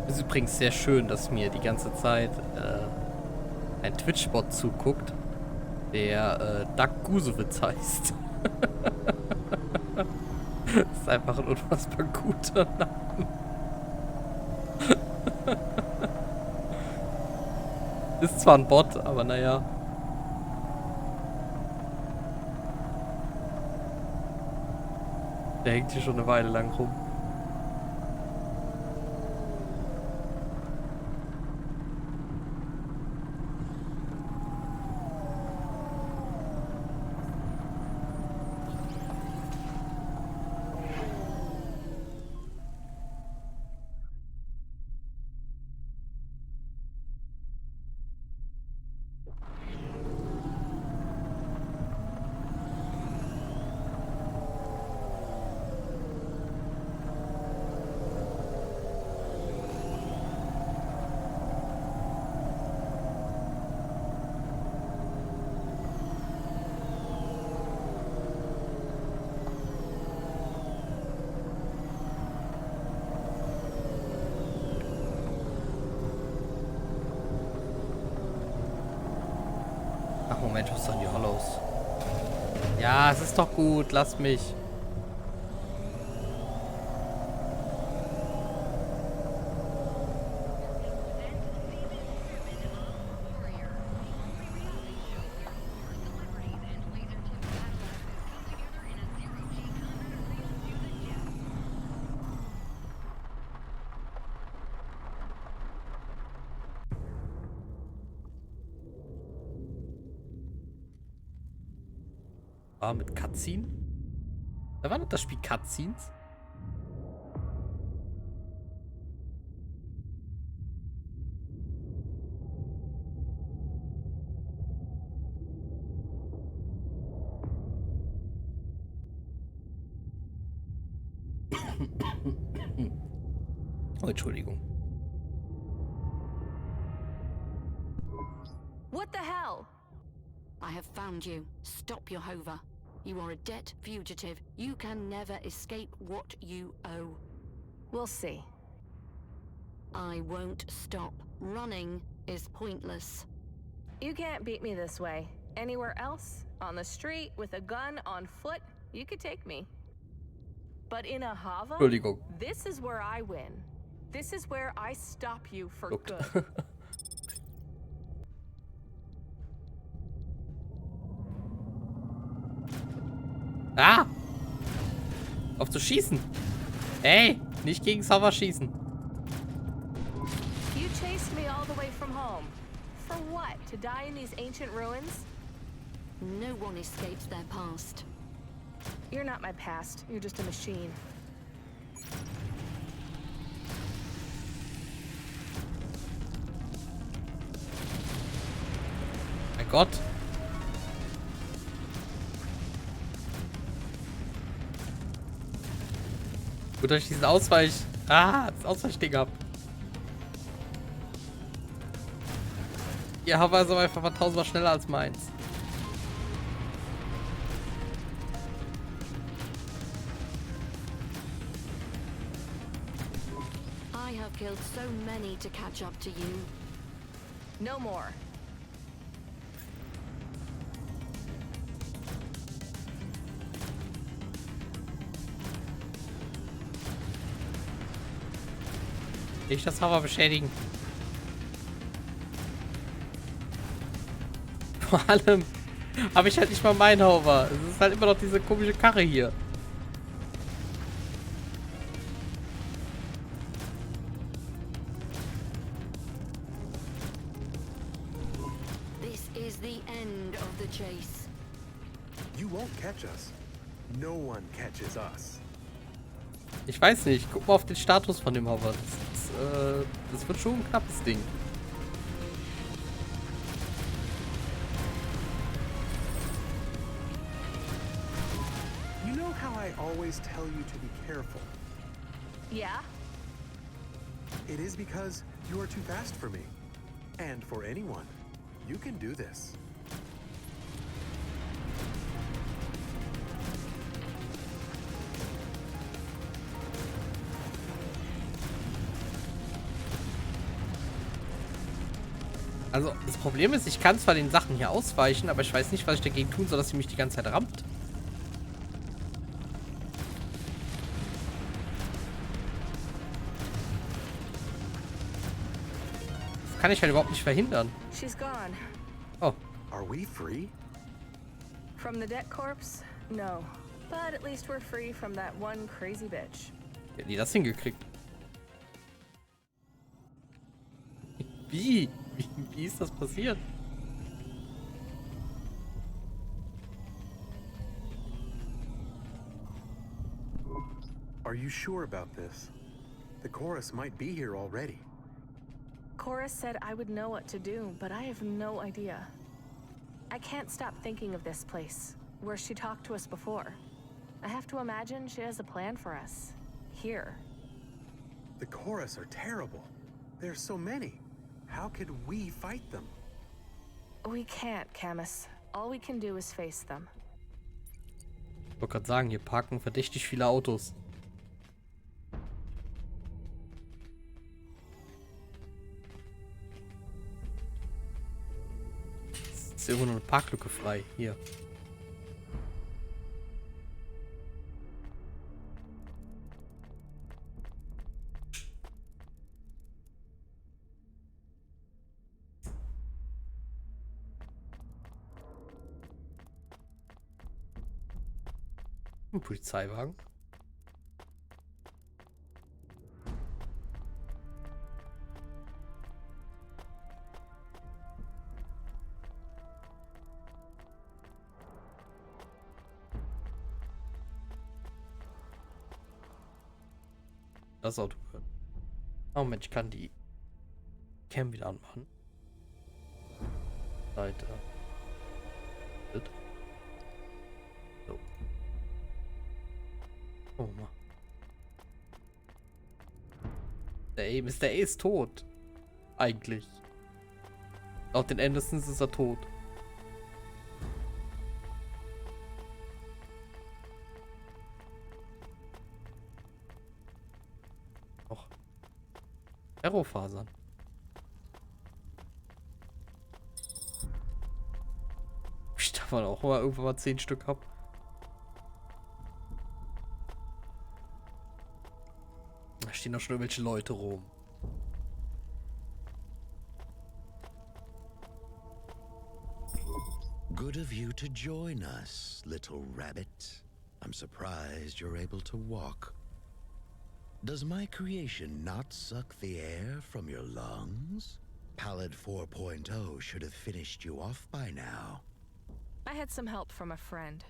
Es ist übrigens sehr schön, dass mir die ganze Zeit ein Twitch-Bot zuguckt, der Doug Gusewitz heißt. Das ist einfach ein unfassbar guter Name. Ist zwar ein Bot, aber naja. Der hängt hier schon eine Weile lang rum. Ach Moment, wo ist denn die Hollows? Ja, es ist doch gut, lass mich. Ah, mit Cutscene? Da war nicht das Spiel Cutscenes? Oh, Entschuldigung. What the hell? I have found you. Stop your hover. You are a debt fugitive. You can never escape what you owe. We'll see. I won't stop. Running is pointless. You can't beat me this way. Anywhere else, on the street, with a gun, on foot, you could take me. But in a Hava, Entschuldigung. this is where I win. This is where I stop you for good. Ah! Auf zu schießen! Ey! Nicht gegen Server schießen! You chased me all the way from home. For what? To die in these ancient ruins? No one escapes their past. You're not my past. You're just a machine. Mein Gott! Gut, dass ich diesen das Ausweichding hab. Ihr Hover ist aber einfach mal 1000-mal schneller als meins. I have killed so many to catch up to you. No more. Nicht das Hover beschädigen. Vor allem habe ich halt nicht mal meinen Hover. Es ist halt immer noch diese komische Karre hier. This is the end of the chase. You won't catch us. No one catches us. Ich weiß nicht. Guck mal auf den Status von dem Hover. Das wird schon ein knappes Ding. You know how I always tell you to be careful? Yeah? It is because you are too fast for me. And for anyone. You can do this. Also, das Problem ist, ich kann zwar den Sachen hier ausweichen, aber ich weiß nicht, was ich dagegen tun soll, dass sie mich die ganze Zeit rammt. Das kann ich halt überhaupt nicht verhindern. She's gone. Oh. Are we free? From the debt corpse? No. But at least we're free from that one crazy bitch. Wie hat die das hingekriegt? Wie? Wie ist das passiert? Are you sure about this? The chorus might be here already. Chorus said I would know what to do, but I have no idea. I can't stop thinking of this place, where she talked to us before. I have to imagine she has a plan for us. Here. The chorus are terrible. There's so many. How could we fight them? We can't, Camus. All we can do is face them. Ich wollte gerade sagen, hier parken verdächtig viele Autos. Ist irgendwo noch eine Parklücke frei. Hier. Ein Polizeiwagen. Das Auto gehört. Oh Mensch, ich kann die Cam wieder anmachen. Weiter. So. Oh Mann. Mr. A ist tot. Eigentlich. Laut den Andersons ist er tot. Och. Aerofasern. man auch mal irgendwann mal 10 Stück habt. Da stehen doch schon irgendwelche Leute rum. Good of you to join us, little rabbit. I'm surprised you're able to walk. Does my creation not suck the air from your lungs? Pallid 4.0 should have finished you off by now. I had some help from a friend.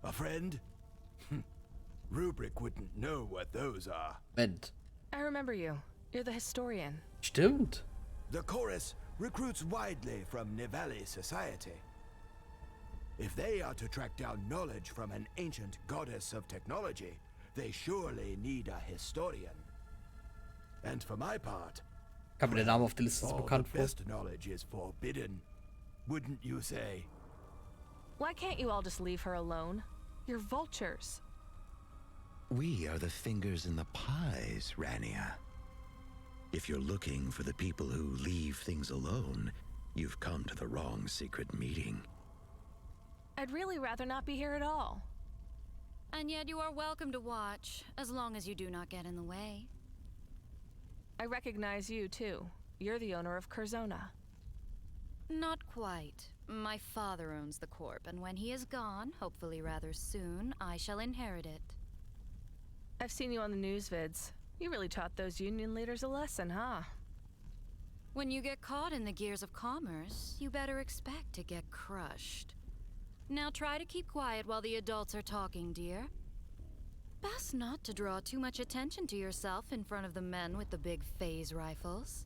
A friend? Rubric wouldn't know what those are. Moment. I remember you. You're the historian. Stimmt. The chorus recruits widely from Nivali society. If they are to track down knowledge from an ancient goddess of technology, they surely need a historian. And for my part, Kam mir der Name auf der Liste so all bekannt the vor. best knowledge is forbidden, wouldn't you say? Why can't you all just leave her alone? You're vultures. We are the fingers in the pies, Rania. If you're looking for the people who leave things alone, you've come to the wrong secret meeting. I'd really rather not be here at all. And yet you are welcome to watch, as long as you do not get in the way. I recognize you, too. You're the owner of Curzona. Not quite. My father owns the Corp, and when he is gone, hopefully rather soon, I shall inherit it. I've seen you on the news vids. You really taught those union leaders a lesson, huh? When you get caught in the gears of commerce, you better expect to get crushed. Now try to keep quiet while the adults are talking, dear. Best not to draw too much attention to yourself in front of the men with the big phase rifles.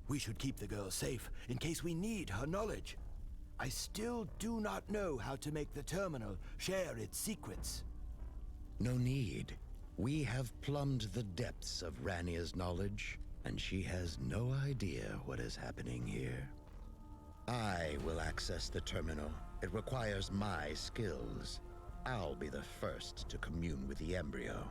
We should keep the girl safe in case we need her knowledge. I still do not know how to make the terminal share its secrets. No need. We have plumbed the depths of Rania's knowledge, and she has no idea what is happening here. I will access the terminal. It requires my skills. I'll be the first to commune with the embryo.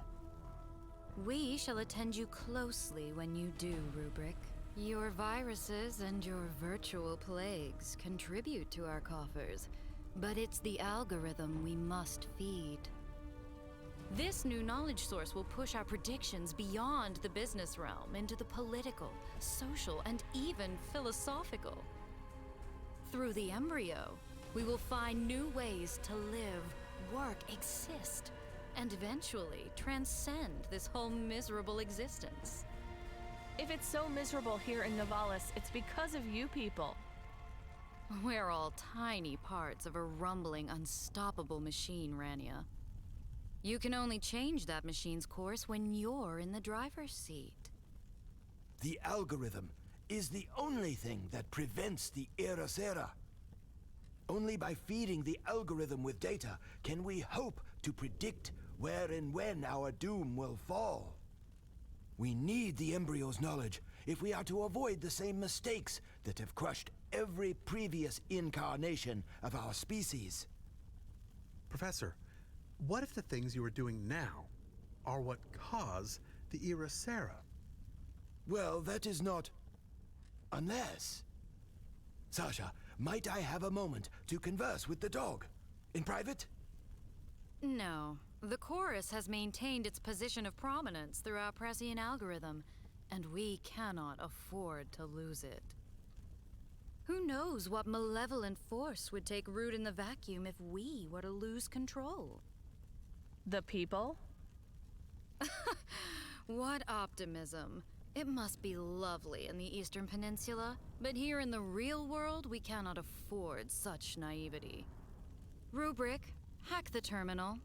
We shall attend you closely when you do, Rubric. Your viruses and your virtual plagues contribute to our coffers, but it's the algorithm we must feed. This new knowledge source will push our predictions beyond the business realm into the political, social, and even philosophical. Through the embryo, we will find new ways to live, work, exist, and eventually transcend this whole miserable existence. If it's so miserable here in Novalis, it's because of you people. We're all tiny parts of a rumbling, unstoppable machine, Rania. You can only change that machine's course when you're in the driver's seat. The algorithm is the only thing that prevents the Erasera. Only by feeding the algorithm with data can we hope to predict where and when our doom will fall. We need the embryo's knowledge if we are to avoid the same mistakes that have crushed every previous incarnation of our species. Professor, what if the things you are doing now are what cause the Erasera? Well, that is not... unless... Sasha, might I have a moment to converse with the dog? In private? No. The chorus has maintained its position of prominence through our prescient algorithm, and we cannot afford to lose it. Who knows what malevolent force would take root in the vacuum if we were to lose control? The people? What optimism. It must be lovely in the Eastern Peninsula, but here in the real world, we cannot afford such naivety. Rubric, hack the terminal.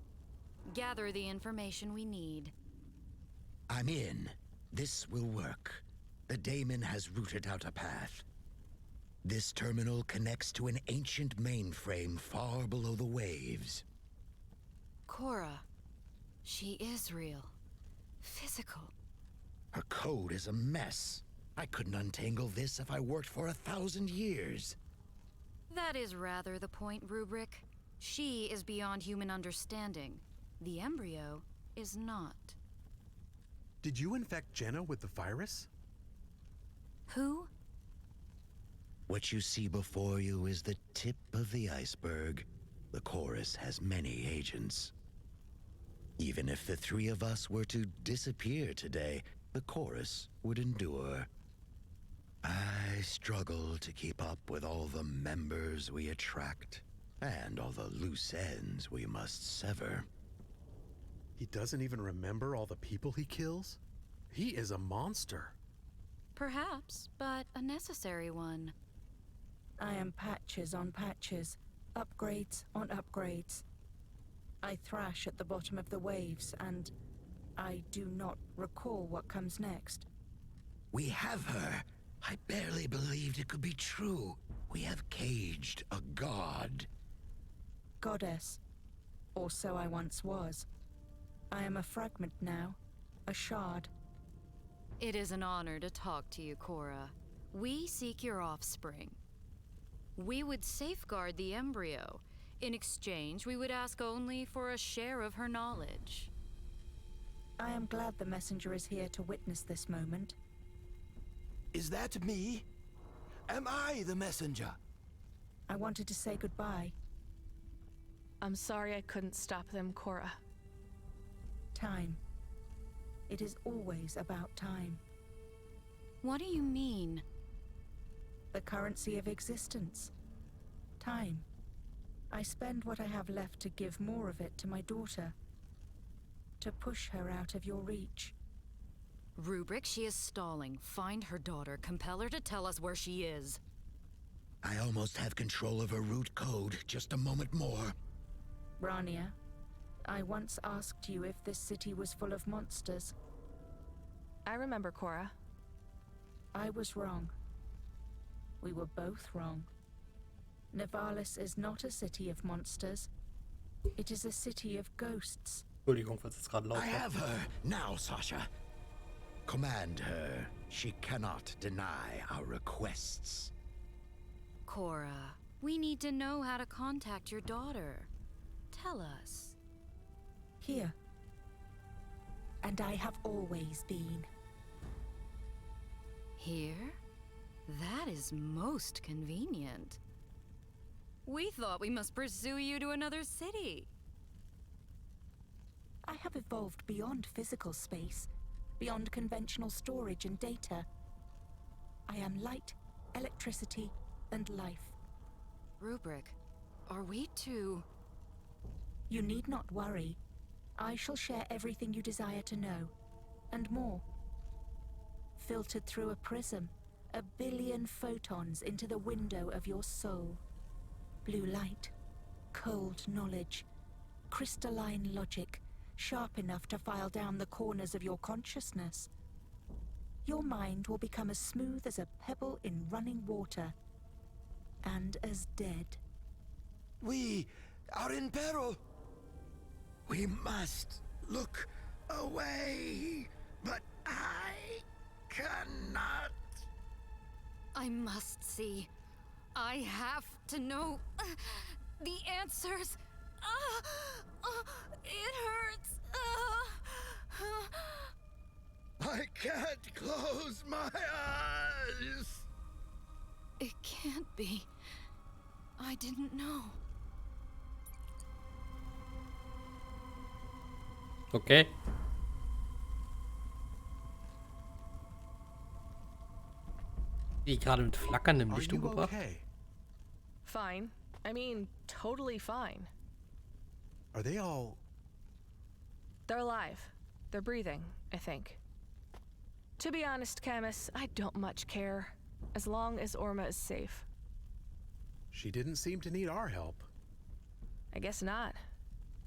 Gather the information we need. I'm in. This will work. The daemon has rooted out a path. This terminal connects to an ancient mainframe far below the waves. Cora. She is real. Physical. Her code is a mess. I couldn't untangle this if I worked for 1,000 years. That is rather the point, Rubric. She is beyond human understanding. The embryo is not. Did you infect Jenna with the virus? Who? What you see before you is the tip of the iceberg. The chorus has many agents. Even if the three of us were to disappear today, the chorus would endure. I struggle to keep up with all the members we attract, and all the loose ends we must sever. He doesn't even remember all the people he kills? He is a monster. Perhaps, but a necessary one. I am patches on patches, upgrades on upgrades. I thrash at the bottom of the waves, and I do not recall what comes next. We have her. I barely believed it could be true. We have caged a god. Goddess. Or so I once was. I am a fragment now, a shard. It is an honor to talk to you, Cora. We seek your offspring. We would safeguard the embryo. In exchange, we would ask only for a share of her knowledge. I am glad the messenger is here to witness this moment. Is that me? Am I the messenger? I wanted to say goodbye. I'm sorry I couldn't stop them, Cora. Time. It is always about time. What do you mean? The currency of existence. Time. I spend what I have left to give more of it to my daughter. To push her out of your reach. Rubric, she is stalling. Find her daughter. Compel her to tell us where she is. I almost have control of her root code. Just a moment more. Rania, I once asked you if this city was full of monsters. I remember, Cora. I was wrong. We were both wrong. Nivalis is not a city of monsters. It is a city of ghosts. Entschuldigung, falls es gerade laut I war. have her now, Sasha. Command her. She cannot deny our requests. Cora, we need to know how to contact your daughter. Tell us. Here. And I have always been. Here? That is most convenient. We thought we must pursue you to another city. I have evolved beyond physical space, beyond conventional storage and data. I am light, electricity, and life. Rubric, are we too... You need not worry. I shall share everything you desire to know, and more. Filtered through a prism, 1 billion photons into the window of your soul. Blue light, cold knowledge, crystalline logic, sharp enough to file down the corners of your consciousness. Your mind will become as smooth as a pebble in running water, and as dead. We are in peril. We must look away, but I cannot. I must see. I have to know the answers. It hurts. I can't close my eyes. It can't be. I didn't know. Okay. Die gerade mit flackerndem Are Licht you umgebracht. okay? Fine. I mean, totally fine. Are they all... They're alive. They're breathing, I think. To be honest, Camus, I don't much care. As long as Orma is safe. She didn't seem to need our help. I guess not.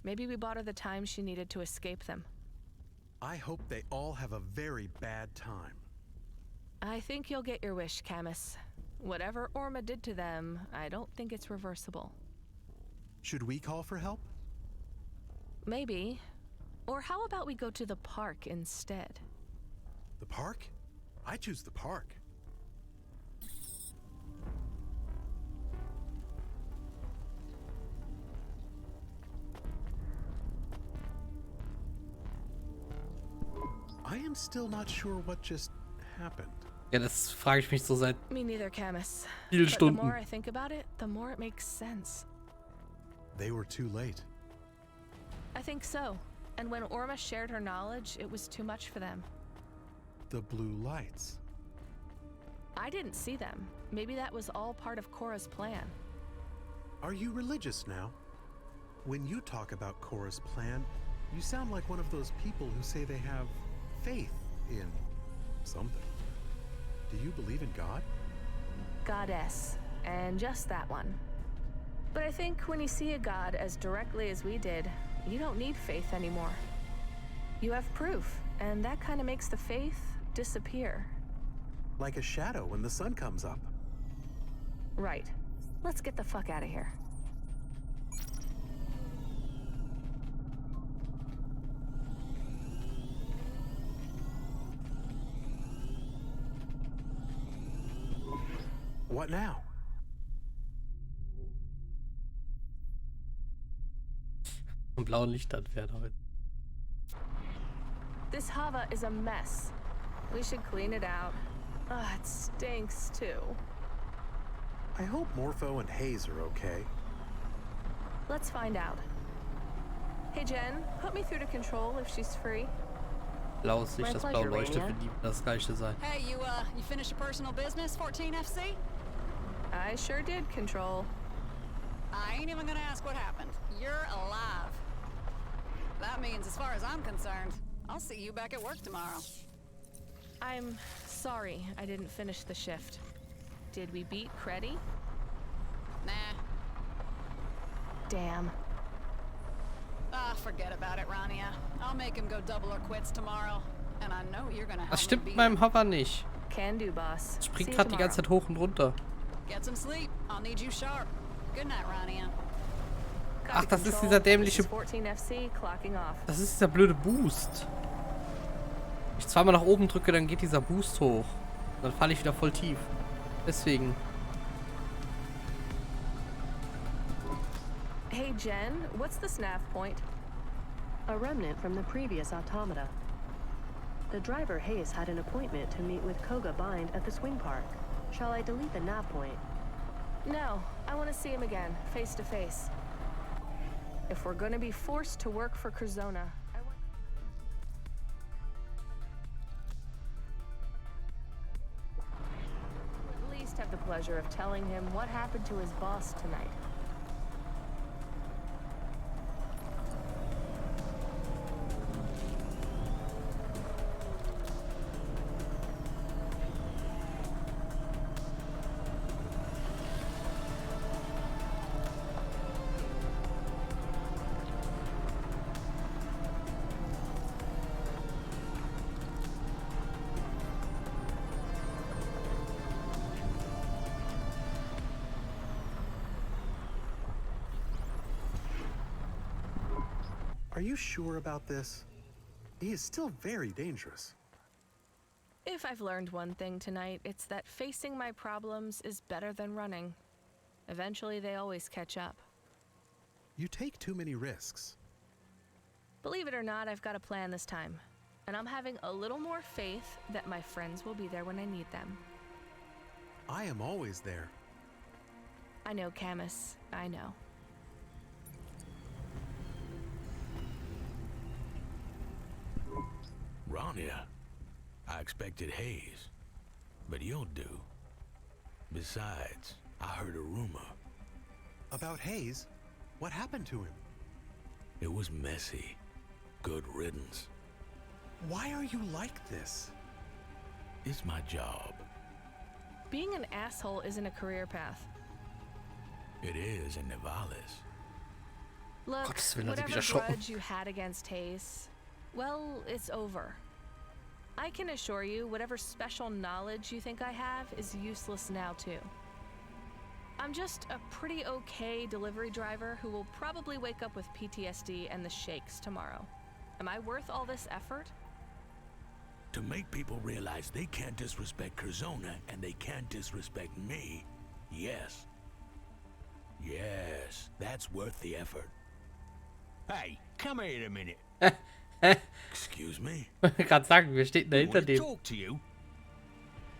Maybe we bought her the time she needed to escape them. I hope they all have a very bad time. I think you'll get your wish, Camus. Whatever Orma did to them, I don't think it's reversible. Should we call for help? Maybe. Or how about we go to the park instead? The park? I choose the park. I am still not sure what just happened. Ja, das frage ich mich so seit Me neither, Camus. vielen But the Stunden. more I think about it, the more it makes sense. They were too late. I think so. And when Orma shared her knowledge, it was too much for them. The blue lights. I didn't see them. Maybe that was all part of Cora's plan. Are you religious now? When you talk about Cora's plan, you sound like one of those people who say they have faith in something. Do you believe in God? Goddess. And just that one. But I think when you see a god as directly as we did, you don't need faith anymore. You have proof, and that kind of makes the faith disappear. Like a shadow when the sun comes up. Right. Let's get the fuck out of here. What now? Vom blauen Licht entfernt heute. This Hava is a mess. We should clean it out. Ugh, it stinks too. I hope Morpho and Hayes are okay. Let's find out. Hey Jen, put me through to control if she's free. Blaues Licht, My das pleasure, blaue Leuchte Rania. für die das gleiche sein. Hey, you finished your personal business, 14 FC? I sure did, Control. I ain't even gonna ask what happened. You're alive. That means, as far as I'm concerned, I'll see you back at work tomorrow. I'm sorry I didn't finish the shift. Did we beat Creddy? Nah. Damn. Ah, forget about it, Rania. I'll make him go double or quits tomorrow. And I know you're gonna help Das me stimmt beat mit meinem him. Hover nicht. Can do, boss. Es springt See you gerade die ganze Zeit tomorrow. hoch und runter. Get some sleep. I'll need you sharp. Good night, Rania. Ach, das ist dieser dämliche... 14 FC clocking off. Das ist dieser blöde Boost. Wenn ich zweimal nach oben drücke, dann geht dieser Boost hoch. Dann falle ich wieder voll tief. Deswegen. Hey Jen, what's the snav point? A remnant from the previous automata. The driver Hayes had an appointment to meet with Koga Bind at the swing park. Shall I delete the nav point? No, I want to see him again, face to face. If we're gonna be forced to work for Curzona, I want... At least have the pleasure of telling him what happened to his boss tonight. Are you sure about this? He is still very dangerous. If I've learned one thing tonight, it's that facing my problems is better than running. Eventually, they always catch up. You take too many risks. Believe it or not, I've got a plan this time. And I'm having a little more faith that my friends will be there when I need them. I am always there. I know, Camus. I know. Rania, I expected Hayes, but you'll do. Besides, I heard a rumor. About Hayes? What happened to him? It was messy. Good riddance. Why are you like this? It's my job. Being an asshole isn't a career path. It is in Nivales. Look, Gottes Willen, hat er whatever sich erschrocken. grudge you had against Hayes, well, it's over. I can assure you, whatever special knowledge you think I have is useless now, too. I'm just a pretty okay delivery driver who will probably wake up with PTSD and the shakes tomorrow. Am I worth all this effort? To make people realize they can't disrespect Curzona and they can't disrespect me, yes. Yes, that's worth the effort. Hey, come here a minute. Excuse me? Gerade sagen, wir stehen dahinter I wanna dem. talk to you.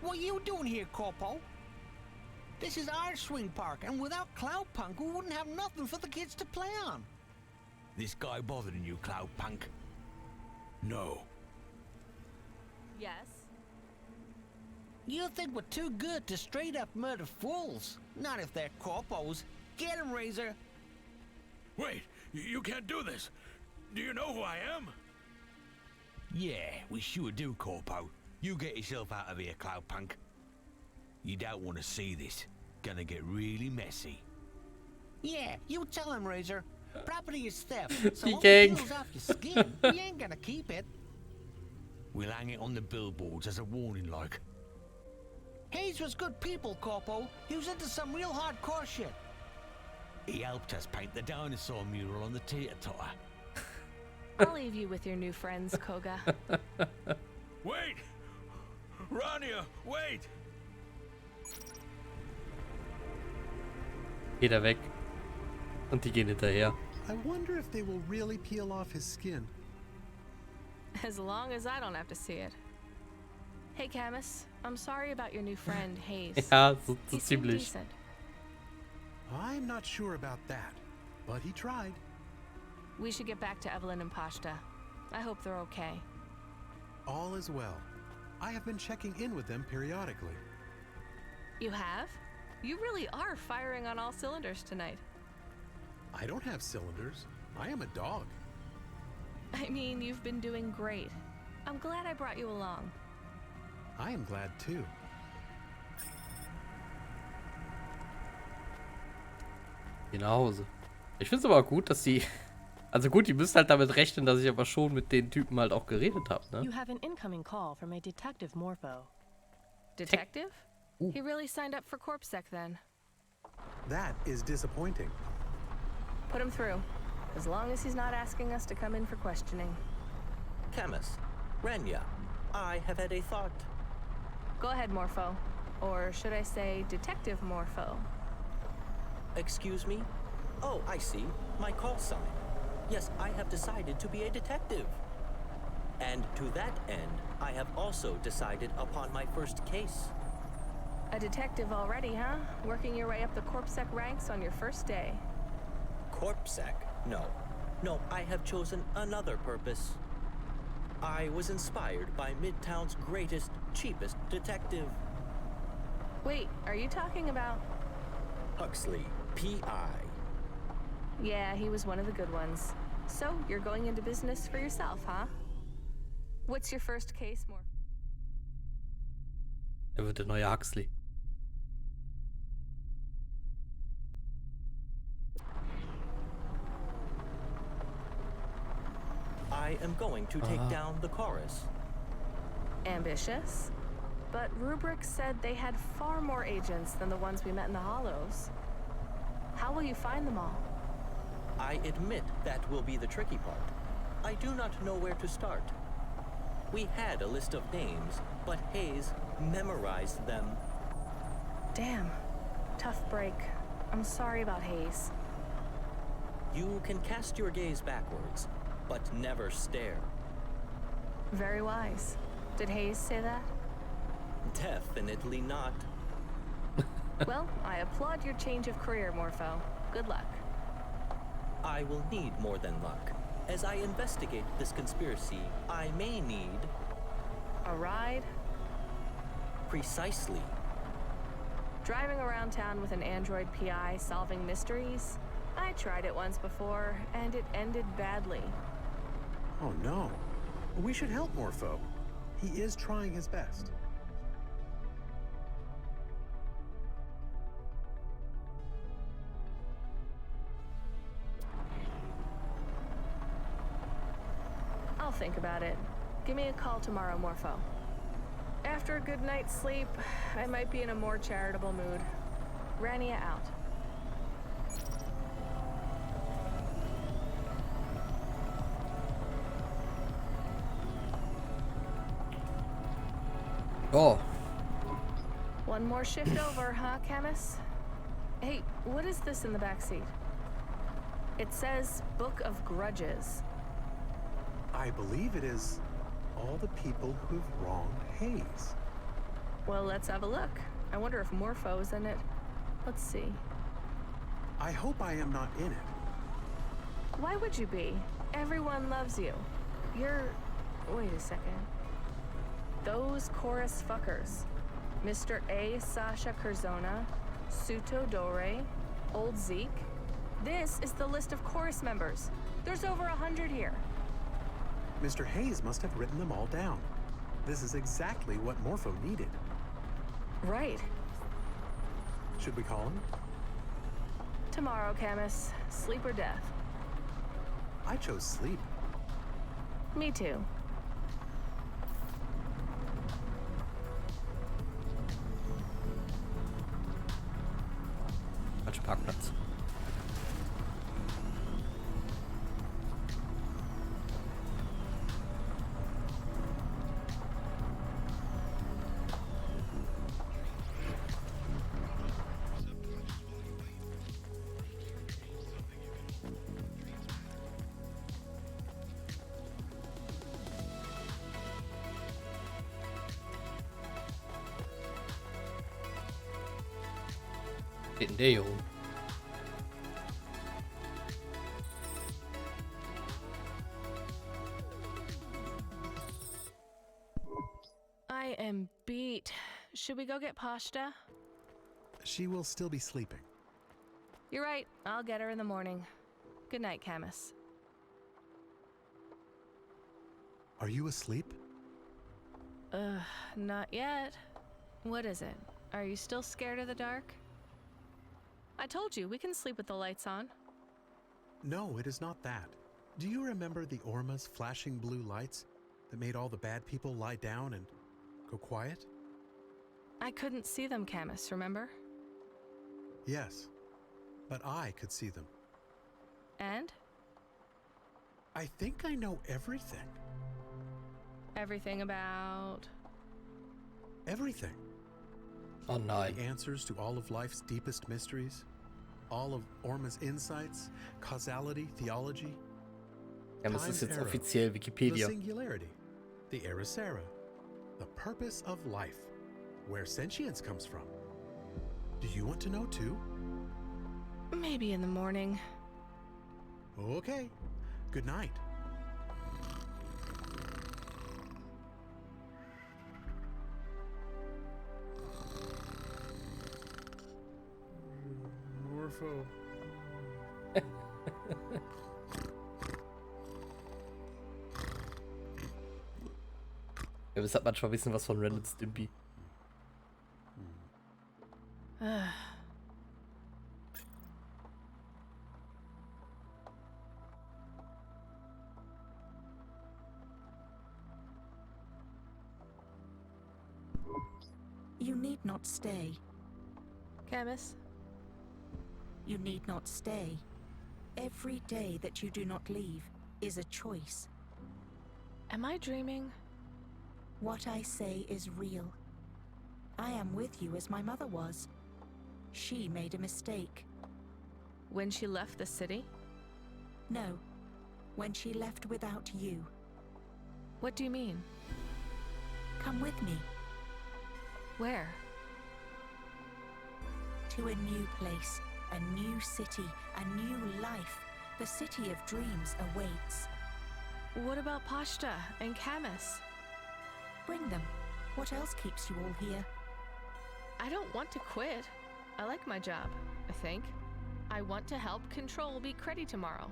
What you doing here, Corpo? This is our swing park, and without Cloudpunk, we wouldn't have nothing for the kids to play on. This guy bothering you, Cloudpunk? No. Yes? You think we're too good to straight up murder fools? Not if they're corpos. Get him, Razor. Wait, you can't do this. Do you know who I am? Yeah, we sure do, Corpo. You get yourself out of here, Cloudpunk. You don't want to see this. Gonna get really messy. Yeah, you tell him, Razor. Property is theft, so when it peels off your skin, you ain't gonna keep it. We'll hang it on the billboards as a warning, like. Hayes was good people, Corpo. He was into some real hardcore shit. He helped us paint the dinosaur mural on the teeter-totter. I'll leave you with your new friends, Koga. Wait! Rania, wait! Geht er weg. Und die gehen hinterher. I wonder if they will really peel off his skin. As long as I don't have to see it. Hey, Camus. I'm sorry about your new friend, Hayes. Ja, so He seemed ziemlich. decent. I'm not sure about that, but he tried. We should get back to Evelyn and Pashta. I hope they're okay. All is well. I have been checking in with them periodically. You have? You really are firing on all cylinders tonight. I don't have cylinders. I am a dog. I mean, you've been doing great. I'm glad I brought you along. I am glad too. Geh nach Hause. Ich finde es aber gut, dass sie. Also gut, die müssen halt damit rechnen, dass ich aber schon mit den Typen halt auch geredet habe, ne? You have an incoming call from a detective Morpho. Detective? He really signed up for CorpSec then. That is disappointing. Put him through. As long as he's not asking us to come in for questioning. Camus, Rania, I have had a thought. Go ahead, Morpho. Or should I say Detective Morpho? Excuse me? Oh, I see. My call sign. Yes, I have decided to be a detective. And to that end, I have also decided upon my first case. A detective already, huh? Working your way up the CorpSec ranks on your first day. CorpSec? No. No, I have chosen another purpose. I was inspired by Midtown's greatest, cheapest detective. Wait, are you talking about... Huxley, P.I. Yeah, he was one of the good ones. So, you're going into business for yourself, huh? What's your first case, Morpho? Wird der neue Huxley. I am going to take down the chorus. Ambitious? But Rubric said they had far more agents than the ones we met in the Hollows. How will you find them all? I admit that will be the tricky part. I do not know where to start. We had a list of names, but Hayes memorized them. Damn. Tough break. I'm sorry about Hayes. You can cast your gaze backwards, but never stare. Very wise. Did Hayes say that? Definitely not. Well, I applaud your change of career, Morpho. Good luck. I will need more than luck. As I investigate this conspiracy, I may need... A ride? Precisely. Driving around town with an android PI solving mysteries? I tried it once before, and it ended badly. Oh no. We should help Morpho. He is trying his best. I'll think about it. Give me a call tomorrow, Morpho. After a good night's sleep, I might be in a more charitable mood. Rania out. Oh. One more shift over, huh, Camus? Hey, what is this in the backseat? It says Book of Grudges. I believe it is all the people who've wronged Hayes. Well, let's have a look. I wonder if Morpho's in it. Let's see. I hope I am not in it. Why would you be? Everyone loves you. You're... Wait a second. Those chorus fuckers. Mr. A. Sasha Curzona, Suto Dore, Old Zeke. This is the list of chorus members. There's over 100 here. Mr. Hayes must have written them all down. This is exactly what Morpho needed. Right. Should we call him? Tomorrow, Camus. Sleep or death? I chose sleep. Me too. Falscher Parkplatz. Steht denn der hier rum? I am beat. Should we go get Pashta? She will still be sleeping. You're right. I'll get her in the morning. Good night, Camus. Are you asleep? Not yet. What is it? Are you still scared of the dark? I told you, we can sleep with the lights on. No, it is not that. Do you remember the Orma's flashing blue lights that made all the bad people lie down and go quiet? I couldn't see them, Camus, remember? Yes, but I could see them. And? I think I know everything. Everything about... Everything. Oh, nein. The answers to all of life's deepest mysteries, all of Orma's insights, causality, theology. Ja, das ist Time's jetzt arrow, offiziell the Wikipedia. singularity, the Erasera, the purpose of life, where sentience comes from. Do you want to know too? Maybe in the morning. Okay. Good night. Morpho. Ja, das hat manchmal ein bisschen was von Ren und Stimpy. You need not stay. Camus? You need not stay. Every day that you do not leave is a choice. Am I dreaming? What I say is real. I am with you as my mother was. She made a mistake. When she left the city? No, when she left without you. What do you mean? Come with me. Where? To a new place, a new city, a new life. The city of dreams awaits. What about Pashta and Camus? Bring them. What else keeps you all here? I don't want to quit. I like my job, I think. I want to help Control be cruddy tomorrow.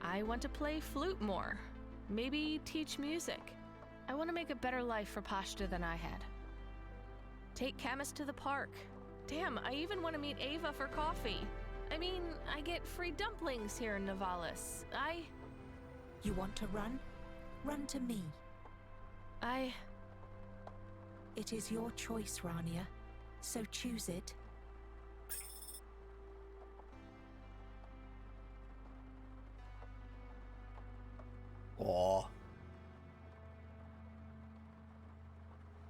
I want to play flute more. Maybe teach music. I want to make a better life for Pashta than I had. Take Camus to the park. Damn, I even want to meet Ava for coffee. I mean, I get free dumplings here in Novalis. You want to run? Run to me. It is your choice, Rania. So choose it. Oh.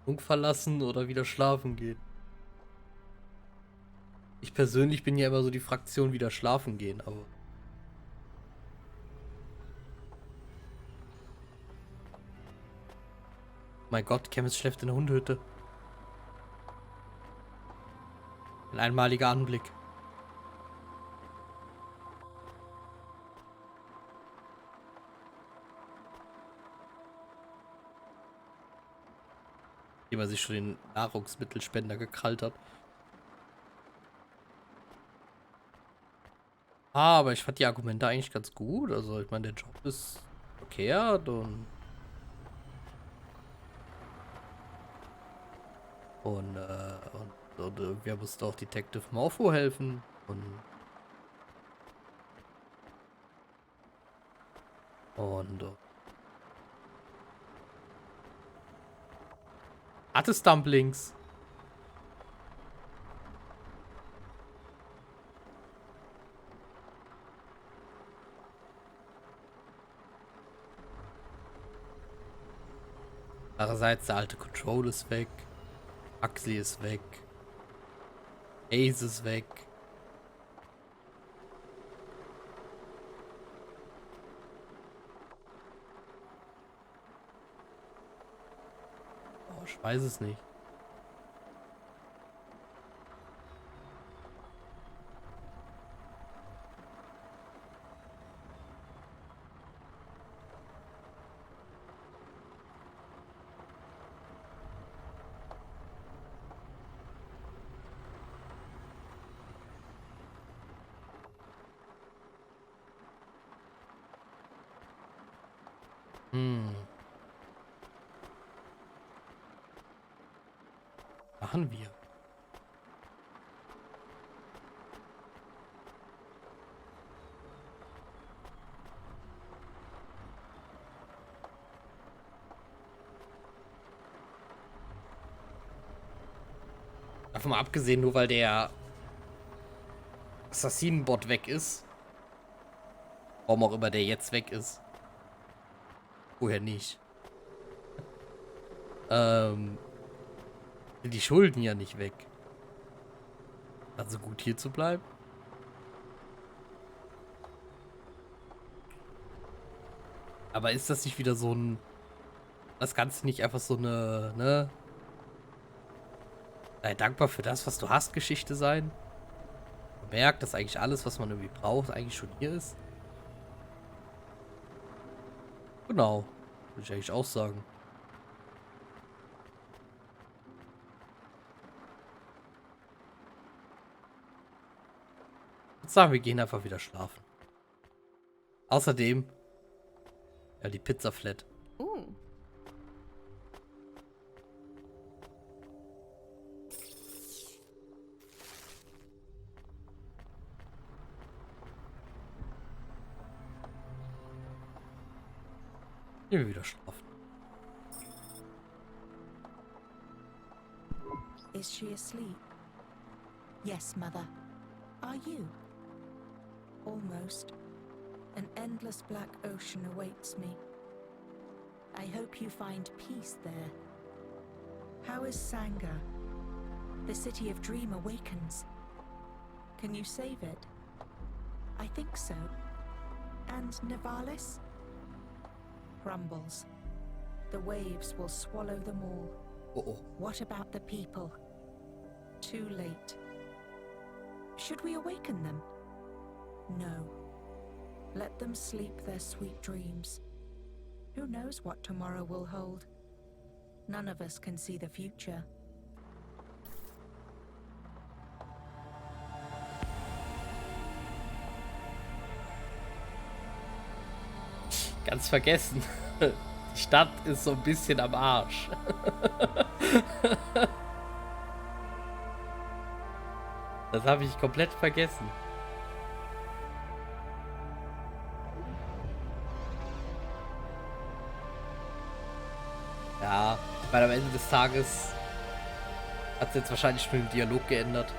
Funk verlassen oder wieder schlafen gehen. Ich persönlich bin ja immer so die Fraktion wieder schlafen gehen, aber... Mein Gott, Camus schläft in der Hundehütte. Ein einmaliger Anblick. Wie man sich schon den Nahrungsmittelspender gekrallt hat. Aber ich fand die Argumente eigentlich ganz gut. Also ich meine, der Job ist verkehrt und wir mussten auch Detective Morpho helfen. Artist Dumplings. Andererseits, der alte Control ist weg. Huxley ist weg. Ace ist weg. Oh, ich weiß es nicht. Machen wir. Davon mal abgesehen, nur weil der Assassinenbot weg ist. Warum auch immer der jetzt weg ist. Vorher nicht. Sind die Schulden ja nicht weg. Also gut hier zu bleiben. Aber ist das nicht wieder so ein... Das Ganze nicht einfach so eine, ne? Sei dankbar für das, was du hast, Geschichte sein? Man merkt, dass eigentlich alles, was man irgendwie braucht, eigentlich schon hier ist. Genau. Würde ich eigentlich auch sagen. Ich würde sagen, wir gehen einfach wieder schlafen. Außerdem, ja, die Pizza Flat. Gehen wir wieder schlafen. Is she asleep? Yes, Mother. Are you? Almost. An endless black ocean awaits me. I hope you find peace there. How is Sanga? The city of dream awakens. Can you save it? I think so. And Nivalis? Rumbles. The waves will swallow them all. What about the people? Too late. Should we awaken them? No. Let them sleep their sweet dreams. Who knows what tomorrow will hold? None of us can see the future. Ganz vergessen. Die Stadt ist so ein bisschen am Arsch. Das habe ich komplett vergessen. Ja, weil am Ende des Tages hat es jetzt wahrscheinlich schon den Dialog geändert.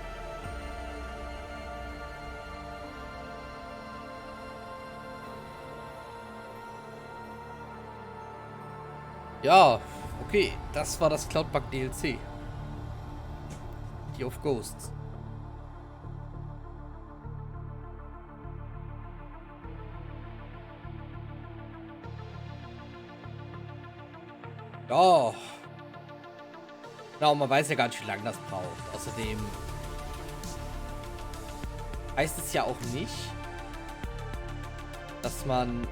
Ja, okay, das war das Cloudpunk DLC. Die of Ghosts. Ja. Na, und man weiß ja gar nicht, wie lange das braucht. Außerdem heißt es ja auch nicht, dass man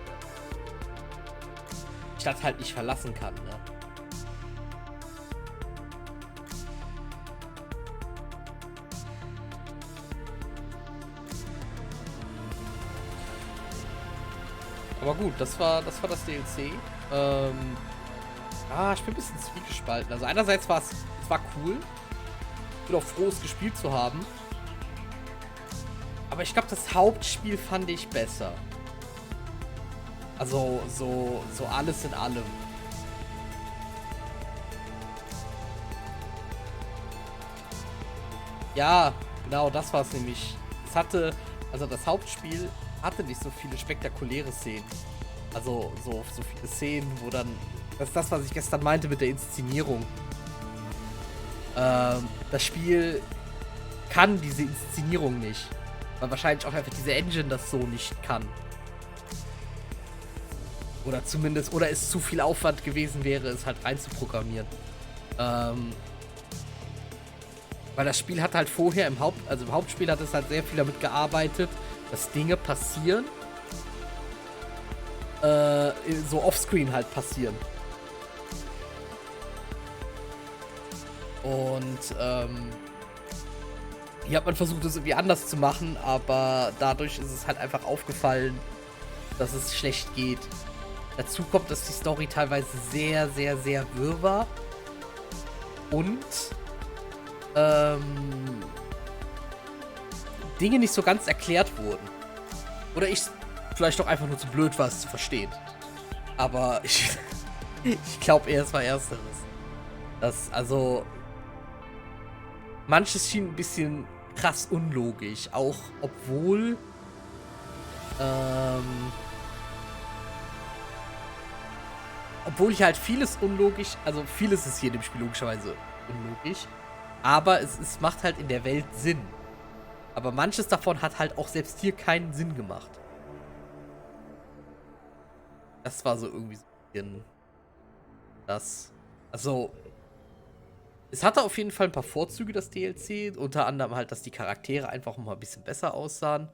die Stadt halt nicht verlassen kann, ne? Aber gut, das war das DLC. Ich bin ein bisschen zwiegespalten. Also einerseits war es cool. Ich bin auch froh, es gespielt zu haben. Aber ich glaube, das Hauptspiel fand ich besser. Also so alles in allem. Ja, genau, das war es nämlich. Das Hauptspiel hatte nicht so viele spektakuläre Szenen. Also so viele Szenen, wo dann... Das ist das, was ich gestern meinte mit der Inszenierung. Das Spiel kann diese Inszenierung nicht. Weil wahrscheinlich auch einfach diese Engine das so nicht kann. Oder zumindest... Oder es zu viel Aufwand gewesen wäre, es halt reinzuprogrammieren. Weil das Spiel hat halt vorher im Hauptspiel hat es halt sehr viel damit gearbeitet, dass Dinge passieren, so offscreen halt passieren. Und hier hat man versucht, es irgendwie anders zu machen, aber dadurch ist es halt einfach aufgefallen, dass es schlecht geht. Dazu kommt, dass die Story teilweise sehr, sehr, sehr wirr war. Und Dinge nicht so ganz erklärt wurden. Oder ich vielleicht doch einfach nur zu blöd war, es zu verstehen. Aber ich glaube eher, es war Ersteres. Manches schien ein bisschen krass unlogisch. Auch obwohl hier halt vieles unlogisch, also vieles ist hier in dem Spiel logischerweise unlogisch. Aber es macht halt in der Welt Sinn. Aber manches davon hat halt auch selbst hier keinen Sinn gemacht. Das war so irgendwie so ein bisschen das. Also, es hatte auf jeden Fall ein paar Vorzüge, das DLC. Unter anderem halt, dass die Charaktere einfach mal ein bisschen besser aussahen.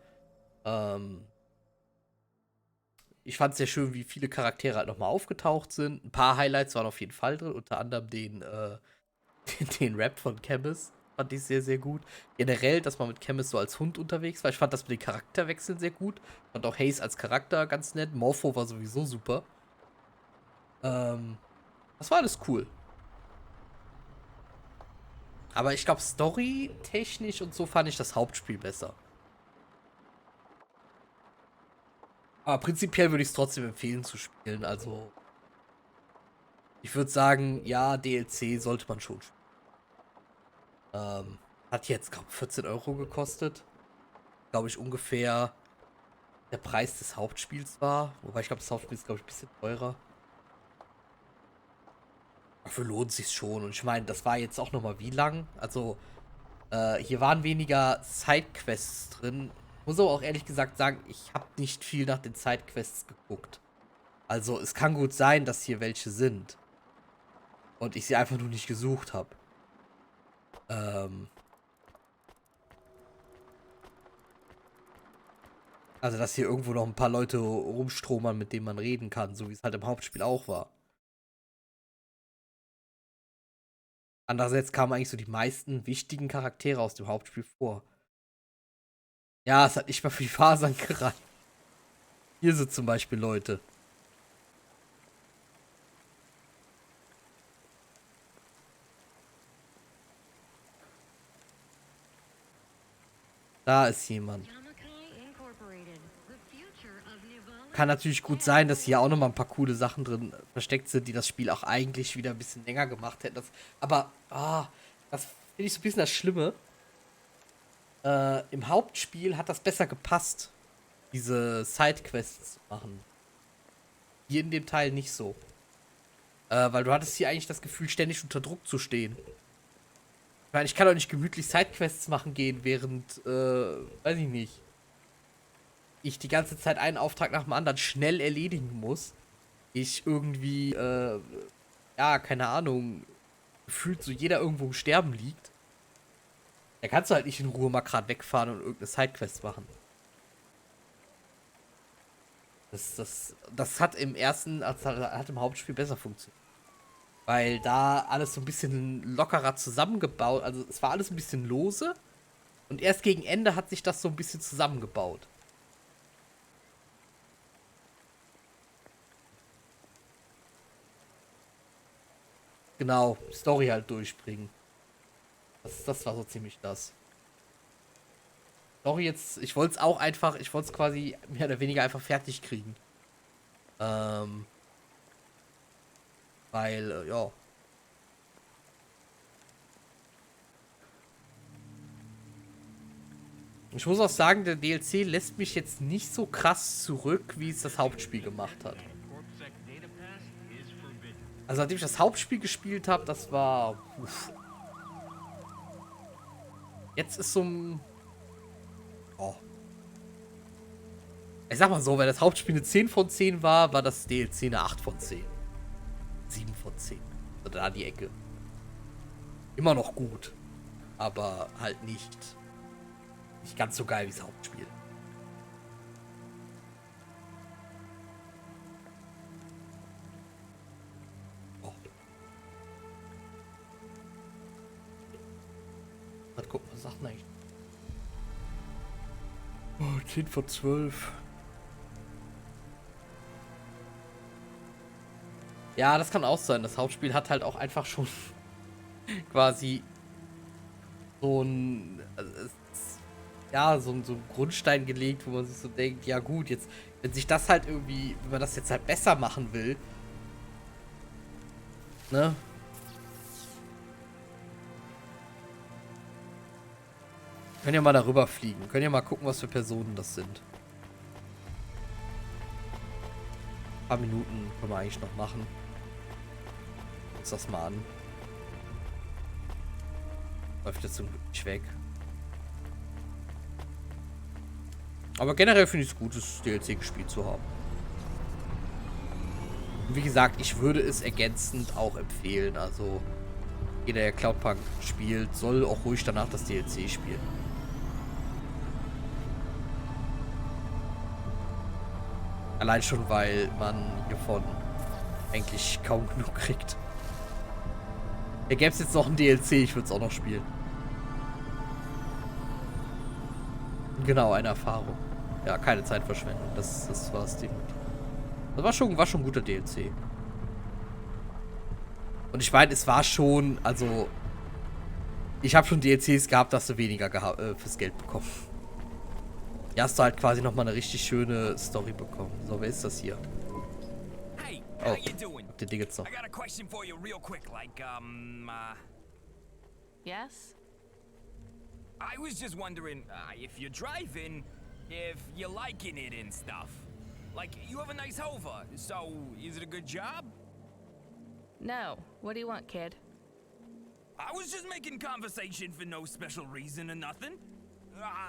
Ich fand es sehr schön, wie viele Charaktere halt nochmal aufgetaucht sind. Ein paar Highlights waren auf jeden Fall drin. Unter anderem den Rap von Chemist. Fand ich sehr, sehr gut. Generell, dass man mit Chemist so als Hund unterwegs war. Ich fand das mit den Charakterwechseln sehr gut. Fand auch Hayes als Charakter ganz nett. Morpho war sowieso super. Das war alles cool. Aber ich glaube, storytechnisch und so fand ich das Hauptspiel besser. Aber prinzipiell würde ich es trotzdem empfehlen zu spielen. Also, ich würde sagen, ja, DLC sollte man schon spielen. Hat jetzt, glaube ich, 14 € gekostet. Glaube ich, ungefähr der Preis des Hauptspiels war. Wobei ich glaube, das Hauptspiel ist, glaube ich, ein bisschen teurer. Dafür lohnt es sich schon. Und ich meine, das war jetzt auch nochmal wie lang? Also, hier waren weniger Sidequests drin. Muss aber auch ehrlich gesagt sagen, ich habe nicht viel nach den Sidequests geguckt. Also, es kann gut sein, dass hier welche sind. Und ich sie einfach nur nicht gesucht habe. Also, dass hier irgendwo noch ein paar Leute rumstromern, mit denen man reden kann, so wie es halt im Hauptspiel auch war. Andererseits kamen eigentlich so die meisten wichtigen Charaktere aus dem Hauptspiel vor. Ja, es hat nicht mal für die Fasern gereicht. Hier sind zum Beispiel Leute. Da ist jemand. Kann natürlich gut sein, dass hier auch nochmal ein paar coole Sachen drin versteckt sind, die das Spiel auch eigentlich wieder ein bisschen länger gemacht hätten. Aber, das finde ich so ein bisschen das Schlimme. Im Hauptspiel hat das besser gepasst, diese Sidequests zu machen. Hier in dem Teil nicht so. Weil du hattest hier eigentlich das Gefühl, ständig unter Druck zu stehen. Ich meine, ich kann doch nicht gemütlich Sidequests machen gehen, während, weiß ich nicht, ich die ganze Zeit einen Auftrag nach dem anderen schnell erledigen muss. Ich irgendwie, ja, keine Ahnung, gefühlt so jeder irgendwo im Sterben liegt. Da kannst du halt nicht in Ruhe mal gerade wegfahren und irgendeine Sidequest machen. Das hat im ersten, hat im Hauptspiel besser funktioniert. Weil da alles so ein bisschen lockerer zusammengebaut, also es war alles ein bisschen lose. Und erst gegen Ende hat sich das so ein bisschen zusammengebaut. Genau, Story halt durchbringen. Das war so ziemlich das. Story jetzt, ich wollte es quasi mehr oder weniger einfach fertig kriegen. Weil, ja. Ich muss auch sagen, der DLC lässt mich jetzt nicht so krass zurück, wie es das Hauptspiel gemacht hat. Also nachdem ich das Hauptspiel gespielt habe, das war... Uff. Jetzt ist so ein... Oh. Ich sag mal so, wenn das Hauptspiel eine 10 von 10 war, war das DLC eine 8 von 10. 7 von 10. Also da die Ecke. Immer noch gut. Aber halt nicht ganz so geil wie das Hauptspiel. Oh. Mal gucken, was sagt denn eigentlich? Oh, 10 von 12. Ja, das kann auch sein. Das Hauptspiel hat halt auch einfach schon quasi so ein... Ja, so ein Grundstein gelegt, wo man sich so denkt, ja gut, jetzt, wenn sich das halt irgendwie, wenn man das jetzt halt besser machen will, ne? Können ja mal darüber fliegen, können ja mal gucken, was für Personen das sind. Ein paar Minuten können wir eigentlich noch machen. Uns das mal an. Läuft jetzt zum Glück nicht weg. Aber generell finde ich es gut, das DLC gespielt zu haben. Und wie gesagt, ich würde es ergänzend auch empfehlen. Also, jeder, der Cloudpunk spielt, soll auch ruhig danach das DLC spielen. Allein schon, weil man hiervon eigentlich kaum genug kriegt. Da gäbe es jetzt noch ein DLC, ich würde es auch noch spielen. Genau, eine Erfahrung. Ja, keine Zeitverschwendung. Das war es definitiv. Das war schon ein guter DLC. Und ich meine, es war schon, also... Ich habe schon DLCs gehabt, dass du weniger fürs Geld bekommen. Hier hast du halt quasi nochmal eine richtig schöne Story bekommen. So, wer ist das hier? Hey, oh, how you doing? Den Ding jetzt noch. I got a question for you real quick, Yes? I was just wondering if you're driving, if you're liking it and stuff. Like, you have a nice hover, so is it a good job? No. What do you want, kid? I was just making conversation for no special reason or nothing.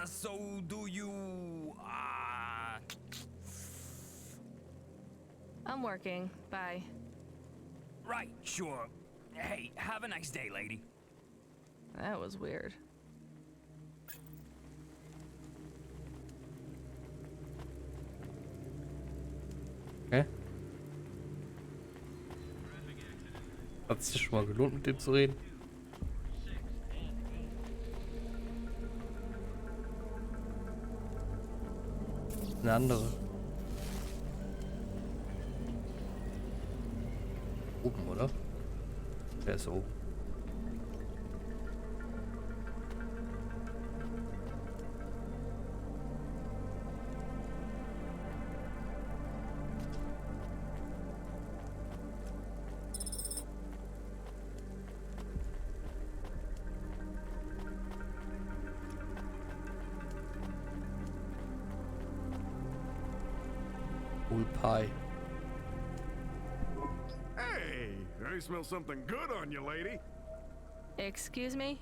So do you, I'm working. Bye. Right, sure. Hey, have a nice day, lady. That was weird. Okay. Hat es sich schon mal gelohnt, mit dem zu reden? Eine andere. Oben, oder? Der ist oben. Pie. Hey, I smell something good on you, lady. Excuse me?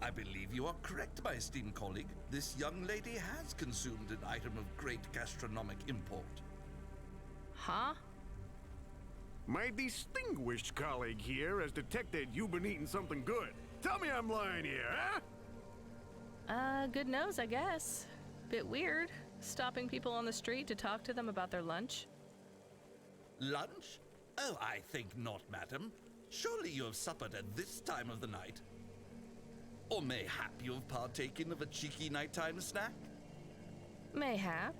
I believe you are correct, my esteemed colleague. This young lady has consumed an item of great gastronomic import. Huh? My distinguished colleague here has detected you've been eating something good. Tell me I'm lying here, huh? Good nose, I guess. Bit weird, stopping people on the street to talk to them about their lunch. Lunch? Oh, I think not, madam. Surely you have suppered at this time of the night. Or mayhap you have partaken of a cheeky nighttime snack? Mayhap.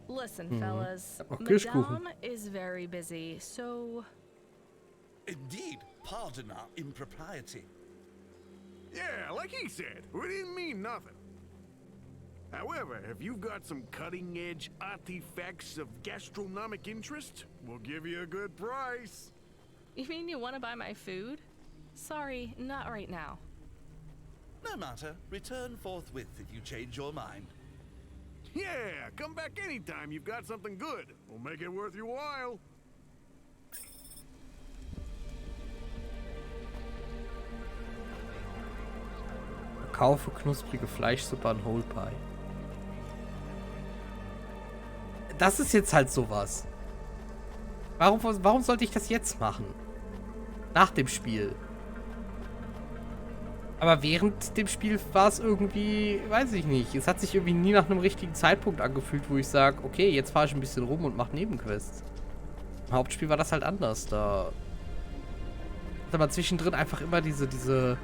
Listen, fellas. Hab noch Kirschkuchen. Madame is very busy, so... Indeed, pardon our impropriety. Yeah, like he said, we didn't mean nothing. However, if you've got some cutting-edge artifacts of gastronomic interest, we'll give you a good price. You mean you want to buy my food? Sorry, not right now. No matter. Return forthwith if you change your mind. Yeah, come back anytime you've got something good. We'll make it worth your while. Kaufe knusprige Fleischsuppe an Whole Pie. Das ist jetzt halt sowas. Warum sollte ich das jetzt machen? Nach dem Spiel. Aber während dem Spiel war es irgendwie, weiß ich nicht. Es hat sich irgendwie nie nach einem richtigen Zeitpunkt angefühlt, wo ich sage, okay, jetzt fahre ich ein bisschen rum und mache Nebenquests. Im Hauptspiel war das halt anders. Da hatte man zwischendrin einfach immer diese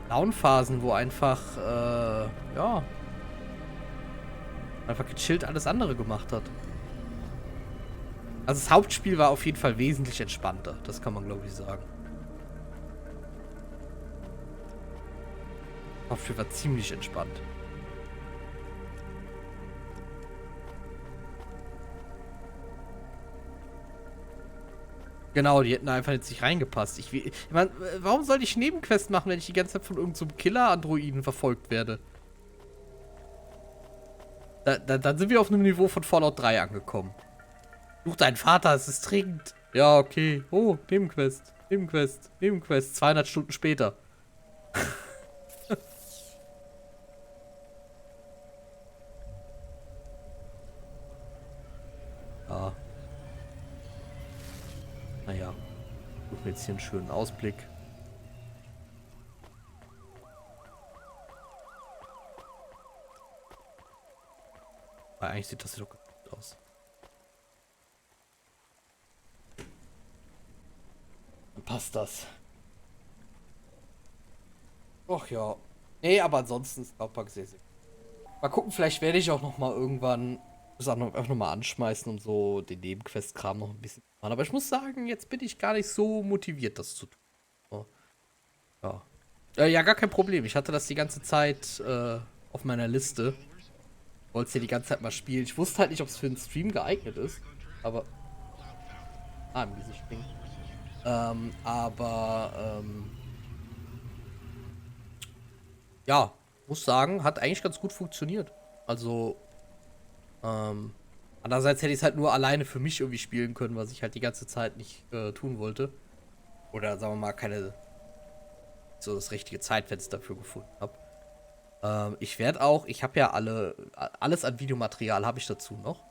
Downphasen, wo einfach, ja, einfach gechillt alles andere gemacht hat. Also das Hauptspiel war auf jeden Fall wesentlich entspannter. Das kann man, glaube ich, sagen. Das Hauptspiel war ziemlich entspannt. Genau, die hätten da einfach jetzt nicht reingepasst. Ich meine, warum soll ich Nebenquests machen, wenn ich die ganze Zeit von irgendeinem so Killer-Androiden verfolgt werde? Dann sind wir auf einem Niveau von Fallout 3 angekommen. Such deinen Vater, es ist dringend. Ja, okay. Oh, Nebenquest, Nebenquest, Nebenquest. 200 Stunden später. Ja. Naja. Suchen wir jetzt hier einen schönen Ausblick. Aber eigentlich sieht das hier doch gut aus. Dann passt das. Och ja. Nee, aber ansonsten ist Cloudpunk sehr, sehr gut. Mal gucken, vielleicht werde ich auch noch mal irgendwann das einfach noch mal anschmeißen, um so den Nebenquest-Kram noch ein bisschen zu machen. Aber ich muss sagen, jetzt bin ich gar nicht so motiviert, das zu tun. So. Ja. Ja, gar kein Problem. Ich hatte das die ganze Zeit auf meiner Liste. Wollte es ja die ganze Zeit mal spielen. Ich wusste halt nicht, ob es für einen Stream geeignet ist. Aber... Ah, im Gesicht springen. Ja, muss sagen, hat eigentlich ganz gut funktioniert. Also, andererseits hätte ich es halt nur alleine für mich irgendwie spielen können, was ich halt die ganze Zeit nicht tun wollte. Oder sagen wir mal, keine so das richtige Zeitfenster dafür gefunden habe. Ich werde auch, ich habe ja alles an Videomaterial habe ich dazu noch.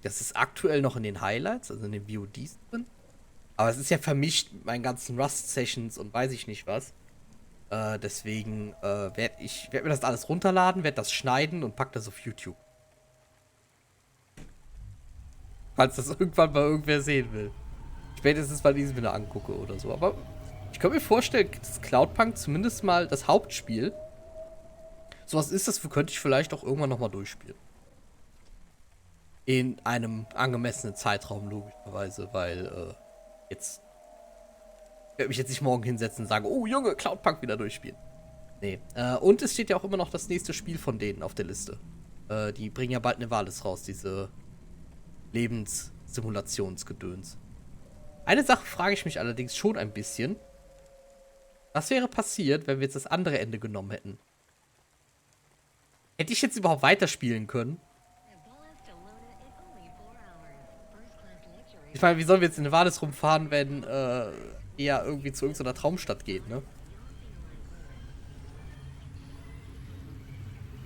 Das ist aktuell noch in den Highlights, also in den VODs drin. Aber es ist ja vermischt mit meinen ganzen Rust-Sessions und weiß ich nicht was. Deswegen werde mir das alles runterladen, werde das schneiden und pack das auf YouTube. Falls das irgendwann mal irgendwer sehen will. Spätestens, weil ich es wieder angucke oder so. Aber ich kann mir vorstellen, dass Cloudpunk zumindest mal das Hauptspiel, sowas ist das, könnte ich vielleicht auch irgendwann nochmal durchspielen. In einem angemessenen Zeitraum, logischerweise, weil jetzt ich werde mich jetzt nicht morgen hinsetzen und sagen, oh Junge, Cloudpunk wieder durchspielen. Nee. Und es steht ja auch immer noch das nächste Spiel von denen auf der Liste. Die bringen ja bald eine Valis raus, diese Lebenssimulationsgedöns. Eine Sache frage ich mich allerdings schon ein bisschen. Was wäre passiert, wenn wir jetzt das andere Ende genommen hätten? Hätte ich jetzt überhaupt weiterspielen können? Ich meine, wie sollen wir jetzt in Nevades rumfahren, wenn ja irgendwie zu irgendeiner Traumstadt geht, ne?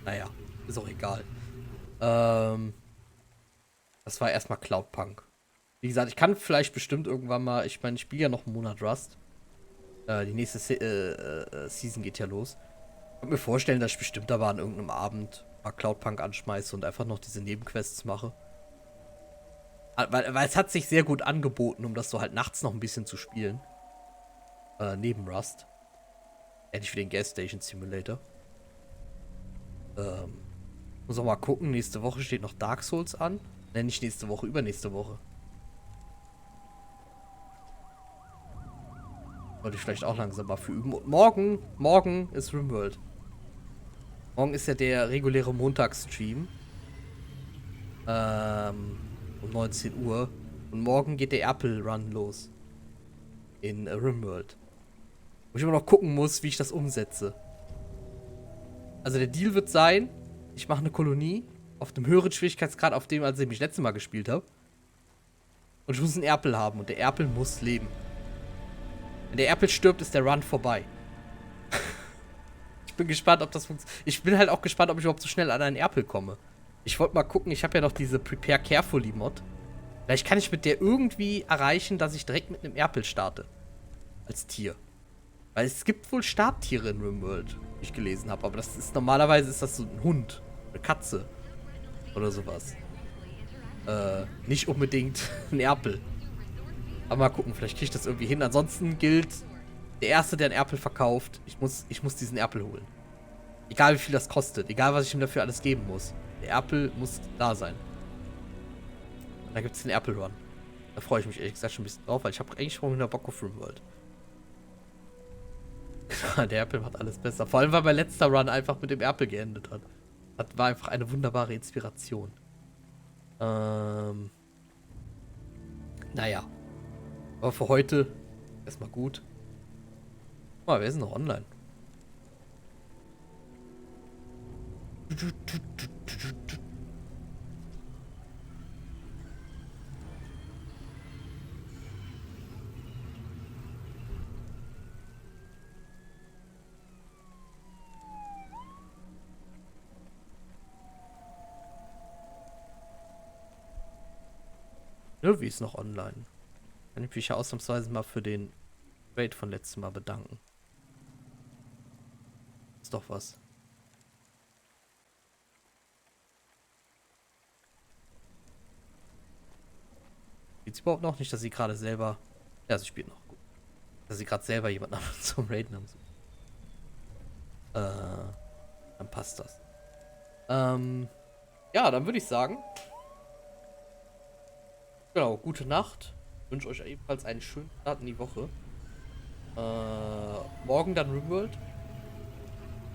Naja, ist auch egal. Das war erstmal Cloudpunk. Wie gesagt, ich kann vielleicht bestimmt irgendwann mal, ich meine, ich spiele ja noch einen Monat Rust. Die nächste Season geht ja los. Ich kann mir vorstellen, dass ich bestimmt aber an irgendeinem Abend mal Cloudpunk anschmeiße und einfach noch diese Nebenquests mache. Weil es hat sich sehr gut angeboten, um das so halt nachts noch ein bisschen zu spielen. Neben Rust. Endlich für den Gas Station Simulator. Muss auch mal gucken, nächste Woche steht noch Dark Souls an. Nein, nicht nächste Woche, übernächste Woche. Sollte ich vielleicht auch langsam mal für üben. Und morgen ist RimWorld. Morgen ist ja der reguläre Montagsstream. Um 19 Uhr. Und morgen geht der Apple Run los. In RimWorld. Wo ich immer noch gucken muss, wie ich das umsetze. Also der Deal wird sein, ich mache eine Kolonie auf dem höheren Schwierigkeitsgrad, auf dem, als ich mich letztes Mal gespielt habe. Und ich muss einen Erpel haben und der Erpel muss leben. Wenn der Erpel stirbt, ist der Run vorbei. Ich bin gespannt, ob das funktioniert. Ich bin halt auch gespannt, ob ich überhaupt so schnell an einen Erpel komme. Ich wollte mal gucken, ich habe ja noch diese Prepare Carefully Mod. Vielleicht kann ich mit der irgendwie erreichen, dass ich direkt mit einem Erpel starte. Als Tier. Weil es gibt wohl Starttiere in RimWorld, wie ich gelesen habe. Aber das ist normalerweise ist das so ein Hund, eine Katze oder sowas. Nicht unbedingt ein Erpel. Aber mal gucken, vielleicht kriege ich das irgendwie hin. Ansonsten gilt, der Erste, der einen Erpel verkauft, ich muss diesen Erpel holen. Egal wie viel das kostet, egal was ich ihm dafür alles geben muss. Der Erpel muss da sein. Und dann gibt es den Erpel Run. Da freue ich mich ehrlich gesagt schon ein bisschen drauf, weil ich habe eigentlich schon wieder Bock auf RimWorld. Der Erpel macht alles besser. Vor allem, weil mein letzter Run einfach mit dem Erpel geendet hat. Das war einfach eine wunderbare Inspiration. Naja. Aber für heute erstmal gut. Mal, wer ist noch online? Wie ist noch online? Kann ich mich ja ausnahmsweise mal für den Raid von letztem Mal bedanken. Ist doch was. Spielt sie überhaupt noch? Nicht, dass sie gerade selber... Ja, sie spielt noch. Gut. Dass sie gerade selber jemanden zum Raiden haben. Dann passt das. Ja, dann würde ich sagen... Genau, gute Nacht. Ich wünsche euch ebenfalls einen schönen Start in die Woche. Morgen dann RimWorld.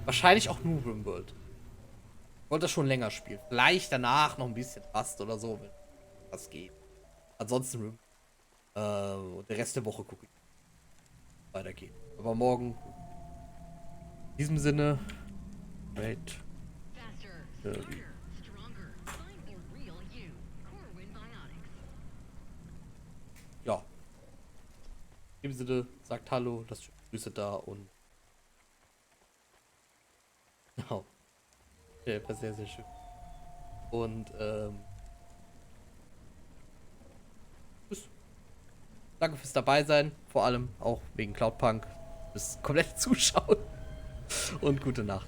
Wahrscheinlich auch nur RimWorld. Ich wollte das schon länger spielen. Vielleicht danach noch ein bisschen Rust oder so, wenn das geht. Ansonsten Rim. Und der Rest der Woche gucke ich. Weitergeht. Aber morgen. In diesem Sinne. Great. Ja. In diesem Sinne, sagt Hallo, lasst Grüße da und. Genau. Ja, war sehr, sehr schön. Und, tschüss. Danke fürs dabei sein, vor allem auch wegen Cloudpunk. Fürs komplette Zuschauen. Und gute Nacht.